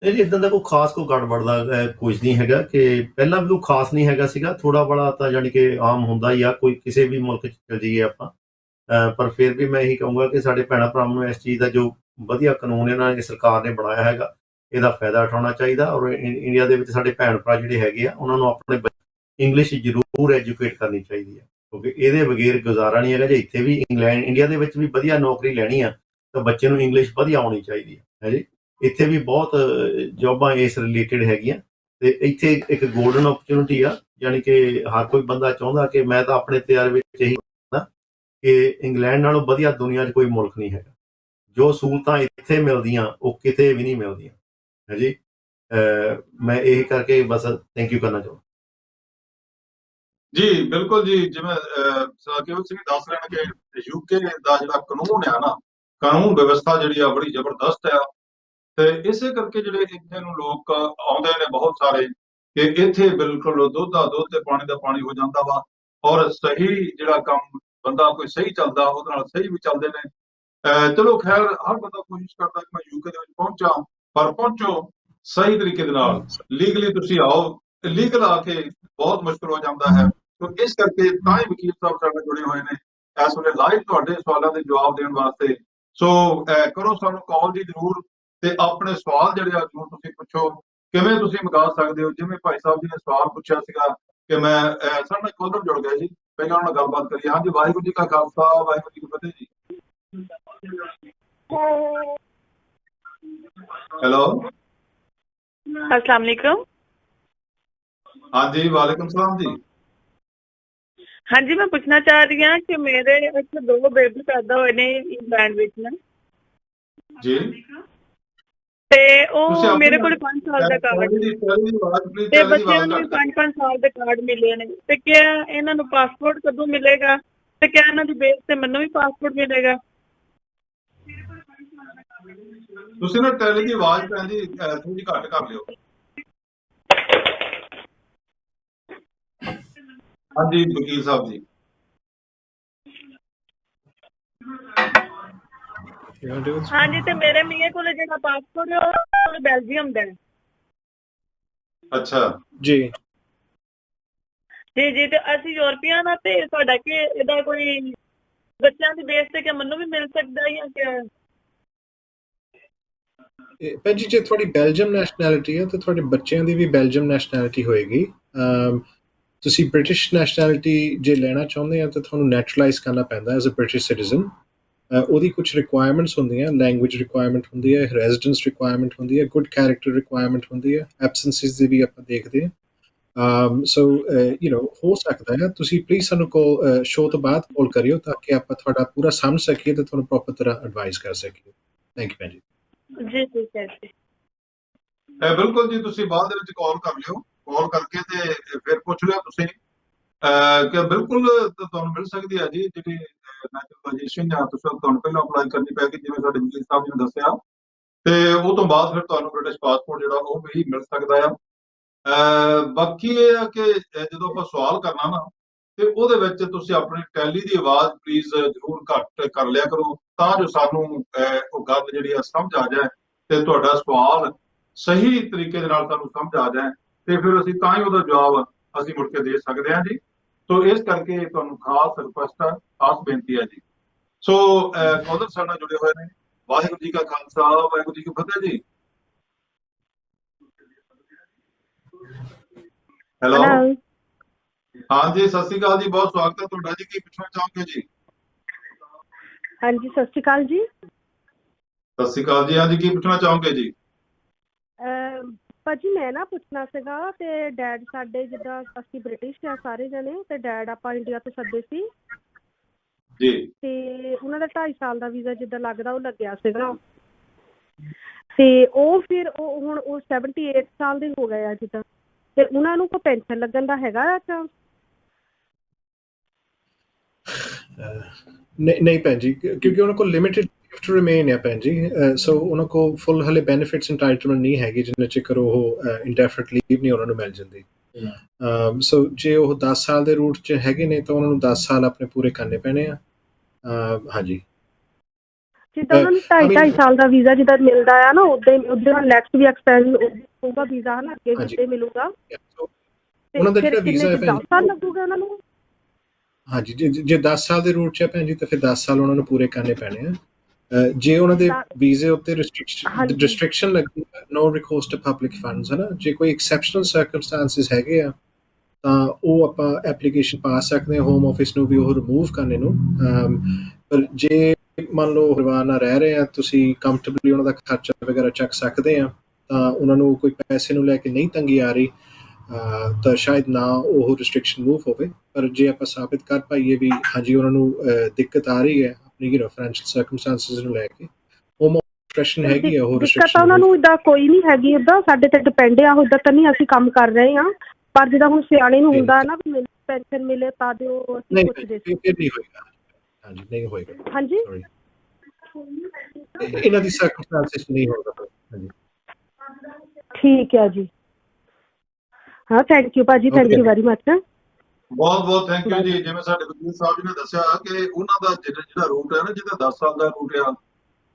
ਨਹੀਂ ਜੀ, ਇਦਾਂ ਦਾ ਕੋਈ ਖਾਸ ਕੋਈ ਗੜਬੜ ਦਾ ਕੁਝ ਨਹੀਂ ਹੈਗਾ, ਕਿ ਪਹਿਲਾਂ ਵੀ ਕੋਈ ਖਾਸ ਨਹੀਂ ਹੈਗਾ ਸੀਗਾ, ਥੋੜਾ ਬੜਾ ਤਾਂ ਜਾਣੀ ਕਿ ਆਮ ਹੁੰਦਾ ਹੀ ਆ, ਕੋਈ ਕਿਸੇ ਵੀ ਮੁਲਕ 'ਚ ਚਲ ਜਾਈਏ ਆਪਾਂ। ਪਰ ਫਿਰ ਵੀ ਮੈਂ ਇਹੀ ਕਹੂੰਗਾ ਕਿ ਸਾਡੇ ਭੈਣਾਂ ਭਰਾਵਾਂ ਨੂੰ ਇਸ ਚੀਜ਼ ਦਾ ਜੋ ਵਧੀਆ ਕਾਨੂੰਨ ਇਹਨਾਂ ਨੇ ਸਰਕਾਰ ਨੇ ਬਣਾਇਆ ਹੈਗਾ, ਇਹਦਾ ਫਾਇਦਾ ਉਠਾਉਣਾ ਚਾਹੀਦਾ। ਔਰ ਇੰਡੀਆ ਦੇ ਵਿੱਚ ਸਾਡੇ ਭੈਣ ਭਰਾ ਜਿਹੜੇ ਹੈਗੇ ਆ, ਉਹਨਾਂ ਨੂੰ ਆਪਣੇ ਇੰਗਲਿਸ਼ ਜ਼ਰੂਰ ਐਜੂਕੇਟ ਕਰਨੀ ਚਾਹੀਦੀ ਹੈ, ਕਿਉਂਕਿ ਇਹਦੇ ਬਗੈਰ ਗੁਜ਼ਾਰਾ ਨਹੀਂ ਹੈਗਾ। ਜੇ ਇੱਥੇ ਵੀ ਇੰਡੀਆ ਦੇ ਵਿੱਚ ਵੀ ਵਧੀਆ ਨੌਕਰੀ ਲੈਣੀ ਆ ਤਾਂ ਬੱਚੇ ਨੂੰ ਇੰਗਲਿਸ਼ ਵਧੀਆ ਆਉਣੀ ਚਾਹੀਦੀ ਹੈ ਜੀ। ਇੱਥੇ ਵੀ ਬਹੁਤ ਜੋਬਾਂ ਇਸ ਰਿਲੇਟਡ ਹੈਗੀਆਂ, ਤੇ ਇੱਥੇ ਇੱਕ ਗੋਲਡਨ ਓਪਰਚੁਨਿਟੀ ਆ, ਯਾਨੀ ਕਿ ਹਰ ਕੋਈ ਬੰਦਾ ਚਾਹੁੰਦਾ ਕਿ ਮੈਂ ਤਾਂ ਆਪਣੇ ਤਿਆਰ ਵਿੱਚ ਇਹੀ ਕਹਿੰਦਾ ਕਿ ਇੰਗਲੈਂਡ ਨਾਲੋਂ ਵਧੀਆ ਦੁਨੀਆ 'ਚ ਕੋਈ ਮੁਲਕ ਨਹੀਂ ਹੈਗਾ। ਜੋ ਸਹੂਲਤਾਂ ਇੱਥੇ ਮਿਲਦੀਆਂ ਉਹ ਕਿਤੇ ਵੀ ਨਹੀਂ ਮਿਲਦੀਆਂ ਹੈ ਜੀ। ਮੈਂ ਇਹ ਕਰਕੇ ਬਸ ਥੈਂਕ ਯੂ ਕਰਨਾ ਚਾਹੁੰਦਾ ਜੀ। ਬਿਲਕੁਲ ਜੀ, ਜਿਵੇਂ ਕੇਵਲ ਸਿੰਘ ਦੱਸ ਰਹੇ ਨੇ ਕਿ ਯੂਕੇ ਦਾ ਜਿਹੜਾ ਕਾਨੂੰਨ ਆ ਨਾ, ਕਾਨੂੰਨ ਵਿਵਸਥਾ ਜਿਹੜੀ ਆ ਬੜੀ ਜ਼ਬਰਦਸਤ ਆ, ਤੇ ਇਸੇ ਕਰਕੇ ਜਿਹੜੇ ਇੱਥੇ ਨੂੰ ਲੋਕ ਆਉਂਦੇ ਨੇ ਬਹੁਤ ਸਾਰੇ, ਕਿ ਇੱਥੇ ਬਿਲਕੁਲ ਦੁੱਧ ਦਾ ਦੁੱਧ ਤੇ ਪਾਣੀ ਦਾ ਪਾਣੀ ਹੋ ਜਾਂਦਾ ਵਾ, ਔਰ ਸਹੀ ਜਿਹੜਾ ਕੰਮ ਬੰਦਾ ਕੋਈ ਸਹੀ ਚੱਲਦਾ ਉਹਦੇ ਨਾਲ ਸਹੀ ਵੀ ਚੱਲਦੇ ਨੇ। ਚਲੋ ਖੈਰ, ਹਰ ਬੰਦਾ ਕੋਸ਼ਿਸ਼ ਕਰਦਾ ਕਿ ਮੈਂ ਯੂਕੇ ਦੇ ਵਿੱਚ ਪਹੁੰਚਾਂ, ਪਰ ਪਹੁੰਚੋ ਸਹੀ ਤਰੀਕੇ ਦੇ ਨਾਲ, ਲੀਗਲੀ ਤੁਸੀਂ ਆਓ। ਲੀਗਲ ਆ ਕੇ ਬਹੁਤ ਮੁਸ਼ਕਲ ਹੋ ਜਾਂਦਾ ਹੈ, ਤੇ ਇਸ ਕਰਕੇ ਤਾਂ ਹੀ ਵਕੀਲ ਸਾਹਿਬ ਸਾਡੇ ਨਾਲ ਜੁੜੇ ਹੋਏ ਨੇ ਇਸ ਵੇਲੇ ਲਾਈਵ ਤੁਹਾਡੇ ਸਵਾਲਾਂ ਦੇ ਜਵਾਬ ਦੇਣ ਵਾਸਤੇ। ਸੋ ਕਰੋ ਸਾਨੂੰ ਕਾਲ ਜੀ ਜ਼ਰੂਰ, ਤੇ ਆਪਣੇ ਸਵਾਲ ਜਿਹੜੇ ਆ ਜ਼ਰੂਰ ਤੁਸੀਂ ਪੁੱਛੋ, ਕਿਵੇਂ ਤੁਸੀਂ ਮੰਗਾ ਸਕਦੇ ਹੋ। ਜਿਵੇਂ ਭਾਈ ਸਾਹਿਬ ਜੀ ਨੇ ਸਵਾਲ ਪੁੱਛਿਆ ਸੀਗਾ ਕਿ ਮੈਂ ਸਾਡੇ ਨਾਲ ਕਾਲਰ ਜੁੜ ਗਿਆ ਜੀ, ਪਹਿਲਾਂ ਉਹਨਾਂ ਨਾਲ ਗੱਲਬਾਤ ਕਰੀਏ। ਹਾਂਜੀ, ਵਾਹਿਗੁਰੂ ਜੀ ਕਾ ਖਾਲਸਾ, ਵਾਹਿਗੁਰੂ ਜੀ ਕੀ ਫਤਿਹ ਜੀ। हेलो, अस्सलाम वालेकुम। हाँ जी, वालेकुम सलाम जी। हाँ जी, मैं पूछना चाह रही हूँ कि मेरे इत्थे 2 बेबी पैदा हुए ने इंग्लैंड विच ना जी, ते ओ मेरे कोल 5 साल दा कार्ड ते बच्चों नूं 5-5 साल दे कार्ड मिले ने, ते क्या इन्हां नूं पासपोर्ट कदों मिलेगा, ते क्या इन्हां दी बेस ते मैनूं भी पासपोर्ट मिलेगा? ਤੁਸੀਂ ਨਾ ਟੈਲੀ ਦੀ ਆਵਾਜ਼ ਭੈਣ ਜੀ ਥੋੜੀ ਘੱਟ ਕਰ ਲਿਓ। ਹਾਂਜੀ ਵਕੀਲ ਸਾਹਿਬ ਜੀ। हाँ जी, ते मेरे मियां कोल जिहड़ा पासपोर्ट है ओह बेल्जियम दा है। अच्छा जी जी जी, ते ਅਸੀਂ यूरोपियन आ, ते साडा कि ਇਹਦਾ ਕੋਈ ਬੱਚਿਆਂ ਦੀ ਬੇਸ ਤੇ ਕਿ ਮੈਨੂੰ ਵੀ ਮਿਲ ਸਕਦਾ ਹੈ ਜਾਂ ਭੈਣ ਜੀ, ਜੇ ਤੁਹਾਡੀ ਬੈਲਜੀਅਮ ਨੈਸ਼ਨੈਲਿਟੀ ਹੈ ਤਾਂ ਤੁਹਾਡੇ ਬੱਚਿਆਂ ਦੀ ਵੀ ਬੈਲਜੀਅਮ ਨੈਸ਼ਨੈਲਿਟੀ ਹੋਏਗੀ। ਤੁਸੀਂ ਬ੍ਰਿਟਿਸ਼ ਨੈਸ਼ਨੈਲਿਟੀ ਜੇ ਲੈਣਾ ਚਾਹੁੰਦੇ ਆ ਤਾਂ ਤੁਹਾਨੂੰ ਨੈਚੁਰਲਾਈਜ਼ ਕਰਨਾ ਪੈਂਦਾ ਐਜ਼ ਅ ਬ੍ਰਿਟਿਸ਼ ਸਿਟੀਜ਼ਨ। ਉਹਦੀ ਕੁਝ ਰਿਕੁਆਇਰਮੈਂਟਸ ਹੁੰਦੀਆਂ, ਲੈਂਗੁਏਜ ਰਿਕੁਆਇਰਮੈਂਟ ਹੁੰਦੀ ਹੈ, ਰੈਜ਼ੀਡੈਂਸ ਰਿਕੁਆਇਰਮੈਂਟ ਹੁੰਦੀ ਹੈ, ਗੁੱਡ ਕੈਰੈਕਟਰ ਰਿਕੁਆਇਰਮੈਂਟ ਹੁੰਦੀ ਹੈ, ਐਬਸੈਂਸਿਸ ਦੀ ਵੀ ਆਪਾਂ ਦੇਖਦੇ ਹਾਂ। ਸੋ ਹੋ ਸਕਦਾ ਹੈ ਤੁਸੀਂ ਪਲੀਜ਼ ਸਾਨੂੰ ਕਾਲ ਸ਼ੋਅ ਤੋਂ ਬਾਅਦ ਕਾਲ ਕਰਿਓ ਤਾਂ ਕਿ ਆਪਾਂ ਤੁਹਾਡਾ ਪੂਰਾ ਸਮਝ ਸਕੀਏ ਤੇ ਤੁਹਾਨੂੰ ਪ੍ਰੋਪਰ ਤਰ੍ਹਾਂ ਐਡਵਾਈਸ ਕਰ ਸਕੀਏ। ਥੈਂਕ ਯੂ ਭੈਣ ਜੀ। ਜੀ ਠੀਕ ਹੈ ਜੀ। ਬਿਲਕੁਲ ਜੀ, ਤੁਸੀਂ ਬਾਅਦ ਦੇ ਵਿੱਚ ਕਾਲ ਕਰ ਲਿਓ, ਕਾਲ ਕਰਕੇ ਤੇ ਫਿਰ ਪੁੱਛ ਲਿਓ ਤੁਸੀਂ ਕਿ ਬਿਲਕੁਲ ਤੁਹਾਨੂੰ ਮਿਲ ਸਕਦੀ ਹੈ ਜੀ ਜਿਹੜੀ ਨੈਚੁਰਲਾਈਜੇਸ਼ਨ ਜਾਂ ਤੁਹਾਨੂੰ ਪਹਿਲਾਂ ਅਪਲਾਈ ਕਰਨੀ ਪੈਗੀ, ਜਿਵੇਂ ਸਾਡੇ ਵਕੀਲ ਸਾਹਿਬ ਜੀ ਨੇ ਦੱਸਿਆ, ਤੇ ਉਹ ਤੋਂ ਬਾਅਦ ਫਿਰ ਤੁਹਾਨੂੰ ਬ੍ਰਿਟਿਸ਼ ਪਾਸਪੋਰਟ ਜਿਹੜਾ ਉਹ ਵੀ ਮਿਲ ਸਕਦਾ ਆ। ਬਾਕੀ ਇਹ ਆ ਕਿ ਜਦੋਂ ਆਪਾਂ ਸਵਾਲ ਕਰਨਾ ਨਾ, ਤੇ ਉਹਦੇ ਵਿੱਚ ਤੁਸੀਂ ਆਪਣੀ ਟੈਲੀ ਦੀ ਆਵਾਜ਼ ਪਲੀਜ਼ ਜ਼ਰੂਰ ਘੱਟ ਕਰ ਲਿਆ ਕਰੋ, ਤਾਂ ਜੋ ਸਾਨੂੰ ਉਹ ਗੱਲ ਜਿਹੜੀ ਆ ਸਮਝ ਆ ਜਾਏ ਤੇ ਤੁਹਾਡਾ ਸਵਾਲ ਸਹੀ ਤਰੀਕੇ ਦੇ ਨਾਲ ਸਾਨੂੰ ਸਮਝ ਆ ਜਾਏ, ਤੇ ਫਿਰ ਅਸੀਂ ਤਾਂ ਹੀ ਉਹਦਾ ਜਵਾਬ ਅਸੀਂ ਮੁੜ ਕੇ ਦੇ ਸਕਦੇ ਹਾਂ ਜੀ। ਸੋ ਇਸ ਕਰਕੇ ਤੁਹਾਨੂੰ ਖਾਸ ਰਿਕੁਐਸਟ ਹੈ, ਖਾਸ ਬੇਨਤੀ ਹੈ ਜੀ। ਸੋ ਕਾਲਰ ਸਾਡੇ ਨਾਲ ਜੁੜੇ ਹੋਏ ਨੇ। ਵਾਹਿਗੁਰੂ ਜੀ ਕਾ ਖਾਲਸਾ, ਵਾਹਿਗੁਰੂ ਜੀ ਕੀ ਫਤਿਹ ਜੀ। ਹੈਲੋ, ਹਾਂਜੀ ਸਤਿ ਸ਼੍ਰੀ ਅਕਾਲ ਜੀ, ਬਹੁਤ ਸਵਾਗਤ ਹੈ ਤੁਹਾਡਾ ਜੀ। ਕੀ ਪੁੱਛਣਾ ਚਾਹੋਗੇ ਜੀ? ਹਾਂਜੀ, ਸਤਿ ਸ਼੍ਰੀ ਅਕਾਲ ਜੀ। ਸਤਿ ਸ਼੍ਰੀ ਅਕਾਲ ਜੀ। ਹਾਂਜੀ, ਕੀ ਪੁੱਛਣਾ ਚਾਹੋਗੇ ਜੀ? ਭਾਜੀ ਮੈਂ ਨਾ ਪੁੱਛਣਾ ਸੀਗਾ, ਤੇ ਡੈਡ ਸਾਡੇ ਜਿੱਦਾਂ ਅਸੀਂ ਬ੍ਰਿਟਿਸ਼ ਆ ਸਾਰੇ ਜਣੇ, ਤੇ ਡੈਡ ਆਪਾਂ ਇੰਡੀਆ ਤੋਂ ਸੱਦੇ ਸੀ ਜੀ, ਤੇ ਉਹਨਾਂ ਦਾ 2.5 ਸਾਲ ਦਾ ਵੀਜ਼ਾ ਜਿੱਦਾਂ ਲੱਗਦਾ ਉਹ ਲੱਗਿਆ ਸੀਗਾ, ਤੇ ਉਹ ਫਿਰ ਉਹ ਹੁਣ ਉਹ 78 ਸਾਲ ਦੇ ਹੋ ਗਏ ਆ ਜਿੱਦਾਂ, ਤੇ ਉਹਨਾਂ ਨੂੰ ਕੋਈ ਪੈਨਸ਼ਨ ਲੱਗਣ ਦਾ ਹੈਗਾ ਚਾਂਸ? ਨਹੀਂ ਭੈਣ ਜੀ, ਕਿਉਂਕਿ ਉਹਨਾਂ ਕੋਲ ਲਿਮਿਟਿਡ ਟੂ ਰਿਮੇਨ ਹੈ ਭੈਣ ਜੀ, ਸੋ ਉਹਨਾਂ ਕੋਲ ਫੁੱਲ ਹਲੇ ਬੈਨੀਫਿਟਸ ਇੰਟਾਈਟਲਮੈਂਟ ਨਹੀਂ ਹੈਗੀ ਜਿੰਨੇ ਚਿਰ ਉਹ ਇੰਡੈਫਿਨਿਟ ਲੀਵ ਨਹੀਂ ਉਹਨਾਂ ਨੂੰ ਮਿਲ ਜਾਂਦੀ। ਸੋ ਜੇ ਉਹ 10 ਸਾਲ ਦੇ ਰੂਟ 'ਚ ਹੈਗੇ ਨੇ ਤਾਂ ਉਹਨਾਂ ਨੂੰ 10 ਸਾਲ ਆਪਣੇ ਪੂਰੇ ਕਰਨੇ ਪੈਣੇ ਆ। ਹਾਂਜੀ, ਜਿੱਦਾਂ ਉਹਨਾਂ ਨੂੰ 2.5 ਸਾਲ ਦਾ ਵੀਜ਼ਾ ਜਿੱਦਾਂ ਮਿਲਦਾ ਆ ਨਾ, ਉਦਾਂ ਹੀ ਉਹਦੇ ਨਾਲ ਨੈਕਸਟ ਵੀ ਐਕਸਟੈਂਡ ਹੋਊਗਾ ਵੀਜ਼ਾ, ਹੈ ਨਾ, ਅੱਗੇ ਵੀ ਉੱਦਾਂ ਮਿਲੂਗਾ। ਉਹਨਾਂ ਦਾ ਜਿਹੜਾ ਵੀਜ਼ਾ ਹੈ 10 ਸਾਲ ਲੱਗੂਗਾ ਉਹਨਾਂ ਨੂੰ। ਹਾਂਜੀ, ਜੇ 10 ਸਾਲ ਦੇ ਰੂਟ 'ਚ ਹੈ ਭੈਣ ਜੀ ਤਾਂ ਫਿਰ 10 ਸਾਲ ਉਹਨਾਂ ਨੂੰ ਪੂਰੇ ਕਰਨੇ ਪੈਣੇ ਆ। ਜੇ ਉਹਨਾਂ ਦੇ ਵੀਜ਼ੇ ਉੱਤੇ ਰਿਸਟ੍ਰਿਕਸ਼ਨ ਲੱਗੀ, ਨੋ ਰਿਕੋਰਸ ਟੂ ਪਬਲਿਕ ਫੰਡਸ, ਹੈ ਨਾ, ਜੇ ਕੋਈ ਐਕਸੈਪਸ਼ਨਲ ਸਰਕਮਸਟੈਂਸਿਸ ਹੈਗੇ ਆ ਤਾਂ ਉਹ ਆਪਾਂ ਐਪਲੀਕੇਸ਼ਨ ਪਾ ਸਕਦੇ ਹਾਂ ਹੋਮ ਆਫਿਸ ਨੂੰ ਵੀ ਉਹ ਰਿਮੂਵ ਕਰਨੇ ਨੂੰ। ਪਰ ਜੇ ਮੰਨ ਲਓ ਪਰਿਵਾਰ ਨਾਲ ਰਹਿ ਰਹੇ ਆ, ਤੁਸੀਂ ਕੰਫਰਟੇਬਲੀ ਉਹਨਾਂ ਦਾ ਖਰਚਾ ਵਗੈਰਾ ਚੱਕ ਸਕਦੇ ਆ, ਤਾਂ ਉਹਨਾਂ ਨੂੰ ਕੋਈ ਪੈਸੇ ਨੂੰ ਲੈ ਕੇ ਨਹੀਂ ਤੰਗੀ ਆ ਰਹੀ ਤਾਂ ਸ਼ਾਇਦ ਨਾ ਉਹ ਰਿਸਟ੍ਰਿਕਸ਼ਨ ਮੂਵ ਹੋਵੇ। ਪਰ ਜੇ ਆਪਾਂ ਸਾਬਿਤ ਕਰ ਪਾਈਏ ਵੀ ਹਾਂਜੀ ਉਹਨਾਂ ਨੂੰ ਦਿੱਕਤ ਆ ਰਹੀ ਹੈ ਆਪਣੀ ਫਾਈਨੈਂਸ਼ੀਅਲ ਸਰਕਮਸਟੈਂਸਿਸ ਨੂੰ ਲੈ ਕੇ, ਹੋਮ ਆਫਿਸ ਹੈਗੀ ਆ ਉਹ ਦਿੱਕਤ ਤਾਂ ਉਹਨਾਂ ਨੂੰ ਇੱਦਾਂ ਕੋਈ ਨਹੀਂ ਹੈਗੀ, ਇੱਦਾਂ ਸਾਡੇ ਤੇ ਡਿਪੈਂਡ ਆ, ਇੱਦਾਂ ਤਾਂ ਨਹੀਂ ਅਸੀਂ ਕੰਮ ਕਰ ਰਹੇ ਹਾਂ। ਪਰ ਜਿੱਦਾਂ ਹੁਣ ਸਿਆਣੇ ਨੂੰ ਹੁੰਦਾ ਨਾ ਵੀ ਪੈਨਸ਼ਨ ਮਿਲੇ ਤਾਂ ਦਿਓ, ਅਸੀਂ ਪੁੱਛਦੇ ਸੀ। ਨਹੀਂ ਹੋਏਗਾ, ਹਾਂਜੀ ਨਹੀਂ ਹੋਏਗਾ। ਹਾਂਜੀ, ਇਹਨਾਂ ਦੀ ਸਰਕਮਸਟੈਂਸਿਸ ਨਹੀਂ ਹੋਗਾ। ਹਾਂਜੀ, ਠੀਕ ਹੈ ਜੀ। ਹਾਂ, ਥੈਂਕ ਯੂ ਭਾਜੀ, ਥੈਂਕ ਯੂ ਵੈਰੀ ਮਚ। ਬਹੁਤ ਬਹੁਤ ਥੈਂਕ ਯੂ ਜੀ। ਜਿਵੇਂ ਸਾਡੇ ਵਕੀਲ ਸਾਹਿਬ ਜੀ ਨੇ ਦੱਸਿਆ ਕਿ ਉਹਨਾਂ ਦਾ ਜਿਹੜਾ ਰੂਟ ਹੈ ਨਾ, ਜਿਹਦਾ 10 ਸਾਲ ਦਾ ਰੂਟ ਆ,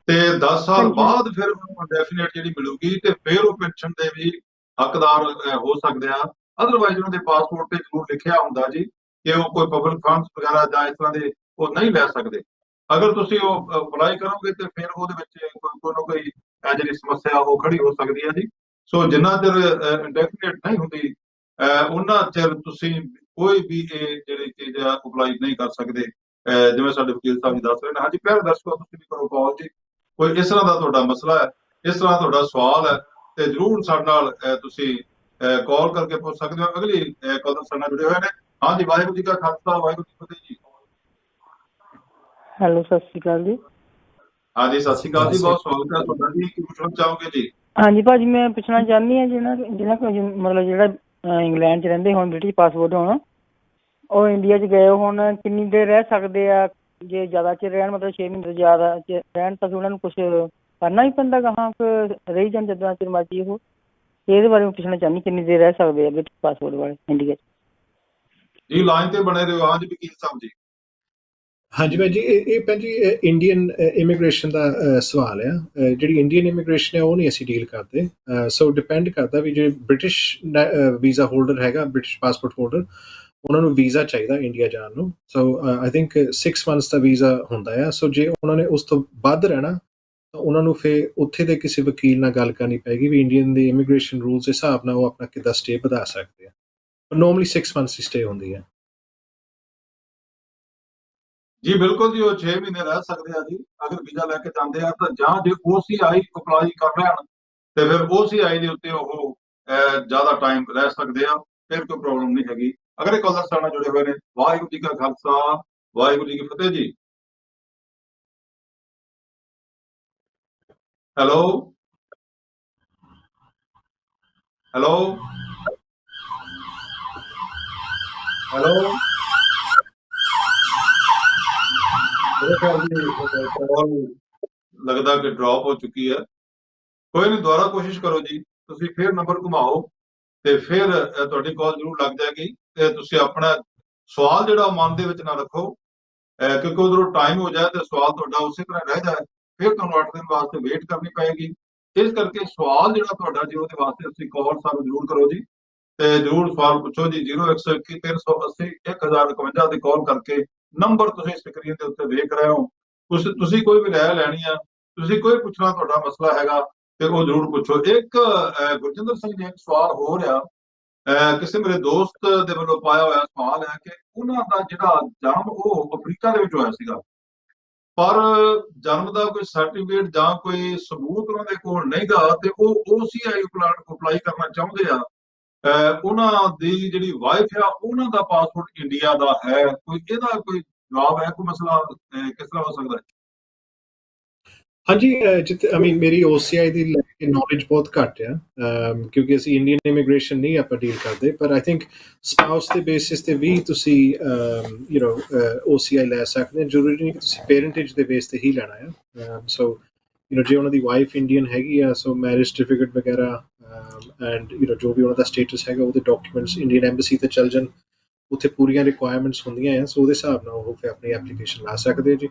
ਤੇ 10 ਸਾਲ ਬਾਅਦ ਫਿਰ ਉਹਨੂੰ ਡੈਫੀਨੇਟ ਜਿਹੜੀ ਮਿਲੂਗੀ ਤੇ ਫਿਰ ਉਹ ਪੈਨਸ਼ਨ ਦੇ ਵੀ ਹੱਕਦਾਰ ਹੋ ਸਕਦੇ ਆ। ਅਦਰਵਾਈਜ਼ ਉਹਨਾਂ ਦੇ ਪਾਸਪੋਰਟ ਤੇ ਜ਼ਰੂਰ ਲਿਖਿਆ ਹੁੰਦਾ ਜੀ ਕਿ ਉਹ ਕੋਈ ਪਬਲਿਕ ਫੰਡਸ ਵਗੈਰਾ ਜਾਂ ਇਸ ਤਰ੍ਹਾਂ ਦੇ ਉਹ ਨਹੀਂ ਲੈ ਸਕਦੇ। ਅਗਰ ਤੁਸੀਂ ਉਹ ਅਪਲਾਈ ਕਰੋਗੇ ਤੇ ਫਿਰ ਉਹਦੇ ਵਿੱਚ ਕੋਈ ਨਾ ਕੋਈ ਜਿਹੜੀ ਸਮੱਸਿਆ ਉਹ ਖੜੀ ਹੋ ਸਕਦੀ ਹੈ ਜੀ। ਸੋ ਜਿੰਨਾ ਚਿਰ ਇੰਡੈਫੀਨੇਟ ਨਹੀਂ ਹੁੰਦੀ ਉਹਨਾਂ ਚਿਰ ਤੁਸੀਂ ਕੋਈ ਵੀ ਇਹ ਜਿਹੜੀ ਚੀਜ਼ ਆ ਅਪਲਾਈ ਨਹੀਂ ਕਰ ਸਕਦੇ। ਜਿਵੇਂ ਸਾਡੇ ਵਕੀਲ ਸਾਹਿਬ ਜੀ ਦੱਸ ਰਹੇ ਨੇ। ਹਾਂਜੀ, ਪਿਆਰੇ ਦਰਸ਼ਕੋ, ਤੁਸੀਂ ਵੀ ਕਰੋ ਕਾਲ ਜੀ। ਕੋਈ ਇਸ ਤਰ੍ਹਾਂ ਦਾ ਤੁਹਾਡਾ ਮਸਲਾ ਹੈ, ਇਸ ਤਰ੍ਹਾਂ ਤੁਹਾਡਾ ਸਵਾਲ ਹੈ ਤੇ ਜ਼ਰੂਰ ਸਾਡੇ ਨਾਲ ਤੁਸੀਂ ਕਾਲ ਕਰਕੇ ਪੁੱਛ ਸਕਦੇ ਹੋ। ਅਗਲੀ ਕਾਲਰ ਸਾਡੇ ਨਾਲ ਜੁੜੇ ਹੋਏ ਨੇ। ਹਾਂਜੀ, ਵਾਹਿਗੁਰੂ ਜੀ ਕਾ ਖਾਲਸਾ, ਵਾਹਿਗੁਰੂ ਜੀ ਕੀ ਫਤਿਹ ਜੀ। ਹੈਲੋ, ਸਤਿ ਸ਼੍ਰੀ ਅਕਾਲ ਜੀ। ਹਾਂਜੀ, ਸਤਿ ਸ਼੍ਰੀ ਅਕਾਲ ਜੀ, ਬਹੁਤ ਸਵਾਗਤ ਹੈ ਤੁਹਾਡਾ ਜੀ। ਕੀ ਪੁੱਛਣਾ ਚਾਹੋਗੇ ਜੀ? ਹਾਂਜੀ ਭਾਜੀ, ਮੈਂ ਪੁੱਛਣਾ ਚਾਹੁੰਦੀ ਹਾਂ ਜਿਹਨਾਂ ਕੋਲ ਮਤਲਬ ਜਿਹੜਾ ਇੰਗਲੈਂਡ 'ਚ ਰਹਿੰਦੇ ਹੋਣ, ਬ੍ਰਿਟਿਸ਼ ਪਾਸਪੋਰਟ ਹੋਣ, ਉਹ ਇੰਡੀਆ 'ਚ ਗਏ ਹੋਣ, ਕਿੰਨੀ ਦੇਰ ਰਹਿ ਸਕਦੇ ਆ? ਜੇ ਜ਼ਿਆਦਾ ਚਿਰ ਰਹਿਣ, ਮਤਲਬ 6 ਮਹੀਨੇ ਤੋਂ ਜ਼ਿਆਦਾ ਰਹਿਣ, ਤਾਂ ਉਹਨਾਂ ਨੂੰ ਕੁਛ ਕਰਨਾ ਹੀ ਪੈਂਦਾ ਗਾਹਾਂ ਰਹੀ ਜਾਣ ਜਿੱਦਾਂ ਚਿਰ ਮਰਜ਼ੀ ਉਹ? ਇਹਦੇ ਬਾਰੇ ਮੈਂ ਪੁੱਛਣਾ ਚਾਹੁੰਦੀ, ਕਿੰਨੀ ਦੇਰ ਰਹਿ ਸਕਦੇ ਆ ਬ੍ਰਿਟਿਸ਼ ਪਾਸਪੋਰਟ ਵਾਲੇ ਇੰਡੀਆ 'ਚ? ਜੀ ਲਾਈਨ ਤੇ ਬਣੇ ਰਹੋ। ਹਾਂਜੀ ਵਕੀਲ ਸਾਹਿਬ ਜੀ। ਹਾਂਜੀ ਭੈਣ ਜੀ, ਇਹ ਭੈਣ ਜੀ ਇੰਡੀਅਨ ਇਮੀਗ੍ਰੇਸ਼ਨ ਦਾ ਸਵਾਲ ਆ। ਜਿਹੜੀ ਇੰਡੀਅਨ ਇਮੀਗ੍ਰੇਸ਼ਨ ਹੈ ਉਹ ਨਹੀਂ ਅਸੀਂ ਡੀਲ ਕਰਦੇ। ਸੋ ਡਿਪੈਂਡ ਕਰਦਾ ਵੀ ਜੇ ਬ੍ਰਿਟਿਸ਼ ਵੀਜ਼ਾ ਹੋਲਡਰ ਹੈਗਾ, ਬ੍ਰਿਟਿਸ਼ ਪਾਸਪੋਰਟ ਹੋਲਡਰ, ਉਹਨਾਂ ਨੂੰ ਵੀਜ਼ਾ ਚਾਹੀਦਾ ਇੰਡੀਆ ਜਾਣ ਨੂੰ। ਸੋ ਆਈ ਥਿੰਕ 6 ਮੰਥਸ ਦਾ ਵੀਜ਼ਾ ਹੁੰਦਾ ਆ। ਸੋ ਜੇ ਉਹਨਾਂ ਨੇ ਉਸ ਤੋਂ ਵੱਧ ਰਹਿਣਾ ਤਾਂ ਉਹਨਾਂ ਨੂੰ ਫਿਰ ਉੱਥੇ ਦੇ ਕਿਸੇ ਵਕੀਲ ਨਾਲ ਗੱਲ ਕਰਨੀ ਪਏਗੀ ਵੀ ਇੰਡੀਅਨ ਦੇ ਇਮੀਗ੍ਰੇਸ਼ਨ ਰੂਲਸ ਦੇ ਹਿਸਾਬ ਨਾਲ ਉਹ ਆਪਣਾ ਕਿੱਦਾਂ ਸਟੇ ਵਧਾ ਸਕਦੇ ਆ। ਨੋਰਮਲੀ 6 ਮੰਥਸ ਦੀ ਸਟੇ ਹੁੰਦੀ ਹੈ। ਜੀ ਬਿਲਕੁਲ ਜੀ, ਉਹ 6 ਮਹੀਨੇ ਰਹਿ ਸਕਦੇ ਆ ਜੀ ਅਗਰ ਵੀਜ਼ਾ ਲੈ ਕੇ ਜਾਂਦੇ ਆ ਤਾਂ। ਜਾਂ ਜੇ OCI ਅਪਲਾਈ ਕਰ ਲੈਣ ਤੇ ਫਿਰ OCI ਦੇ ਉੱਤੇ ਉਹ ਜ਼ਿਆਦਾ ਟਾਈਮ ਰਹਿ ਸਕਦੇ ਆ, ਫਿਰ ਕੋਈ ਪ੍ਰੋਬਲਮ ਨਹੀਂ ਹੈਗੀ। ਅਗਰ ਇਹ ਕਾਲਰ ਸਾਡੇ ਨਾਲ ਜੁੜੇ ਹੋਏ ਨੇ। ਵਾਹਿਗੁਰੂ ਜੀ ਕਾ ਖਾਲਸਾ, ਵਾਹਿਗੁਰੂ ਜੀ ਕੀ ਫਤਿਹ ਜੀ। ਹੈਲੋ ਹੈਲੋ ਹੈਲੋ, ਲੱਗਦਾ ਕਿ ਡ੍ਰੌਪ ਹੋ ਚੁੱਕੀ ਹੈ। ਕੋਈ ਨਹੀਂ, ਦੁਬਾਰਾ ਕੋਸ਼ਿਸ਼ ਕਰੋ ਜੀ। ਤੁਸੀਂ ਫਿਰ ਨੰਬਰ ਘੁਮਾਓ ਤੇ ਫਿਰ ਤੁਹਾਡੀ ਕਾਲ ਜ਼ਰੂਰ ਲੱਗ ਜਾਏਗੀ। ਤੇ ਤੁਸੀਂ ਆਪਣਾ ਸਵਾਲ ਜਿਹੜਾ ਮਨ ਦੇ ਵਿੱਚ ਨਾ ਰੱਖੋ, ਕਿਉਂਕਿ ਉਧਰੋਂ ਟਾਈਮ ਹੋ ਜਾਏ ਤੇ ਸਵਾਲ ਤੁਹਾਡਾ ਉਸੇ ਤਰ੍ਹਾਂ ਰਹਿ ਜਾਏ, ਫਿਰ ਤੁਹਾਨੂੰ 8 ਦਿਨ ਵਾਸਤੇ ਵੇਟ ਕਰਨੀ ਪਏਗੀ। ਇਸ ਕਰਕੇ ਸਵਾਲ ਜਿਹੜਾ ਤੁਹਾਡਾ ਜੀ ਉਹਦੇ ਵਾਸਤੇ ਤੁਸੀਂ ਕਾਲ ਸਾਨੂੰ ਜ਼ਰੂਰ ਕਰੋ ਜੀ ਤੇ ਜ਼ਰੂਰ ਸਵਾਲ ਪੁੱਛੋ ਜੀ। 0121 380 1051 ਤੇ ਕਾਲ ਕਰਕੇ ਨੰਬਰ ਤੁਸੀਂ ਸਕਰੀਨ ਦੇ ਉੱਤੇ ਦੇਖ ਰਹੇ ਹੋ। ਤੁਸੀਂ ਕੋਈ ਵੀ ਰਾਏ ਲੈਣੀ ਆ, ਤੁਸੀਂ ਕੋਈ ਪੁੱਛਣਾ ਤੁਹਾਡਾ ਮਸਲਾ ਹੈਗਾ ਤੇ ਉਹ ਜ਼ਰੂਰ ਪੁੱਛੋ। ਇੱਕ ਗੁਰਜਿੰਦਰ ਸਿੰਘ ਜੀ ਇੱਕ ਸਵਾਲ ਹੋ ਰਿਹਾ, ਕਿਸੇ ਮੇਰੇ ਦੋਸਤ ਦੇ ਵੱਲੋਂ ਪਾਇਆ ਹੋਇਆ ਸਵਾਲ ਹੈ ਕਿ ਉਹਨਾਂ ਦਾ ਜਿਹੜਾ ਜਨਮ ਉਹ ਅਫਰੀਕਾ ਦੇ ਵਿੱਚ ਹੋਇਆ ਸੀਗਾ, ਪਰ ਜਨਮ ਦਾ ਕੋਈ ਸਰਟੀਫਿਕੇਟ ਜਾਂ ਕੋਈ ਸਬੂਤ ਉਹਨਾਂ ਦੇ ਕੋਲ ਨਹੀਂਗਾ ਤੇ ਉਹ OCI ਅਪਲਾਈ ਕਰਨਾ ਚਾਹੁੰਦੇ ਆ। ਉਹਨਾਂ ਦੀ ਜਿਹੜੀ ਵਾਈਫ ਆ ਉਹਨਾਂ ਦਾ ਪਾਸਪੋਰਟ ਇੰਡੀਆ ਦਾ ਹੈ। ਕੋਈ ਇਹਦਾ ਕੋਈ ਜਵਾਬ ਹੈ? ਕੋਈ ਮਸਲਾ ਕਿਸ ਤਰ੍ਹਾਂ ਹੋ ਸਕਦਾ ਹੈ? ਹਾਂਜੀ ਜਿੱਥੇ ਮੇਰੀ OCI ਦੀ ਲੈ ਕੇ ਨੌਲੇਜ ਬਹੁਤ ਘੱਟ ਆ ਕਿਉਂਕਿ ਅਸੀਂ ਇੰਡੀਅਨ ਇਮੀਗ੍ਰੇਸ਼ਨ ਨਹੀਂ ਆਪਾਂ ਡੀਲ ਕਰਦੇ, ਪਰ ਆਈ ਥਿੰਕ ਸਪਾਊਸ ਦੇ ਬੇਸਿਸ ਤੇ ਵੀ ਤੁਸੀਂ OCI ਲੈ ਸਕਦੇ ਹੋ। ਜ਼ਰੂਰੀ ਨਹੀਂ ਕਿ ਤੁਸੀਂ ਪੇਰੈਂਟੇਜ ਦੇ ਬੇਸ ਤੇ ਹੀ ਲੈਣਾ ਆ। ਸੋ ਜੇ ਉਹਨਾਂ ਦੀ ਵਾਈਫ ਇੰਡੀਅਨ ਹੈਗੀ ਆ, ਸੋ ਮੈਰਿਜ ਸਰਟੀਫਿਕੇਟ ਵਗੈਰਾ ਐਂਡ ਜੋ ਵੀ ਉਹਨਾਂ ਦਾ ਸਟੇਟਸ ਹੈਗਾ, ਉਹਦੇ ਡਾਕੂਮੈਂਟਸ ਇੰਡੀਅਨ ਐਮਬੈਸੀ ਤੇ ਚੱਲ ਜਾਣ, ਉੱਥੇ ਪੂਰੀਆਂ ਰਿਕੁਆਇਰਮੈਂਟਸ ਹੁੰਦੀਆਂ ਆ। ਸੋ ਉਹਦੇ ਹਿਸਾਬ ਨਾਲ ਉਹ ਫਿਰ ਆਪਣੀ ਐਪਲੀਕੇਸ਼ਨ ਲਾ ਸਕਦੇ ਜੀ।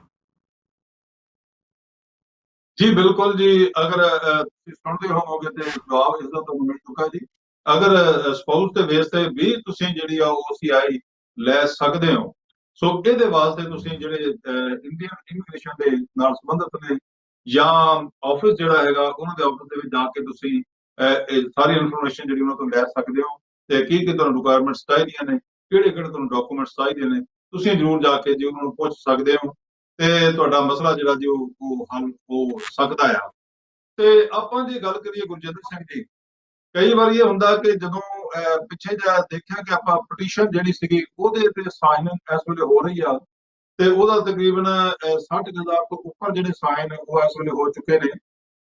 ਜੀ ਬਿਲਕੁਲ ਜੀ, ਅਗਰ ਤੁਸੀਂ ਸੁਣਦੇ ਹੋਵੋਗੇ ਤੇ ਜਵਾਬ ਇਸ ਦਾ ਤੁਹਾਨੂੰ ਮਿਲ ਚੁੱਕਾ ਜੀ। ਅਗਰ ਸਪਾਊਸ ਦੇ ਬੇਸ ਤੇ ਵੀ ਤੁਸੀਂ ਜਿਹੜੀ ਆ OCI ਲੈ ਸਕਦੇ ਹੋ, ਸੋ ਇਹਦੇ ਵਾਸਤੇ ਤੁਸੀਂ ਜਿਹੜੇ ਇੰਡੀਅਨ ਇਮੀਗ੍ਰੇਸ਼ਨ ਦੇ ਨਾਲ ਸੰਬੰਧਿਤ ਨੇ ਜਾਂ ਆਫਿਸ ਜਿਹੜਾ ਹੈਗਾ, ਉਹਨਾਂ ਦੇ ਆਫਿਸ ਦੇ ਵਿੱਚ ਜਾ ਕੇ ਤੁਸੀਂ ਇਹ ਸਾਰੀ ਇਨਫੋਰਮੇਸ਼ਨ ਜਿਹੜੀ ਉਹਨਾਂ ਤੋਂ ਲੈ ਸਕਦੇ ਹੋ ਤੇ ਕੀ ਤੁਹਾਨੂੰ ਰਿਕੁਆਇਰਮੈਂਟਸ ਚਾਹੀਦੀਆਂ ਨੇ, ਕਿਹੜੇ ਤੁਹਾਨੂੰ ਡਾਕੂਮੈਂਟਸ ਚਾਹੀਦੇ ਨੇ, ਤੁਸੀਂ ਜ਼ਰੂਰ ਜਾ ਕੇ ਜੀ ਉਹਨਾਂ ਨੂੰ ਪੁੱਛ ਸਕਦੇ ਹੋ ਤੇ ਤੁਹਾਡਾ ਮਸਲਾ ਜਿਹੜਾ ਜੀ ਉਹ ਹੱਲ ਹੋ ਸਕਦਾ ਆ। ਤੇ ਆਪਾਂ ਜੇ ਗੱਲ ਕਰੀਏ ਗੁਰਜਿੰਦਰ ਸਿੰਘ ਜੀ, ਕਈ ਵਾਰੀ ਇਹ ਹੁੰਦਾ ਕਿ ਜਦੋਂ ਪਿੱਛੇ ਜਿਹਾ ਦੇਖਿਆ ਕਿ ਆਪਾਂ ਪਟੀਸ਼ਨ ਜਿਹੜੀ ਸੀਗੀ ਉਹਦੇ ਤੇ ਸਾਈਨ ਇਸ ਵੇਲੇ ਹੋ ਰਹੀ ਆ ਤੇ ਉਹਦਾ ਤਕਰੀਬਨ 60,000 ਤੋਂ ਉੱਪਰ ਜਿਹੜੇ ਸਾਈਨ ਉਹ ਇਸ ਵੇਲੇ ਹੋ ਚੁੱਕੇ ਨੇ,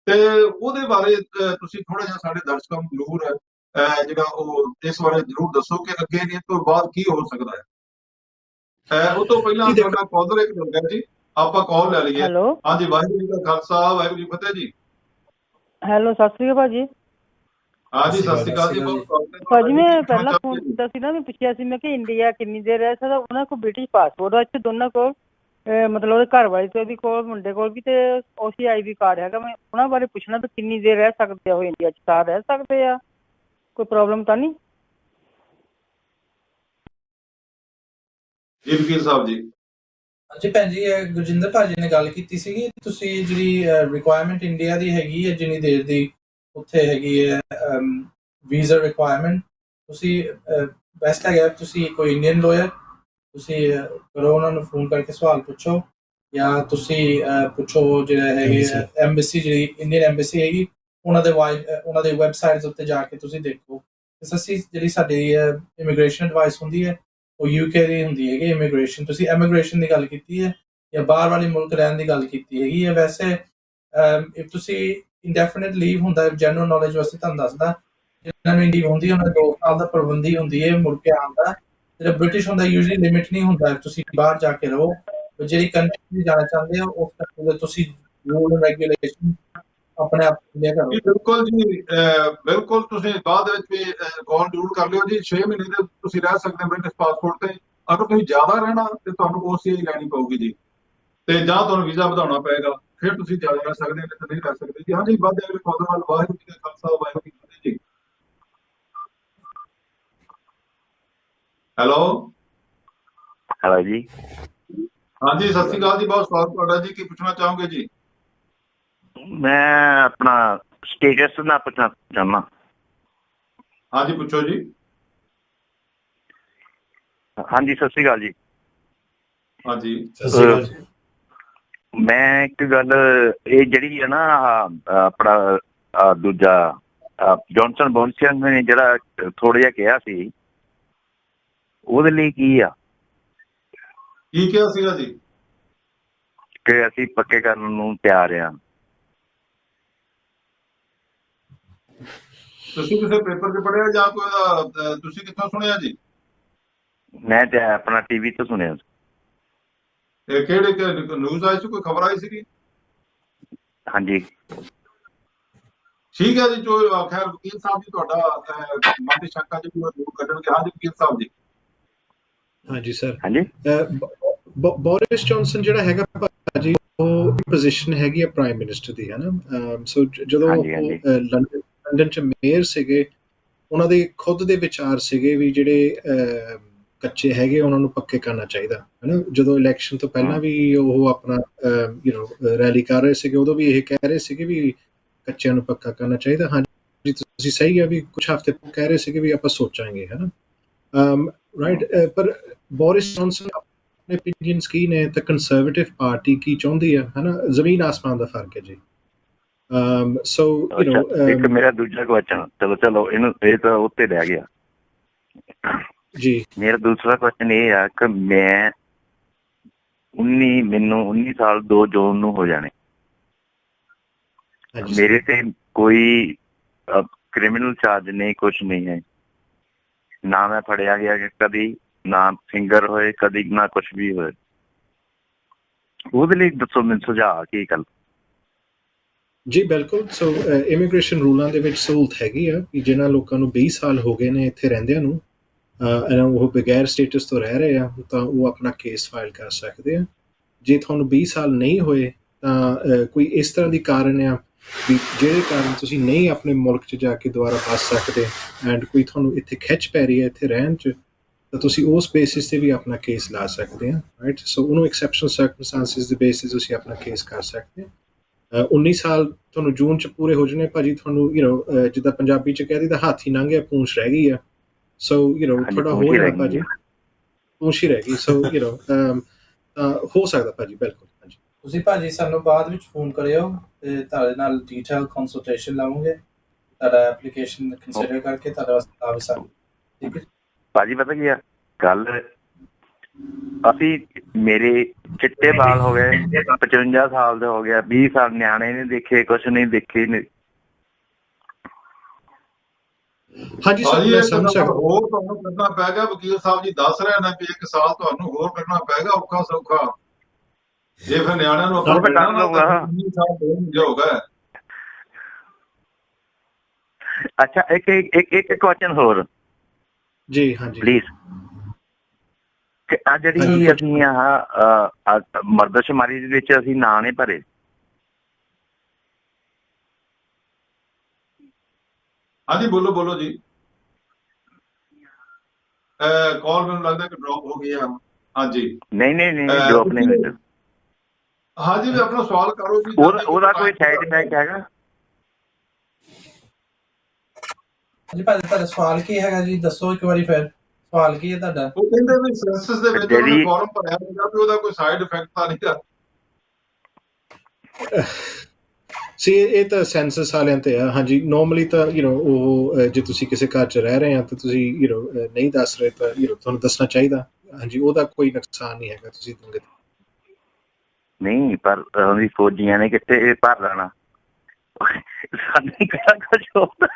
ਤੇ ਉਹਦੇ ਬਾਰੇ ਤੁਸੀਂ ਥੋੜਾ ਜਿਹਾ ਸਾਡੇ ਦਰਸ਼ਕਾਂ ਨੂੰ ਜ਼ਰੂਰ ਜਿਹੜਾ ਉਹ ਇਸ ਬਾਰੇ ਜ਼ਰੂਰ ਦੱਸੋ ਕਿ ਅੱਗੇ ਇਹ ਤੋਂ ਬਾਅਦ ਕੀ ਹੋ ਸਕਦਾ ਹੈ। ਉਹ ਤੋਂ ਪਹਿਲਾਂ ਤੁਹਾਡਾ ਕਾਲਰ ਇੱਕ ਲੱਗਾ ਜੀ, ਆਪਾਂ ਕਾਲ ਲੈ ਲਈਏ। ਹਾਂਜੀ, ਵਾਹਿਗੁਰੂ ਜੀ ਦਾ ਖਾਲਸਾ, ਵਾਹਿਗੁਰੂ ਜੀ ਫਤਿਹ ਜੀ। ਹੈਲੋ, ਸਤਿ ਸ਼੍ਰੀ ਅਕਾਲ ਭਾਜੀ। ਹਾਂਜੀ, ਸਤਿ ਸ਼੍ਰੀ ਅਕਾਲ ਜੀ। ਭਾਜੀ ਮੈਂ ਪਹਿਲਾਂ ਫੋਨ ਕੀਤਾ ਸੀ ਨਾ, ਮੈਂ ਪੁੱਛਿਆ ਸੀ ਮੈਂ ਕਿ ਇੰਡੀਆ ਕਿੰਨੀ ਦੇਰ ਰਹਿ ਸਕਦਾ। ਉਹਨਾਂ ਕੋਲ ਬ੍ਰਿਟਿਸ਼ ਪਾਸਪੋਰਟ ਆ, ਇੱਥੇ ਦੋਨਾਂ ਕੋਲ ਮਤਲਬ ਉਹਦੇ ਘਰ ਵਾਲੇ ਤੇ ਵੀ ਕੋਲ, ਮੁੰਡੇ ਕੋਲ ਵੀ, ਤੇ OCI ਵੀ ਕਾਰਡ ਹੈਗਾ। ਮੈਂ ਉਹਨਾਂ ਬਾਰੇ ਪੁੱਛਣਾ ਵੀ ਕਿੰਨੀ ਦੇਰ ਰਹਿ ਸਕਦੇ ਆ ਉਹ ਇੰਡੀਆ 'ਚ? ਸਾਲ ਰਹਿ ਸਕਦੇ ਆ? ਕੋਈ ਪ੍ਰੋਬਲਮ ਤਾਂ ਨਹੀਂ? ਜੀ ਵਕੀਲ ਸਾਹਿਬ ਜੀ। ਹਾਂਜੀ ਭੈਣ ਜੀ, ਗੁਰਜਿੰਦਰ ਭਾਜੀ ਨੇ ਗੱਲ ਕੀਤੀ ਸੀਗੀ, ਤੁਸੀਂ ਜਿਹੜੀ ਰਿਕੁਆਇਰਮੈਂਟ ਇੰਡੀਆ ਦੀ ਹੈਗੀ ਹੈ ਜਿੰਨੀ ਦੇਰ ਦੀ ਉੱਥੇ ਹੈਗੀ ਹੈ ਵੀਜ਼ਾ ਰਿਕੁਆਇਰਮੈਂਟ, ਤੁਸੀਂ ਬੈਸਟ ਹੈਗਾ ਤੁਸੀਂ ਕੋਈ ਇੰਡੀਅਨ ਲਾਇਰ ਤੁਸੀਂ ਕਰੋ, ਉਹਨਾਂ ਨੂੰ ਫੋਨ ਕਰਕੇ ਸਵਾਲ ਪੁੱਛੋ, ਜਾਂ ਤੁਸੀਂ ਪੁੱਛੋ ਜਿਹੜਾ ਹੈਗੇ ਐਮਬੈਸੀ, ਜਿਹੜੀ ਇੰਡੀਅਨ ਐਮਬੈਸੀ ਹੈਗੀ, ਉਹਨਾਂ ਦੇ ਵੈਬਸਾਈਟਸ ਉੱਤੇ ਜਾ ਕੇ ਤੁਸੀਂ ਦੇਖੋ। ਅਸੀਂ ਜਿਹੜੀ ਸਾਡੀ ਇਮੀਗ੍ਰੇਸ਼ਨ ਐਡਵਾਈਸ ਹੁੰਦੀ ਹੈ ਉਹ UK ਦੀ ਹੁੰਦੀ ਹੈਗੀ ਇਮੀਗ੍ਰੇਸ਼ਨ। ਤੁਸੀਂ ਇਮੀਗ੍ਰੇਸ਼ਨ ਦੀ ਗੱਲ ਕੀਤੀ ਹੈ ਜਾਂ ਬਾਹਰ ਵਾਲੇ ਮੁਲਕ ਰਹਿਣ ਦੀ ਗੱਲ ਕੀਤੀ ਹੈਗੀ ਹੈ। ਵੈਸੇ if ਤੁਸੀਂ ਇੰਡੈਫੀਨਿਟ ਲੀਵ ਹੁੰਦਾ, ਜਨਰਲ ਨੌਲੇਜ ਵਾਸਤੇ ਤੁਹਾਨੂੰ ਦੱਸਦਾ, ਜਿਹਨਾਂ ਨੂੰ ਲੀਵ ਹੁੰਦੀ ਉਹਨਾਂ 2 ਸਾਲ ਦਾ ਪਾਬੰਦੀ ਹੁੰਦੀ ਹੈ ਮੁੜ ਕੇ ਆਉਣ ਦਾ। ਜਿਹੜਾ ਬ੍ਰਿਟਿਸ਼ ਹੁੰਦਾ ਯੂਜਲੀ ਲਿਮਿਟ ਨਹੀਂ ਹੁੰਦਾ, ਤੁਸੀਂ ਬਾਹਰ ਜਾ ਕੇ ਰਹੋ। ਜਿਹੜੀ ਕੰਟਰੀ ਜਾਣਾ ਚਾਹੁੰਦੇ ਹੋ ਉਸ ਕੰਟਰੀ ਦੇ ਤੁਸੀਂ ਰੂਲ ਰੈਗੂਲੇਸ਼ਨ ਆਪਣੇ ਆਪ ਕਲੀਅਰ ਕਰੋ। ਬਿਲਕੁਲ ਜੀ, ਬਿਲਕੁਲ। ਤੁਸੀਂ ਬਾਅਦ ਵਿੱਚ ਵੀ ਕਾਲ ਜ਼ਰੂਰ ਕਰ ਲਿਓ ਜੀ। 6 ਮਹੀਨੇ ਦੇ ਤੁਸੀਂ ਰਹਿ ਸਕਦੇ ਹੋ ਬ੍ਰਿਟਿਸ਼ ਪਾਸਪੋਰਟ ਤੇ। ਅਗਰ ਤੁਸੀਂ ਜ਼ਿਆਦਾ ਰਹਿਣਾ ਤੇ ਤੁਹਾਨੂੰ OCI ਲੈਣੀ ਪਊਗੀ ਜੀ, ਤੇ ਜਾਂ ਤੁਹਾਨੂੰ ਵੀਜ਼ਾ ਵਧਾਉਣਾ ਪਏਗਾ, ਫਿਰ ਤੁਸੀਂ ਜ਼ਿਆਦਾ ਰਹਿ ਸਕਦੇ ਹੋ, ਨਹੀਂ ਰਹਿ ਸਕਦੇ ਜੀ। ਹਾਂਜੀ, ਵੱਧ ਅਗਲੇ ਕਾਲਰ ਵੱਲ। ਵਾਹਿਗੁਰੂ ਜੀ ਦਾ ਖਾਲਸਾ, ਵਾਹਿਗੁਰੂ ਜੀ ਕੀ ਫਤਿਹ ਜੀ। ਹੈਲੋ ਜੀ। ਹਾਂਜੀ, ਸਤਿ ਸ਼੍ਰੀ ਅਕਾਲ ਜੀ, ਬਹੁਤ ਸਵਾਗਤ ਤੁਹਾਡਾ ਜੀ। ਕੀ ਪੁੱਛਣਾ ਚਾਹੋਗੇ ਜੀ? ਮੈਂ ਆਪਣਾ ਸਟੇਟਸ ਦਾ ਪੁੱਛਣਾ ਚਾਹੁੰਦਾ। ਹਾਂਜੀ, ਪੁੱਛੋ ਜੀ। ਹਾਂਜੀ, ਸਤਿ ਸ਼੍ਰੀ ਅਕਾਲ ਜੀ। ਹਾਂਜੀ, ਸਤਿ ਸ਼੍ਰੀ ਅਕਾਲ ਜੀ। ਮੈਂ ਇੱਕ ਗੱਲ, ਇਹ ਜਿਹੜੀ ਹੈ ਨਾ ਆਪਣਾ ਦੂਜਾ ਜੌਨਸਨ ਬੋਨਸੀਅਨ ਨੇ ਜਿਹੜਾ ਥੋੜਾ ਜਿਹਾ ਕਿਹਾ ਸੀ, ਉਹਦੇ ਲਈ ਕੀ ਆ? ਕੀ ਕਿਹਾ ਸੀਗਾ ਜੀ? ਕਿ ਅਸੀਂ ਪੱਕੇ ਕਰਨ ਨੂੰ ਤਿਆਰ ਆ। ਤੁਸੀਂ ਕਿਸੇ ਪੇਪਰ 'ਚ ਪੜ੍ਹਿਆ ਜਾਂ ਕੋਈ ਤੁਸੀਂ ਕਿੱਥੋਂ ਸੁਣਿਆ ਜੀ? ਮੈਂ ਤੇ ਆਪਣਾ TV ਤੋਂ ਸੁਣਿਆ। ਇਹ ਕਿਹੜੇ ਨਿਊਜ਼ ਆਈ ਸੀ, ਕੋਈ ਖਬਰ ਆਈ ਸੀਗੀ? ਹਾਂਜੀ, ਠੀਕ ਹੈ ਜੀ। ਜੋ ਖੈਰ ਵਕੀਲ ਸਾਹਿਬ ਜੀ ਤੁਹਾਡਾ ਮਨ ਦੀ ਸ਼ੰਕਾ ਜਿਹੜੀ ਉਹ ਦੂਰ ਕੱਢਣਗੇ। ਹਾਂਜੀ ਵਕੀਲ ਸਾਹਿਬ ਜੀ। ਹਾਂਜੀ ਸਰ। ਹਾਂਜੀ, ਬੋਰਿਸ ਜੌਨਸਨ ਜਿਹੜਾ ਹੈਗਾ ਭਾਜੀ, ਉਹ ਪੋਜੀਸ਼ਨ ਹੈਗੀ ਆ ਪ੍ਰਾਈਮ ਮਿਨਿਸਟਰ ਦੀ, ਹੈ ਨਾ। ਸੋ ਜਦੋਂ ਲੰਡਨ 'ਚ ਮੇਅਰ ਸੀਗੇ, ਉਹਨਾਂ ਦੇ ਖੁਦ ਦੇ ਵਿਚਾਰ ਸੀਗੇ ਵੀ ਜਿਹੜੇ ਕੱਚੇ ਹੈਗੇ ਉਹਨਾਂ ਨੂੰ ਪੱਕੇ ਕਰਨਾ ਚਾਹੀਦਾ, ਹੈ ਨਾ। ਜਦੋਂ ਇਲੈਕਸ਼ਨ ਤੋਂ ਪਹਿਲਾਂ ਵੀ ਉਹ ਆਪਣਾ ਰੈਲੀ ਕਰ ਰਹੇ ਸੀਗੇ, ਉਦੋਂ ਵੀ ਇਹ ਕਹਿ ਰਹੇ ਸੀਗੇ ਵੀ ਕੱਚਿਆਂ ਨੂੰ ਪੱਕਾ ਕਰਨਾ ਚਾਹੀਦਾ। ਹਾਂਜੀ, ਤੁਸੀਂ ਸਹੀ ਆ ਵੀ ਕੁਛ ਹਫ਼ਤੇ ਕਹਿ ਰਹੇ ਸੀਗੇ ਵੀ ਆਪਾਂ ਸੋਚਾਂਗੇ, ਹੈ ਨਾ। ਰਾਈਟ। ਪਰ ਬੋਰਿਸ ਜੌਨਸਨ ਆਪਣੇ ਓਪੀਨੀਅਨਸ ਕੀ ਨੇ ਤੇ ਕੰਜ਼ਰਵੇਟਿਵ ਪਾਰਟੀ ਕੀ ਚਾਹੁੰਦੀ ਆ, ਹੈ ਨਾ। ਜ਼ਮੀਨ ਆਸਮਾਨ ਦਾ ਫਰਕ ਹੈ ਜੀ। ਸੋ ਇੱਕ ਮੇਰਾ ਦੂਜਾ ਕੁਐਸਚਨ, ਚਲੋ ਇਹਨੂੰ, ਇਹ ਤਾਂ ਉੱਤੇ ਰਹਿ ਗਿਆ ਜੀ। ਮੇਰਾ ਦੂਸਰਾ ਕੁਐਸਚਨ ਇਹ ਆ ਕਿ ਮੈਨੂੰ 19 ਸਾਲ 2 ਜੂਨ ਨੂੰ ਹੋ ਜਾਣੇ, ਮੇਰੇ ਤੇ ਕੋਈ ਕ੍ਰਿਮੀਨਲ ਚਾਰਜ ਨਹੀਂ, ਕੁਛ ਨਹੀਂ ਹੈ, ਨਾ ਮੈਂ ਫੜਿਆ ਗਿਆ ਕਦੀ, ਨਾ ਫਿੰਗਰ ਹੋਏ ਕਦੀ, ਨਾ ਕੁਛ ਵੀ ਹੋਏ। ਉਹਦੇ ਲਈ ਦੱਸੋ ਮੈਨੂੰ ਸੁਝਾਅ ਕੀ ਗੱਲ। ਜੀ ਬਿਲਕੁਲ। ਸੋ ਇਮੀਗ੍ਰੇਸ਼ਨ ਰੂਲਾਂ ਦੇ ਵਿੱਚ ਸਹੂਲਤ ਹੈਗੀ ਆ ਕਿ ਜਿਹਨਾਂ ਲੋਕਾਂ ਨੂੰ 20 ਸਾਲ ਹੋ ਗਏ ਨੇ ਇੱਥੇ ਰਹਿੰਦਿਆਂ ਨੂੰ, ਉਹ ਬਗੈਰ ਸਟੇਟਸ ਤੋਂ ਰਹਿ ਰਹੇ ਆ, ਤਾਂ ਉਹ ਆਪਣਾ ਕੇਸ ਫਾਈਲ ਕਰ ਸਕਦੇ ਆ। ਜੇ ਤੁਹਾਨੂੰ 20 ਸਾਲ ਨਹੀਂ ਹੋਏ ਤਾਂ ਕੋਈ ਇਸ ਤਰ੍ਹਾਂ ਦੀ ਕਾਰਨ ਆ ਵੀ ਜਿਹੜੇ ਕਾਰਨ ਤੁਸੀਂ ਨਹੀਂ ਆਪਣੇ ਮੁਲਕ 'ਚ ਜਾ ਕੇ ਦੁਬਾਰਾ ਵੱਸ ਸਕਦੇ, ਐਂਡ ਕੋਈ ਤੁਹਾਨੂੰ ਇੱਥੇ ਖਿੱਚ ਪੈ ਰਹੀ ਹੈ ਇੱਥੇ ਰਹਿਣ 'ਚ, ਤਾਂ ਤੁਸੀਂ ਉਸ ਬੇਸਿਸ 'ਤੇ ਵੀ ਆਪਣਾ ਕੇਸ ਲਾ ਸਕਦੇ ਆ, ਰਾਈਟ। ਸੋ ਉਹਨੂੰ ਐਕਸੈਪਸ਼ਨਲ ਸਰਕਮਸਟੈਂਸਿਸ ਦੇ ਬੇਸਿਸ ਤੁਸੀਂ ਆਪਣਾ ਕੇਸ ਕਰ ਸਕਦੇ ਆ। 19 ਸਾਲ ਤੁਹਾਨੂੰ ਜੂਨ 'ਚ ਪੂਰੇ ਹੋ ਜਾਣੇ ਭਾਜੀ, ਤੁਹਾਨੂੰ ਜਿੱਦਾਂ ਪੰਜਾਬੀ 'ਚ ਕਹਿ ਦਿੱਤਾ, ਹਾਥੀ ਲੰਘ ਗਿਆ ਪੂੰਛ ਰਹਿ ਗਈ ਆ। ਸੋ ਥੋੜਾ ਹੋ ਰਿਹਾ ਭਾਜੀ, ਪੂੰਛ ਹੀ ਰਹਿ ਗਈ। ਸੋ ਤਾਂ ਹੋ ਸਕਦਾ ਭਾਜੀ, ਬਿਲਕੁਲ। ਹਾਂਜੀ, ਤੁਸੀਂ ਭਾਜੀ ਸਾਨੂੰ ਬਾਅਦ ਵਿੱਚ ਫੋਨ ਕਰਿਓ ਤੇ ਤੁਹਾਡੇ ਨਾਲ ਡੀਟੇਲ ਕੰਸਲਟੇਸ਼ਨ ਲਵਾਂਗੇ, ਤੁਹਾਡਾ ਐਪਲੀਕੇਸ਼ਨ ਕੰਸੀਡਰ ਕਰਕੇ ਤੁਹਾਡੇ ਵਾਸਤੇ ਆ ਸਾਨੂੰ। ਠੀਕ ਹੈ ਭਾਜੀ, ਪਤਾ ਕੀ ਆ ਗੱਲ, ਅਸੀਂ ਮੇਰੇ ਚਿੱਟੇ ਬਾਲ ਹੋ ਗਏ, 55 ਸਾਲ ਦੇ ਹੋ ਗਿਆ, 20 ਸਾਲ ਨਿਆਣੇ ਨੇ ਦੇਖੇ, ਕੁਛ ਨਹੀਂ ਦੇਖੇ ਨੇ। ਹਾਂਜੀ ਸਰ, ਮੈਂ ਸਮਝ ਸਕਦਾ। ਹੋਰ ਤੁਹਾਨੂੰ ਕਰਨਾ ਪੈ ਗਿਆ, ਵਕੀਲ ਸਾਹਿਬ ਜੀ ਦੱਸ ਰਹੇ ਨੇ ਵੀ 1 ਸਾਲ ਤੁਹਾਨੂੰ ਹੋਰ ਕਰਨਾ ਪੈਗਾ, ਔਖਾ ਸੌਖਾ। ਜੇ ਫਿਰ ਨਿਆਣਿਆਂ ਨੂੰ ਆਪਾਂ ਕਰ ਲਊਗਾ। ਹੋ ਗਏ। ਅੱਛਾ, ਇੱਕ ਕੁਐਸਚਨ ਹੋਰ ਜੀ। ਹਾਂਜੀ ਪਲੀਜ਼। ਆ ਜਿਹੜੀ ਅਸੀਂ ਮਰਦਮਸ਼ੁਮਾਰੀ ਦੇ ਵਿੱਚ ਅਸੀਂ ਨਾਂ ਨਹੀਂ ਭਰੇ, ਹਾਂਜੀ ਬੋਲੋ ਜੀ। ਕਾਲ ਮੈਨੂੰ ਲੱਗਦਾ ਕਿ ਡ੍ਰੌਪ ਹੋ ਗਈ ਆ। ਹਾਂਜੀ, ਨਹੀਂ ਡ੍ਰੌਪ ਨਹੀਂ ਹੋਈ। ਹਾਂਜੀ, ਵੀ ਆਪਣਾ ਸਵਾਲ ਕਰੋ ਜੀ। ਉਹਦਾ ਕੋਈ ਸਾਈਡ ਇਫੈਕਟ ਹੈਗਾ? ਜੀ ਭਾਜੀ, ਤੁਹਾਡਾ ਸਵਾਲ ਕੀ ਹੈਗਾ ਜੀ, ਦੱਸੋ ਇੱਕ ਵਾਰੀ ਫਿਰ। ਸਵਾਲ ਕੀ ਹੈ ਤੁਹਾਡਾ? ਉਹ ਕਹਿੰਦੇ ਵੀ ਸੈਂਸਸ ਦੇ ਵਿੱਚ ਉਹਨੇ ਫਾਰਮ ਭਰਿਆ ਸੀਗਾ ਵੀ ਉਹਦਾ ਕੋਈ ਸਾਈਡ ਇਫੈਕਟ ਤਾਂ ਨਹੀਂ ਗਾ। ਸੀ ਇਹ ਤਾਂ ਸੈਂਸਸ ਵਾਲਿਆਂ ਤੇ ਆ। ਹਾਂਜੀ, ਨੋਰਮਲੀ ਤਾਂ ਉਹ ਜੇ ਤੁਸੀਂ ਕਿਸੇ ਘਰ 'ਚ ਰਹਿ ਰਹੇ ਆ ਤਾਂ ਤੁਸੀਂ ਨਹੀਂ ਦੱਸ ਰਹੇ ਤਾਂ ਤੁਹਾਨੂੰ ਦੱਸਣਾ ਚਾਹੀਦਾ। ਹਾਂਜੀ, ਉਹਦਾ ਕੋਈ ਨੁਕਸਾਨ ਨਹੀਂ ਹੈਗਾ। ਤੁਸੀਂ ਨਹੀਂ, ਪਰ ਉਹਦੀ ਫੌਜੀਆਂ ਨੇ ਕਿੱਥੇ ਭਰ ਲੈਣਾ, ਸਾਨੂੰ ਕਿਹੜਾ ਕੁਝ ਹੋਦਾ।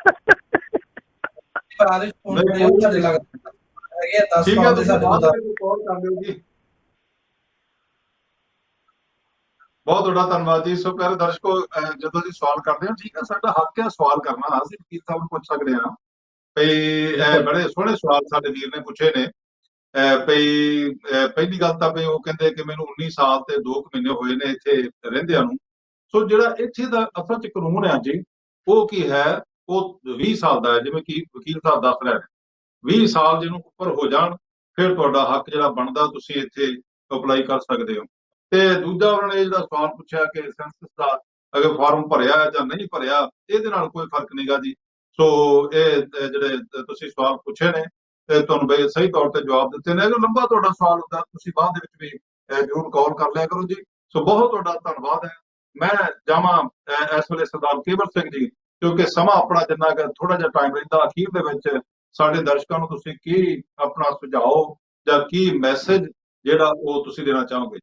ਬਹੁਤ ਤੁਹਾਡਾ ਧੰਨਵਾਦ ਜੀ। ਸੋ ਪਿਆਰੇ ਦਰਸ਼ਕੋ, ਜਦੋਂ ਤੁਸੀਂ ਸਵਾਲ ਕਰਦੇ ਹੋ, ਠੀਕ ਹੈ, ਸਾਡਾ ਹੱਕ ਹੈ ਸਵਾਲ ਕਰਨਾ। ਅਸੀਂ ਵਕੀਲ ਸਾਹਿਬ ਨੂੰ ਪੁੱਛ ਸਕਦੇ ਹਾਂ ਵੀ ਬੜੇ ਸੋਹਣੇ ਸਵਾਲ ਸਾਡੇ ਵੀਰ ਨੇ ਪੁੱਛੇ ਨੇ। ਪਹਿਲੀ ਗੱਲ ਤਾਂ ਉਹ ਕਹਿੰਦੇ ਕਿ ਮੈਨੂੰ 19 ਸਾਲ ਤੇ 2 ਮਹੀਨੇ ਹੋਏ ਨੇ ਇੱਥੇ ਰਹਿੰਦਿਆਂ ਨੂੰ। ਸੋ ਜਿਹੜਾ ਇੱਥੇ ਦਾ ਅਸਲ 'ਚ ਕਾਨੂੰਨ ਹੈ ਜੀ, ਉਹ ਕੀ ਹੈ, ਉਹ 20 ਸਾਲ ਦਾ ਹੈ। ਜਿਵੇਂ ਕਿ ਵਕੀਲ ਸਾਹਿਬ ਦੱਸ ਰਹੇ ਨੇ, 20 ਸਾਲ ਜਿਹਨੂੰ ਉੱਪਰ ਹੋ ਜਾਣ, ਫਿਰ ਤੁਹਾਡਾ ਹੱਕ ਜਿਹੜਾ ਬਣਦਾ, ਤੁਸੀਂ ਇੱਥੇ ਅਪਲਾਈ ਕਰ ਸਕਦੇ ਹੋ। ਤੇ ਦੂਜਾ ਉਹਨਾਂ ਨੇ ਜਿਹੜਾ ਸਵਾਲ ਪੁੱਛਿਆ ਕਿ ਸੈਂਸਸ ਦਾ ਅਗਰ ਫਾਰਮ ਭਰਿਆ ਜਾਂ ਨਹੀਂ ਭਰਿਆ, ਇਹਦੇ ਨਾਲ ਕੋਈ ਫਰਕ ਨਹੀਂਗਾ ਜੀ। ਸੋ ਇਹ ਜਿਹੜੇ ਤੁਸੀਂ ਸਵਾਲ ਪੁੱਛੇ ਨੇ, ਤੁਹਾਨੂੰ ਬਈ ਸਹੀ ਤੌਰ ਤੇ ਜਵਾਬ ਦਿੱਤੇ ਨੇ। ਅਗਰ ਲੰਬਾ ਤੁਹਾਡਾ ਸਵਾਲ ਹੁੰਦਾ, ਤੁਸੀਂ ਬਾਅਦ ਦੇ ਵਿੱਚ ਵੀ ਜ਼ਰੂਰ ਕਾਲ ਕਰ ਲਿਆ ਕਰੋ ਜੀ। ਸੋ ਬਹੁਤ ਤੁਹਾਡਾ ਧੰਨਵਾਦ ਹੈ। ਮੈਂ ਜਾਵਾਂ ਇਸ ਵੇਲੇ ਸਰਦਾਰ ਕੇਵਲ ਸਿੰਘ ਜੀ, ਕਿਉਂਕਿ ਸਮਾਂ ਆਪਣਾ ਜਿੰਨਾ ਕੁ ਥੋੜਾ ਜਿਹਾ ਟਾਈਮ ਰਹਿੰਦਾ, ਅਖੀਰ ਦੇ ਵਿੱਚ ਸਾਡੇ ਦਰਸ਼ਕਾਂ ਨੂੰ ਤੁਸੀਂ ਕੀ ਆਪਣਾ ਸੁਝਾਅ ਜਾਂ ਕੀ ਮੈਸੇਜ ਜਿਹੜਾ ਉਹ ਤੁਸੀਂ ਦੇਣਾ ਚਾਹੋਗੇ?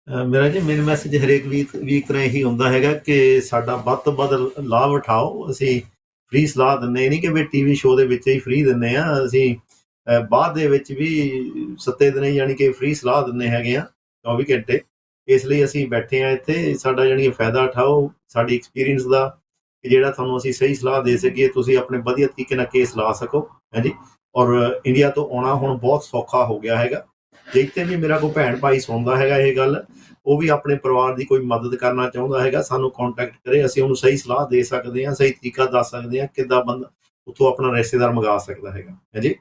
ਮੇਰਾ ਜੀ ਮੇਨ ਮੈਸੇਜ ਹਰੇਕ ਵੀਕ ਤਰ੍ਹਾਂ ਇਹੀ ਹੁੰਦਾ ਹੈਗਾ ਕਿ ਸਾਡਾ ਵੱਧ ਤੋਂ ਵੱਧ ਲਾਭ ਉਠਾਓ। ਅਸੀਂ ਫ੍ਰੀ ਸਲਾਹ ਦਿੰਦੇ ਨਹੀਂ ਕਿ ਵੀ TV ਸ਼ੋਅ ਦੇ ਵਿੱਚ ਹੀ ਫ੍ਰੀ ਦਿੰਦੇ ਆ, ਅਸੀਂ ਬਾਅਦ ਦੇ ਵਿੱਚ ਵੀ 7 ਦਿਨ ਯਾਨੀ ਕਿ ਫ੍ਰੀ ਸਲਾਹ ਦਿੰਦੇ ਹੈਗੇ ਆ 24 ਘੰਟੇ। ਇਸ ਲਈ ਅਸੀਂ ਬੈਠੇ ਹਾਂ ਇੱਥੇ, ਸਾਡਾ ਜਾਣੀ ਕਿ ਫਾਇਦਾ ਉਠਾਓ ਸਾਡੀ ਐਕਸਪੀਰੀਅੰਸ ਦਾ, ਕਿ ਜਿਹੜਾ ਤੁਹਾਨੂੰ ਅਸੀਂ ਸਹੀ ਸਲਾਹ ਦੇ ਸਕੀਏ, ਤੁਸੀਂ ਆਪਣੇ ਵਧੀਆ ਤਰੀਕੇ ਨਾਲ ਕੇਸ ਲਾ ਸਕੋ। ਹਾਂਜੀ, ਔਰ ਇੰਡੀਆ ਤੋਂ ਆਉਣਾ ਹੁਣ ਬਹੁਤ ਸੌਖਾ ਹੋ ਗਿਆ ਹੈਗਾ। ਜਿੱਥੇ ਵੀ ਮੇਰਾ ਕੋਈ ਭੈਣ ਭਾਈ ਸੁਣਦਾ ਹੈਗਾ ਇਹ ਗੱਲ, ਉਹ ਵੀ ਆਪਣੇ ਪਰਿਵਾਰ ਦੀ ਕੋਈ ਮਦਦ ਕਰਨਾ ਚਾਹੁੰਦਾ ਹੈਗਾ, ਸਾਨੂੰ ਕੰਟੈਕਟ ਕਰੇ, ਅਸੀਂ ਉਹਨੂੰ ਸਹੀ ਸਲਾਹ ਦੇ ਸਕਦੇ ਹਾਂ, ਸਹੀ ਤਰੀਕਾ ਦੱਸ ਸਕਦੇ ਹਾਂ ਕਿੱਦਾਂ ਬੰਦਾ ਉੱਥੋਂ ਆਪਣਾ ਰਿਸ਼ਤੇਦਾਰ ਮੰਗਾ ਸਕਦਾ ਹੈਗਾ। ਹਾਂਜੀ,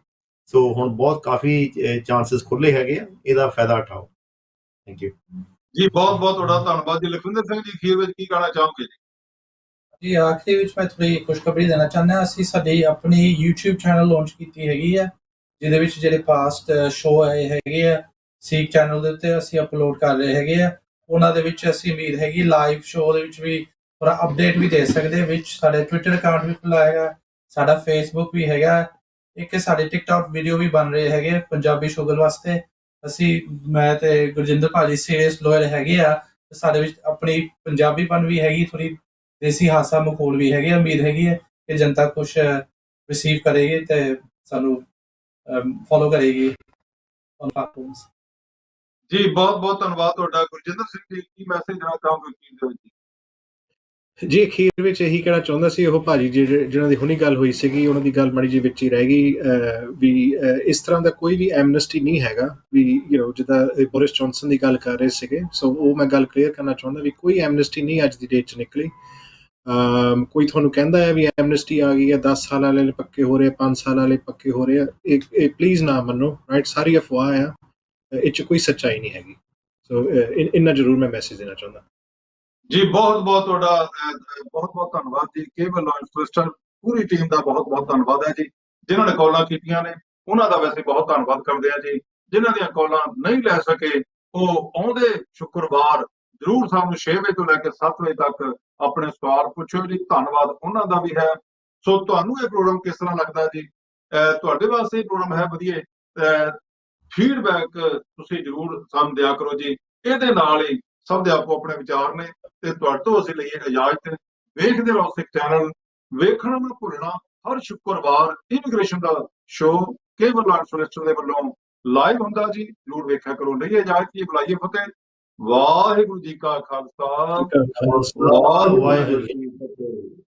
ਸੋ ਹੁਣ ਬਹੁਤ ਕਾਫੀ ਚਾਂਸਿਸ ਖੁੱਲੇ ਹੈਗੇ ਆ, ਇਹਦਾ ਫਾਇਦਾ ਉਠਾਓ। ਥੈਂਕ ਯੂ ਜੀ, ਬਹੁਤ ਬਹੁਤ ਤੁਹਾਡਾ ਧੰਨਵਾਦ ਜੀ। ਲਖਵਿੰਦਰ ਸਿੰਘ ਜੀ, ਅਖੀਰ ਵਿੱਚ ਕੀ ਕਹਿਣਾ ਚਾਹੋਗੇ ਜੀ? ਜੀ, ਆਖਰੀ ਵਿੱਚ ਮੈਂ ਥੋੜੀ ਖੁਸ਼ਖਬਰੀ ਦੇਣਾ ਚਾਹੁੰਦਾ। ਅਸੀਂ ਸਾਡੀ ਆਪਣੀ YouTube ਚੈਨਲ ਲਾਂਚ ਕੀਤੀ ਹੈਗੀ ਆ, ਜਿਹਦੇ ਵਿੱਚ ਜਿਹੜੇ ਪਾਸਟ ਸ਼ੋਅ ਆਏ ਹੈਗੇ ਆ ਸੀਕ ਚੈਨਲ ਦੇ ਉੱਤੇ ਅਸੀਂ ਅਪਲੋਡ ਕਰ ਰਹੇ ਹੈਗੇ ਆ। ਉਹਨਾਂ ਦੇ ਵਿੱਚ ਅਸੀਂ ਉਮੀਦ ਹੈਗੀ ਲਾਈਵ ਸ਼ੋਅ ਦੇ ਵਿੱਚ ਵੀ ਥੋੜਾ ਅਪਡੇਟ ਵੀ ਦੇ ਸਕਦੇ, ਵਿੱਚ ਸਾਡੇ ਟਵਿੱਟਰ ਅਕਾਊਂਟ ਵੀ ਖੁੱਲ੍ਹਾ ਹੈਗਾ, ਸਾਡਾ ਫੇਸਬੁੱਕ ਵੀ ਹੈਗਾ, ਇੱਕ ਸਾਡੇ ਟਿਕਟੌਕ ਵੀਡੀਓ ਵੀ ਬਣ ਰਹੇ ਹੈਗੇ ਪੰਜਾਬੀ ਸ਼ੁਗਰ ਵਾਸਤੇ। ਅਸੀਂ, ਮੈਂ ਤੇ ਗੁਰਜਿੰਦਰ ਭਾਜੀ ਸੀਰੀਅਸ ਲੋਇਰ ਹੈਗੇ ਆ, ਤੇ ਸਾਡੇ ਵਿੱਚ ਆਪਣੀ ਪੰਜਾਬੀਪਨ ਵੀ ਹੈਗੀ, ਥੋੜੀ ਦੇਸੀ ਹਾਸਾ ਮਖੌਲ ਵੀ ਹੈਗੇ। ਉਮੀਦ ਹੈਗੀ ਹੈ ਕਿ ਜਨਤਾ ਕੁਛ ਰਿਸੀਵ ਕਰੇਗੀ ਤੇ ਸਾਨੂੰ ਫੋਲੋ ਕਰੇਗੀ ਔਨ ਪਲੇਟਫਾਰਮਸ। ਜੀ ਬਹੁਤ ਬਹੁਤ ਧੰਨਵਾਦ ਤੁਹਾਡਾ। ਗੁਰਜਿੰਦਰ ਸਿੰਘ ਜੀ, ਕੀ ਮੈਸੇਜ ਦੇਣਾ ਚਾਹੋਗੇ ਕੀ ਦੇ ਵਿੱਚ? ਜੀ ਅਖੀਰ ਵਿੱਚ ਇਹੀ ਕਹਿਣਾ ਚਾਹੁੰਦਾ ਸੀ, ਉਹ ਭਾਜੀ ਜਿਹਨਾਂ ਦੀ ਹੁਣੀ ਗੱਲ ਹੋਈ ਸੀਗੀ, ਉਹਨਾਂ ਦੀ ਗੱਲ ਮਾੜੀ ਜਿਹੀ ਵਿੱਚ ਹੀ ਰਹਿ ਗਈ। ਵੀ ਇਸ ਤਰ੍ਹਾਂ ਦਾ ਕੋਈ ਵੀ ਐਮਨੈਸਟੀ ਨਹੀਂ ਹੈਗਾ ਵੀ ਜਿੱਦਾਂ ਬੋਰਿਸ ਜੌਨਸਨ ਦੀ ਗੱਲ ਕਰ ਰਹੇ ਸੀਗੇ। ਸੋ ਉਹ ਮੈਂ ਗੱਲ ਕਲੀਅਰ ਕਰਨਾ ਚਾਹੁੰਦਾ ਵੀ ਕੋਈ ਐਮਨੈਸਟੀ ਨਹੀਂ ਅੱਜ ਦੀ ਡੇਟ 'ਚ ਨਿਕਲੀ। ਕੋਈ ਤੁਹਾਨੂੰ ਕਹਿੰਦਾ ਹੈ ਵੀ ਐਮਨੈਸਟੀ ਆ ਗਈ ਹੈ, 10 ਸਾਲ ਵਾਲੇ ਪੱਕੇ ਹੋ ਰਹੇ, 5 ਸਾਲ ਵਾਲੇ ਪੱਕੇ ਹੋ ਰਹੇ ਆ, ਇਹ ਪਲੀਜ਼ ਨਾ ਮੰਨੋ, ਰਾਈਟ? ਸਾਰੀ ਅਫਵਾਹ ਆ, ਇਹ 'ਚ ਕੋਈ ਸੱਚਾਈ ਨਹੀਂ ਹੈਗੀ। ਸੋ ਇੰਨਾ ਜ਼ਰੂਰ ਮੈਂ ਮੈਸੇਜ ਦੇਣਾ ਚਾਹੁੰਦਾ। ਜੀ ਬਹੁਤ ਬਹੁਤ ਤੁਹਾਡਾ ਬਹੁਤ ਬਹੁਤ ਧੰਨਵਾਦ ਜੀ। ਕੇਬਲ ਲਾਂਚ ਟਵਿਸਟਰ ਪੂਰੀ ਟੀਮ ਦਾ ਬਹੁਤ ਬਹੁਤ ਧੰਨਵਾਦ ਹੈ ਜੀ। ਜਿਨ੍ਹਾਂ ਨੇ ਕਾਲਾਂ ਕੀਤੀਆਂ ਨੇ ਉਹਨਾਂ ਦਾ ਵੈਸੇ ਬਹੁਤ ਧੰਨਵਾਦ ਕਰਦੇ ਆ ਜੀ। ਜਿਨ੍ਹਾਂ ਦੀਆਂ ਕਾਲਾਂ ਨਹੀਂ ਲੈ ਸਕੇ ਉਹ ਆਉਂਦੇ ਸ਼ੁੱਕਰਵਾਰ ਜ਼ਰੂਰ ਸਾਨੂੰ 6 ਵਜੇ ਤੋਂ ਲੈ ਕੇ 7 ਵਜੇ ਤੱਕ ਆਪਣੇ ਸਵਾਲ ਪੁੱਛੋ ਜੀ। ਧੰਨਵਾਦ ਉਹਨਾਂ ਦਾ ਵੀ ਹੈ। ਸੋ ਤੁਹਾਨੂੰ ਇਹ ਪ੍ਰੋਗਰਾਮ ਕਿਸ ਤਰ੍ਹਾਂ ਲੱਗਦਾ ਜੀ? ਤੁਹਾਡੇ ਵਾਸਤੇ ਇਹ ਪ੍ਰੋਗਰਾਮ ਹੈ ਵਧੀਆ? ਫੀਡਬੈਕ ਤੁਸੀਂ ਜ਼ਰੂਰ ਸਾਨੂੰ ਦਿਆ ਕਰੋ ਜੀ। ਇਹਦੇ ਨਾਲ ਹੀ ਸਭ ਦੇ ਆਪੋ ਆਪਣੇ ਵਿਚਾਰ ਨੇ ਤੇ ਤੁਹਾਡੇ ਤੋਂ ਅਸੀਂ ਲਈਏ ਇਜਾਜ਼ਤ। ਵੇਖਦੇ ਰਹੋ ਸਿੱਖ ਚੈਨਲ, ਵੇਖਣਾ ਨਾ ਭੁੱਲਣਾ। ਹਰ ਸ਼ੁੱਕਰਵਾਰ ਇਮੀਗ੍ਰੇਸ਼ਨ ਦਾ ਸ਼ੋਅ ਕੇਬਲ ਲਾਂਚ ਟਵਿਸਟਰ ਦੇ ਵੱਲੋਂ ਲਾਈਵ ਹੁੰਦਾ ਜੀ। ਜ਼ਰੂਰ ਵੇਖਿਆ ਕਰੋ। ਲਈਏ ਇਜਾਜ਼ਤ ਜੀ, ਬੁਲਾਈਏ ਫਤਿਹ। ਵਾਹਿਗੁਰੂ ਜੀ ਕਾ ਖਾਲਸਾ, ਵਾਹਿਗੁਰੂ ਜੀ ਕੀ ਫਤਿਹ।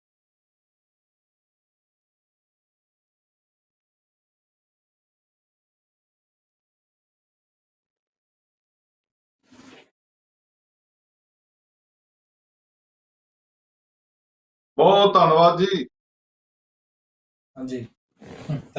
ਬਹੁਤ ਧੰਨਵਾਦ ਜੀ। ਹਾਂਜੀ, ਥੈਂਕ